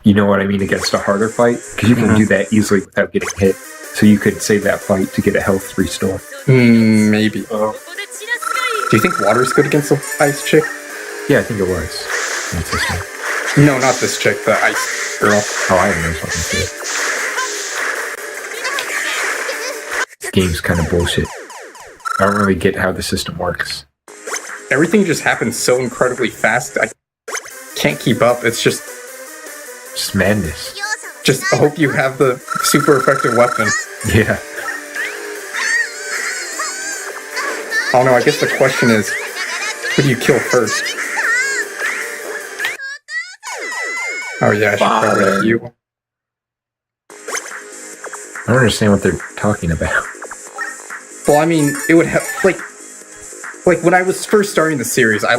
You know what I mean? Against a harder fight? Because you can do that easily without getting hit. So you could save that fight to get a health restore. Maybe. Do you think water's good against the ice chick? Yeah, I think it was. That's this one. No, not this chick, the ice girl. Oh, I have no fucking clue. This game's kind of bullshit. I don't really get how the system works. everything just happens so incredibly fast. I can't keep up. It's just madness. I hope you have the super effective weapon. Yeah. Oh no, I guess the question is, who do you kill first? Oh yeah, I should probably have you. I don't understand what they're talking about. Well, I mean, it would have like when I was first starting the series, I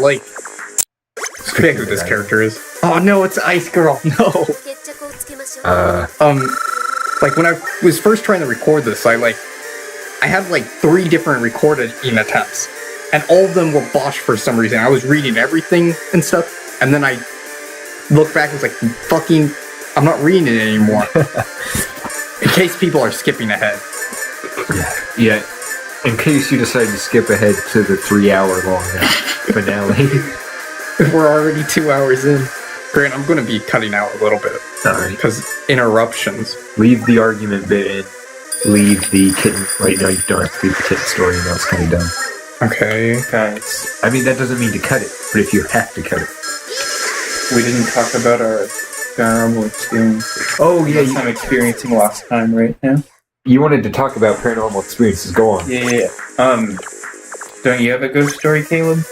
forget who this character is. Oh no, it's Ice Girl. No. Like when I was first trying to record this, I had like 3 different recording attempts, and all of them were botched for some reason. I was reading everything and stuff, and then I looked back and was like, fucking, I'm not reading it anymore. In case people are skipping ahead. Yeah. In case you decide to skip ahead to the 3-hour-long finale. We're already 2 hours in. Grant, I'm going to be cutting out a little bit. Alright. Because interruptions. Leave the argument bit in. Leave the kitten. Right now, you don't have to leave the kitten story. Now it's kind of dumb. Okay. Guys, I mean, that doesn't mean to cut it, but if you have to cut it. we didn't talk about our paranormal experience. Oh, yeah. I'm experiencing lost time right now. You wanted to talk about paranormal experiences. Go on. Yeah. Don't you have a ghost story, Caleb?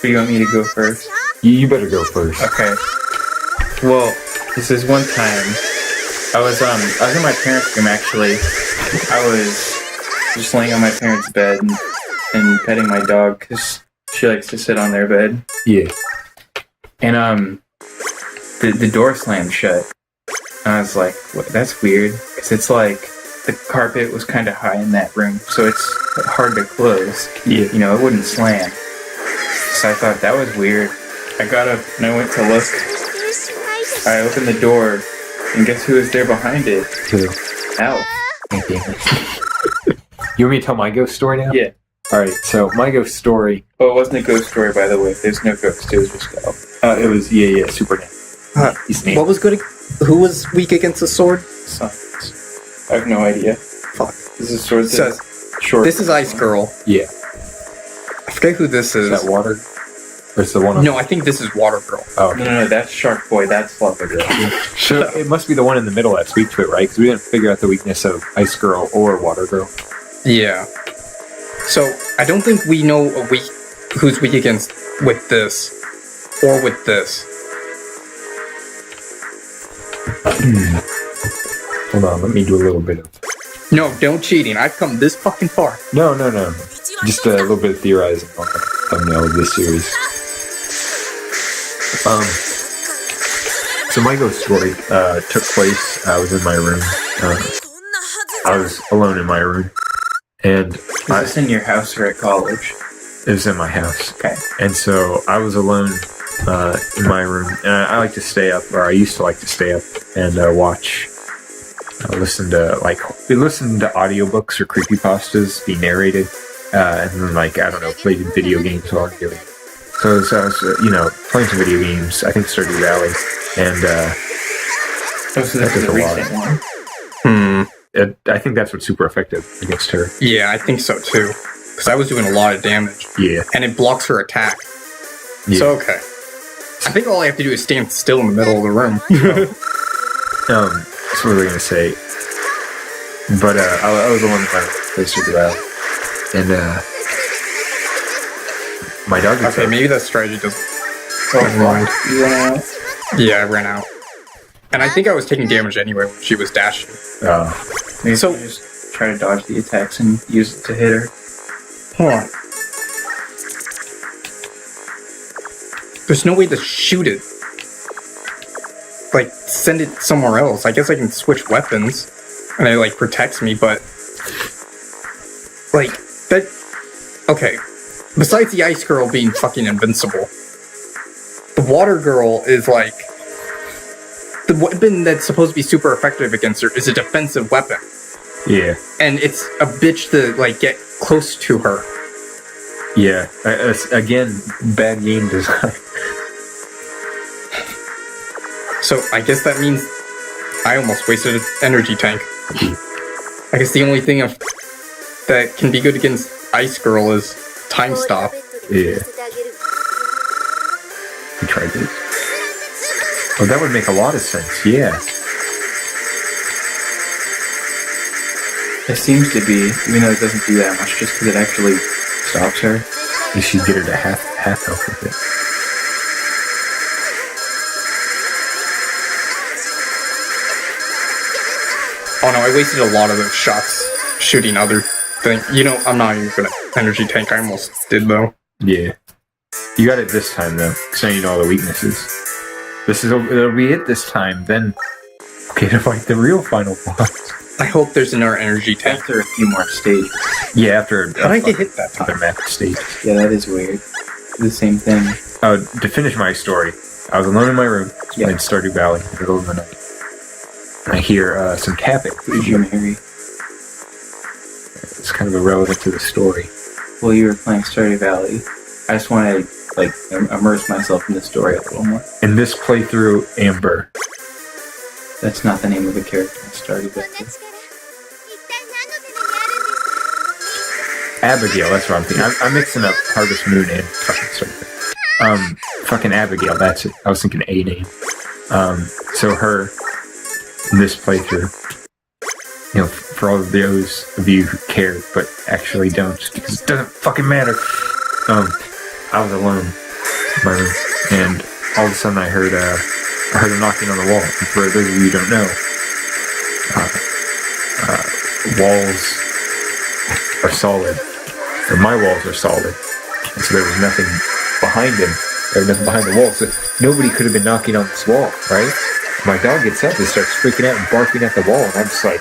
Or you want me to go first? You better go first. Okay. Well, this is one time I was in my parents' room actually. I was just laying on my parents' bed and petting my dog because she likes to sit on their bed. Yeah. And the door slammed shut. And I was like, what, that's weird. Because it's like the carpet was kind of high in that room, so it's hard to close. Yeah. You know, it wouldn't slam. So I thought that was weird. I got up and I went to look. I opened the door, and guess who was there behind it? Who? Alf. You want me to tell my ghost story now? Yeah. Alright, so my ghost story. Oh, it wasn't a ghost story, by the way. There's no ghost. It was just Alf. It was, Superman. He's named. What was good? Who was weak against the sword? Science. I have no idea. Fuck. This is sword. Says, Short. this is Ice Girl. Yeah. I forget who this is. Is that water? Or is the one on... No, I think this is Water Girl. Oh, No, that's Shark Boy. That's Lava Girl. So it must be the one in the middle that's weak to it, right? Because we didn't figure out the weakness of Ice Girl or Water Girl. Yeah. So I don't think we know who's weak against with this or with this. Hold on, let me do a little bit of... No, don't cheating. I've come this fucking far. No. Just a little bit of theorizing on the thumbnail of this series. So my ghost story took place. I was in my room. I was alone in my room, and Is this in your house or at college? it was in my house. Okay. And so I was alone in my room, and I like to stay up, or I used to like to stay up and watch. Listen to audiobooks or creepypastas be narrated, and then played video games while I was doing it. So I was playing some video games. I think Stardew Valley, and So this is a recent one. I think that's what's super effective against her. Yeah, I think so too. Because I was doing a lot of damage. Yeah. And it blocks her attack. Yeah. So, okay. I think all I have to do is stand still in the middle of the room. That's what we were gonna say. But I was the one that played Stardew Valley, and my dog. Okay, maybe that strategy doesn't. Never mind. You went out? Yeah, I ran out. And I think I was taking damage anyway when she was dashing. Maybe So- you just try to dodge the attacks and use it to hit her. Hold on. There's no way to shoot it. Like, send it somewhere else. I guess I can switch weapons. And it, protects me, but... that... Okay. Besides the Ice Girl being fucking invincible, the Water Girl is, the weapon that's supposed to be super effective against her is a defensive weapon. Yeah. And it's a bitch to, get close to her. Yeah. Again, bad game design. So I guess that means I almost wasted an energy tank. I guess the only thing that can be good against Ice Girl is time stop. Yeah. We tried this. Oh, that would make a lot of sense. Yeah. It seems to be, even though it doesn't do that much, just because it actually stops her. You should get her to half health with it. Oh no, I wasted a lot of those shots shooting other things. You know, I'm not even gonna energy tank. I almost did though. Yeah. You got it this time though, because now you know all the weaknesses. It'll be it this time. Then, okay, to fight the real final boss. I hope there's another energy tank. After a few more stages. Yeah, after But I get hit that other time. map stage. Yeah, that is weird. The same thing. To finish my story, I was alone in my room Yeah. in Stardew Valley in the middle of the night. I hear some tapping. Who did you marry? It's kind of irrelevant to the story. Well, you were playing Stardew Valley. I just want to, like, immerse myself in the story a little more. In this playthrough, Amber. That's not the name of the character in Stardew Valley. Abigail, that's what I'm thinking. I'm mixing up Harvest Moon and fucking Stardew. Fucking Abigail, that's it. I was thinking a name. So her, in this playthrough, you know, for all of those of you who care, but actually don't, because it doesn't fucking matter. I was alone in my room, and all of a sudden I heard a knocking on the wall. And for those of you who don't know, walls are solid, or my walls are solid, and so there was nothing behind him. There was nothing behind the wall, so nobody could have been knocking on this wall, right? My dog gets up and starts freaking out and barking at the wall, and I'm just like,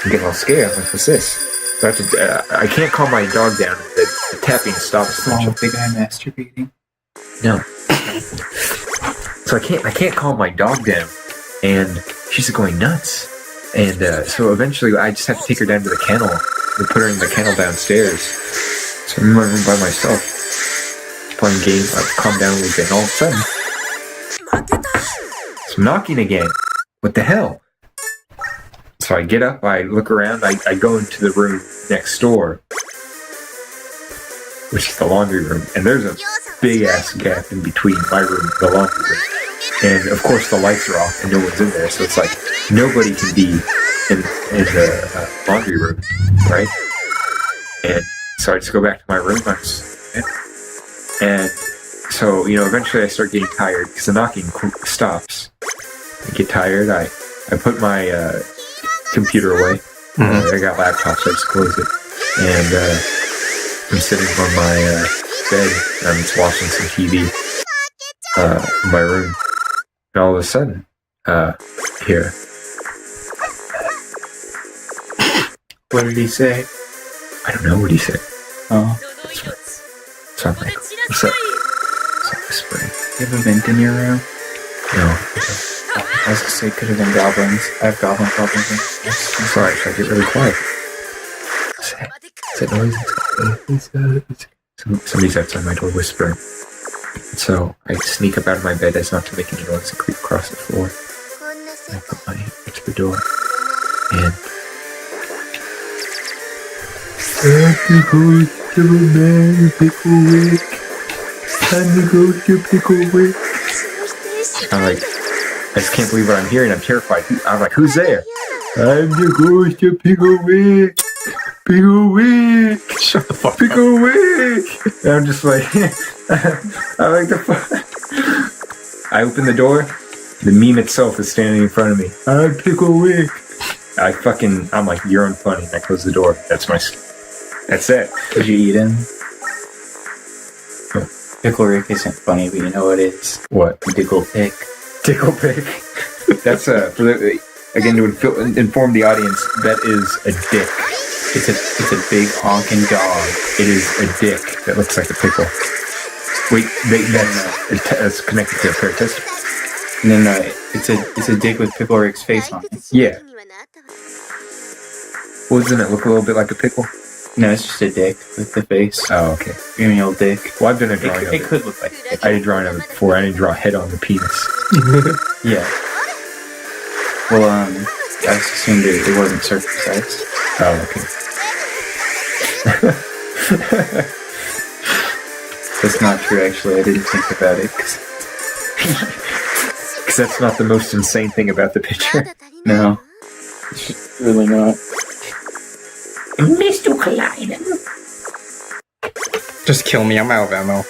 I'm getting all scared. I'm like, what's this? So I can't calm my dog down. The tapping stops. Oh, big guy masturbating. No. So I can't calm my dog down, and she's going nuts. And so eventually I just have to take her down to the kennel and put her in the kennel downstairs. So I'm in my room by myself, playing games. I've calmed down a little bit, and all of a sudden, some knocking again. What the hell? So I get up, I look around, I go into the room next door, which is the laundry room, and there's a big ass gap in between my room and the laundry room. And of course the lights are off and no one's in there, so it's like nobody can be in the laundry room, right? And so I just go back to my room, and so, you know, eventually I start getting tired because the knocking stops. I get tired, I put my computer away. I got laptops, so I just close it. And I'm sitting on my bed, and I'm just watching some TV in my room. And all of a sudden, here. What did he say? I don't know what he said. Oh, That's right. So I'm like, what's up? So I'm whispering. you have a vent in your room? No. I was gonna say, could have been goblins. I have goblin problems. I'm sorry, should I get really quiet? What's that noise? Somebody's outside my door whispering. So I sneak up out of my bed as not to make any noise and creep across the floor. And I put my ear to the door. And Time to go to the man, Picklewick. Time to go to Picklewick. I'm like, I just can't believe what I'm hearing. I'm terrified. I'm like, who's there? Time to go to Picklewick. Picklewick. Shut the fuck up. Picklewick. And I'm just like, I'm like, the fuck. I open the door. The meme itself is standing in front of me. I'm Picklewick. I'm like, you're unfunny. And I close the door. That's it. Did you eat him? Pickle Rick isn't funny, but you know what it is? What? Tickle Pick. Tickle pick. That's again to inform the audience. That is a dick. It's a big honking dog. It is a dick that looks like a pickle. Wait, that's connected to a pair of testicles. No, it's a dick with Pickle Rick's face on it. Yeah. Well, doesn't it look a little bit like a pickle? No, it's just a dick with the face. Oh, okay. You mean old dick? Well, I've done a drawing of It it. could look like a dick. I did a drawing of it before. I didn't draw a head on the penis. Yeah. Well, I just assumed it wasn't circumcised. Oh, okay. That's not true, actually. I didn't think about it. Because that's not the most insane thing about the picture. No. It's really not. Mr. Klein. Just kill me, I'm out of ammo.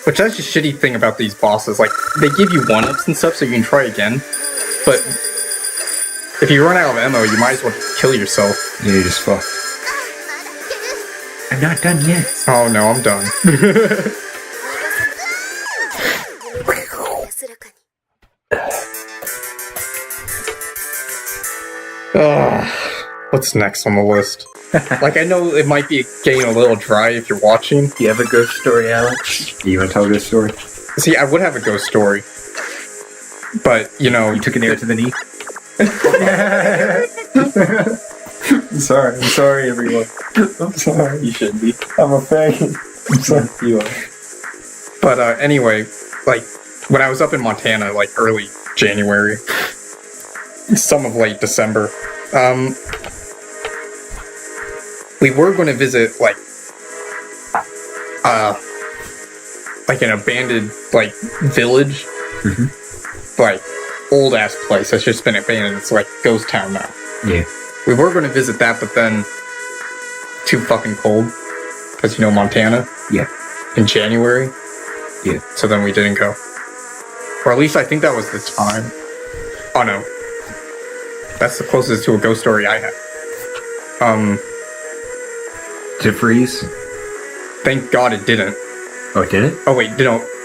Which that's the shitty thing about these bosses, like, they give you 1-ups and stuff so you can try again, but if you run out of ammo, you might as well just kill yourself. Yeah, you're just fucked. I'm not done yet. Oh no, I'm done. What's next on the list? Like, I know it might be getting a little dry if you're watching. Do you have a ghost story, Alex? You want to tell this story? See, I would have a ghost story. But, you know... You took an air to the knee? I'm sorry, everyone. I'm sorry. You shouldn't be. I'm a faggot. I'm sorry. You are. But anyway, like, when I was up in Montana, like, early January, some of late December, we were going to visit, like an abandoned, like, village. Like, old-ass place that's just been abandoned. It's like ghost town now. Yeah. We were going to visit that, but then too fucking cold. Because, you know, Montana? Yeah. In January? Yeah. So then we didn't go. Or at least I think that was the time. Oh, no. That's the closest to a ghost story I had. Did it freeze? Thank God it didn't. Oh, it didn't? Oh, wait,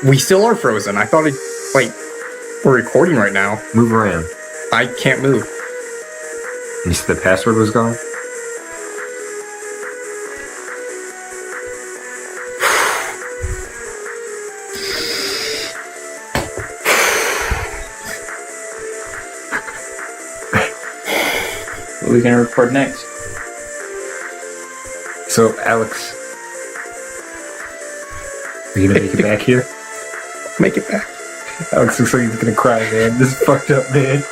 we still are frozen. I thought it, like, we're recording right now. Move around. I can't move. You said the password was gone? What are we going to record next? So, Alex, are you gonna make it back here? Make it back. Alex looks like he's gonna cry, man. This is fucked up, man.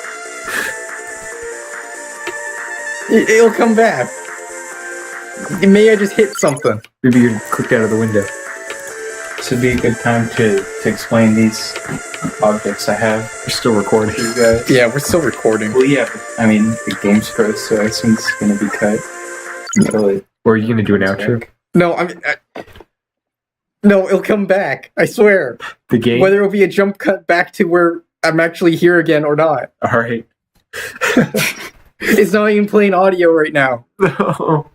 It'll come back. May I just hit something? Maybe you clicked out of the window. This would be a good time to explain these objects I have. We're still recording. For you guys. Yeah, we're still recording. Well, yeah, but, I mean, the game's froze, so I assume it's going to be cut. Until it Or are you gonna do an outro? No, I mean... No, it'll come back. I swear. The game? Whether it'll be a jump cut back to where I'm actually here again or not. Alright. It's not even playing audio right now. No.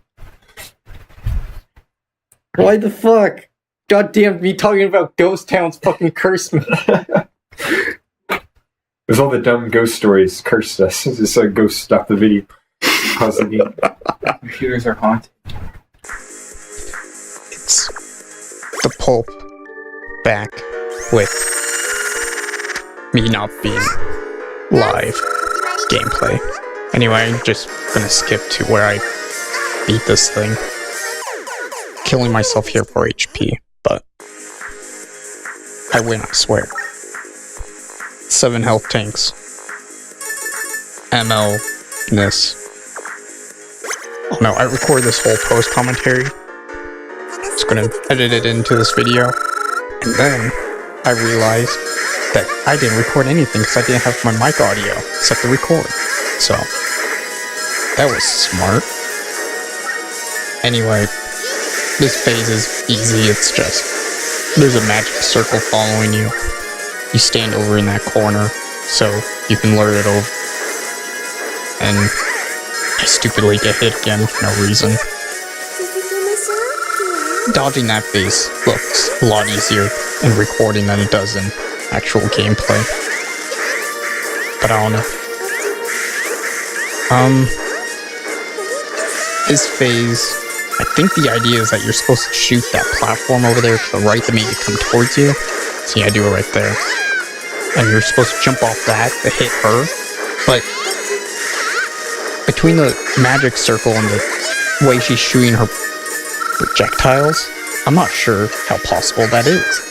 Why the fuck? God damn, me talking about ghost towns fucking cursed me. There's all the dumb ghost stories cursed us. It's like ghost stop the video. Pause the game. computers are haunted. It's the pulp back with me not being live gameplay. Anyway, I'm just gonna skip to where I beat this thing. Killing myself here for HP, but I win, I swear. 7 health tanks. ML-ness. Oh no, I record this whole post commentary. Just gonna edit it into this video. And then I realized that I didn't record anything because I didn't have my mic audio except to record. So that was smart. Anyway, this phase is easy. It's just there's a magic circle following you. You stand over in that corner so you can lure it over. And I stupidly get hit again for no reason. Dodging that phase looks a lot easier in recording than it does in actual gameplay. But I don't know. This phase, I think the idea is that you're supposed to shoot that platform over there to the right to make it come towards you. See, I do it right there. And you're supposed to jump off that to hit her. But between the magic circle and the way she's shooting her projectiles, I'm not sure how possible that is.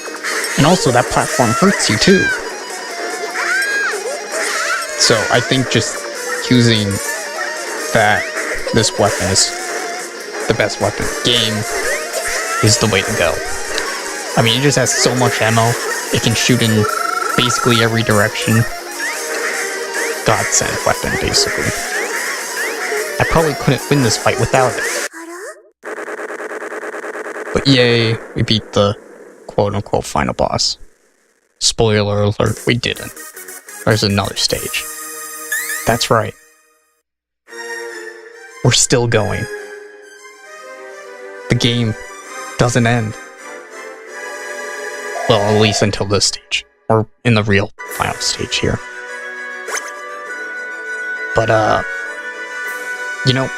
And also, that platform hurts you too. So I think just using this weapon is the best weapon in the game is the way to go. I mean, it just has so much ammo. It can shoot in basically every direction. Godsend weapon, basically. I probably couldn't win this fight without it. But yay, we beat the quote-unquote final boss. Spoiler alert, we didn't. There's another stage. That's right. We're still going. The game doesn't end. Well, at least until this stage. Or in the real final stage here. But, you know,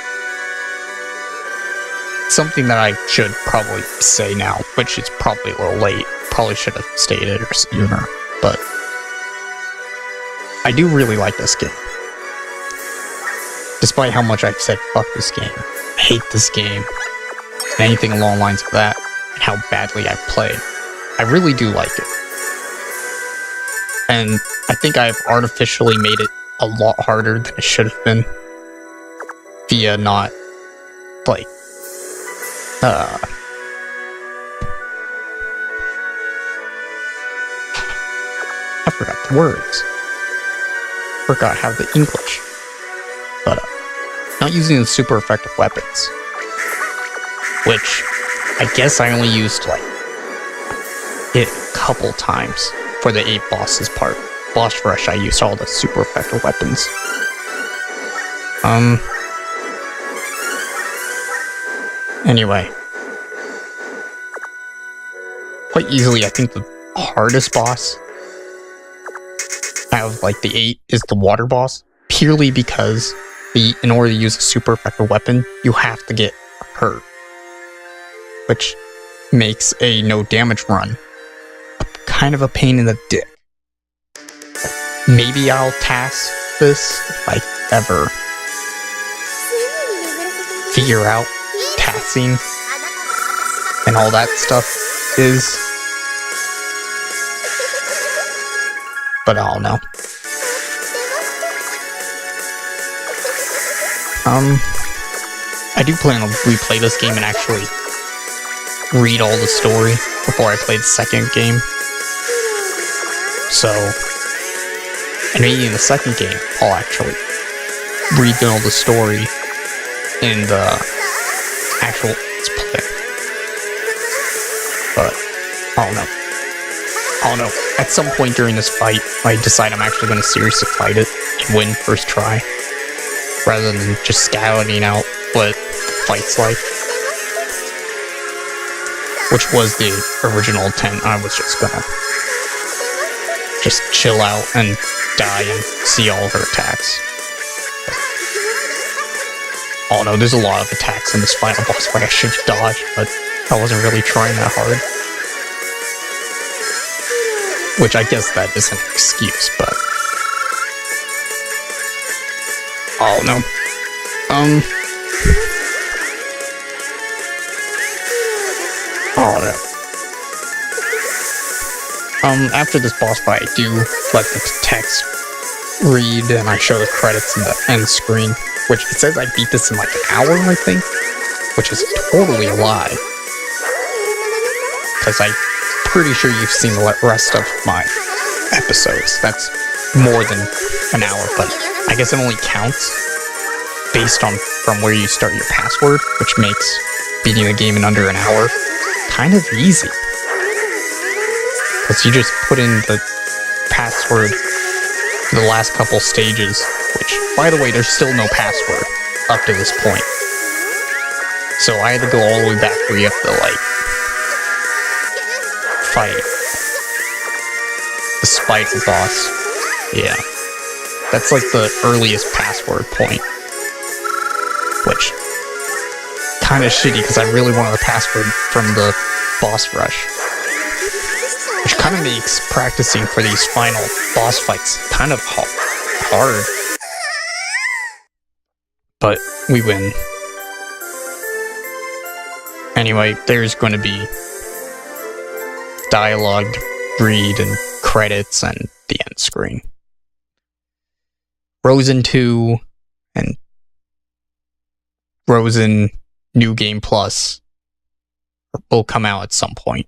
something that I should probably say now, which is probably a little late, probably should have stated it sooner, but I do really like this game. Despite how much I've said fuck this game, I hate this game, and anything along the lines of that, and how badly I've played, I really do like it. And I think I've artificially made it a lot harder than it should have been via not, like, I forgot the words. Forgot how the English. But, not using the super effective weapons. Which, I guess I only used, like, it a couple times for the 8 bosses part. Boss rush, I used all the super effective weapons. Anyway. Quite easily, I think the hardest boss out of, like, the 8 is the water boss. Purely because in order to use a super effective weapon, you have to get hurt. Which makes a no damage run kind of a pain in the dick. Maybe I'll task this if I ever figure out tasking and all that stuff is. But I don't know. I do plan to replay this game and actually read all the story before I play the second game. So, and maybe in the second game, I'll actually read all the story in the actual play. But, I don't know. At some point during this fight, I decide I'm actually going to seriously fight it and win first try, rather than just scouting out what the fight's like. Which was the original intent. I was just gonna chill out and die and see all her attacks. Oh no, there's a lot of attacks in this final boss fight I should dodge, but I wasn't really trying that hard. Which I guess that isn't an excuse, but... Oh no. Oh no. After this boss fight, I do let the text read and I show the credits in the end screen, which it says I beat this in like an hour, I think, which is totally a lie. Because I'm pretty sure you've seen the rest of my episodes. That's more than an hour, but I guess it only counts based on from where you start your password, which makes beating the game in under an hour kind of easy. Because you just put in the password for the last couple stages, which, by the way, there's still no password up to this point. So I had to go all the way back where you have to, like, fight the spider boss. Yeah. That's like the earliest password point. Which, kind of shitty, because I really wanted the password from the boss rush. Which kind of makes practicing for these final boss fights kind of hard. But we win. Anyway, there's going to be dialogue, read, and credits, and the end screen. Rosen 2 and Rosen New Game Plus will come out at some point.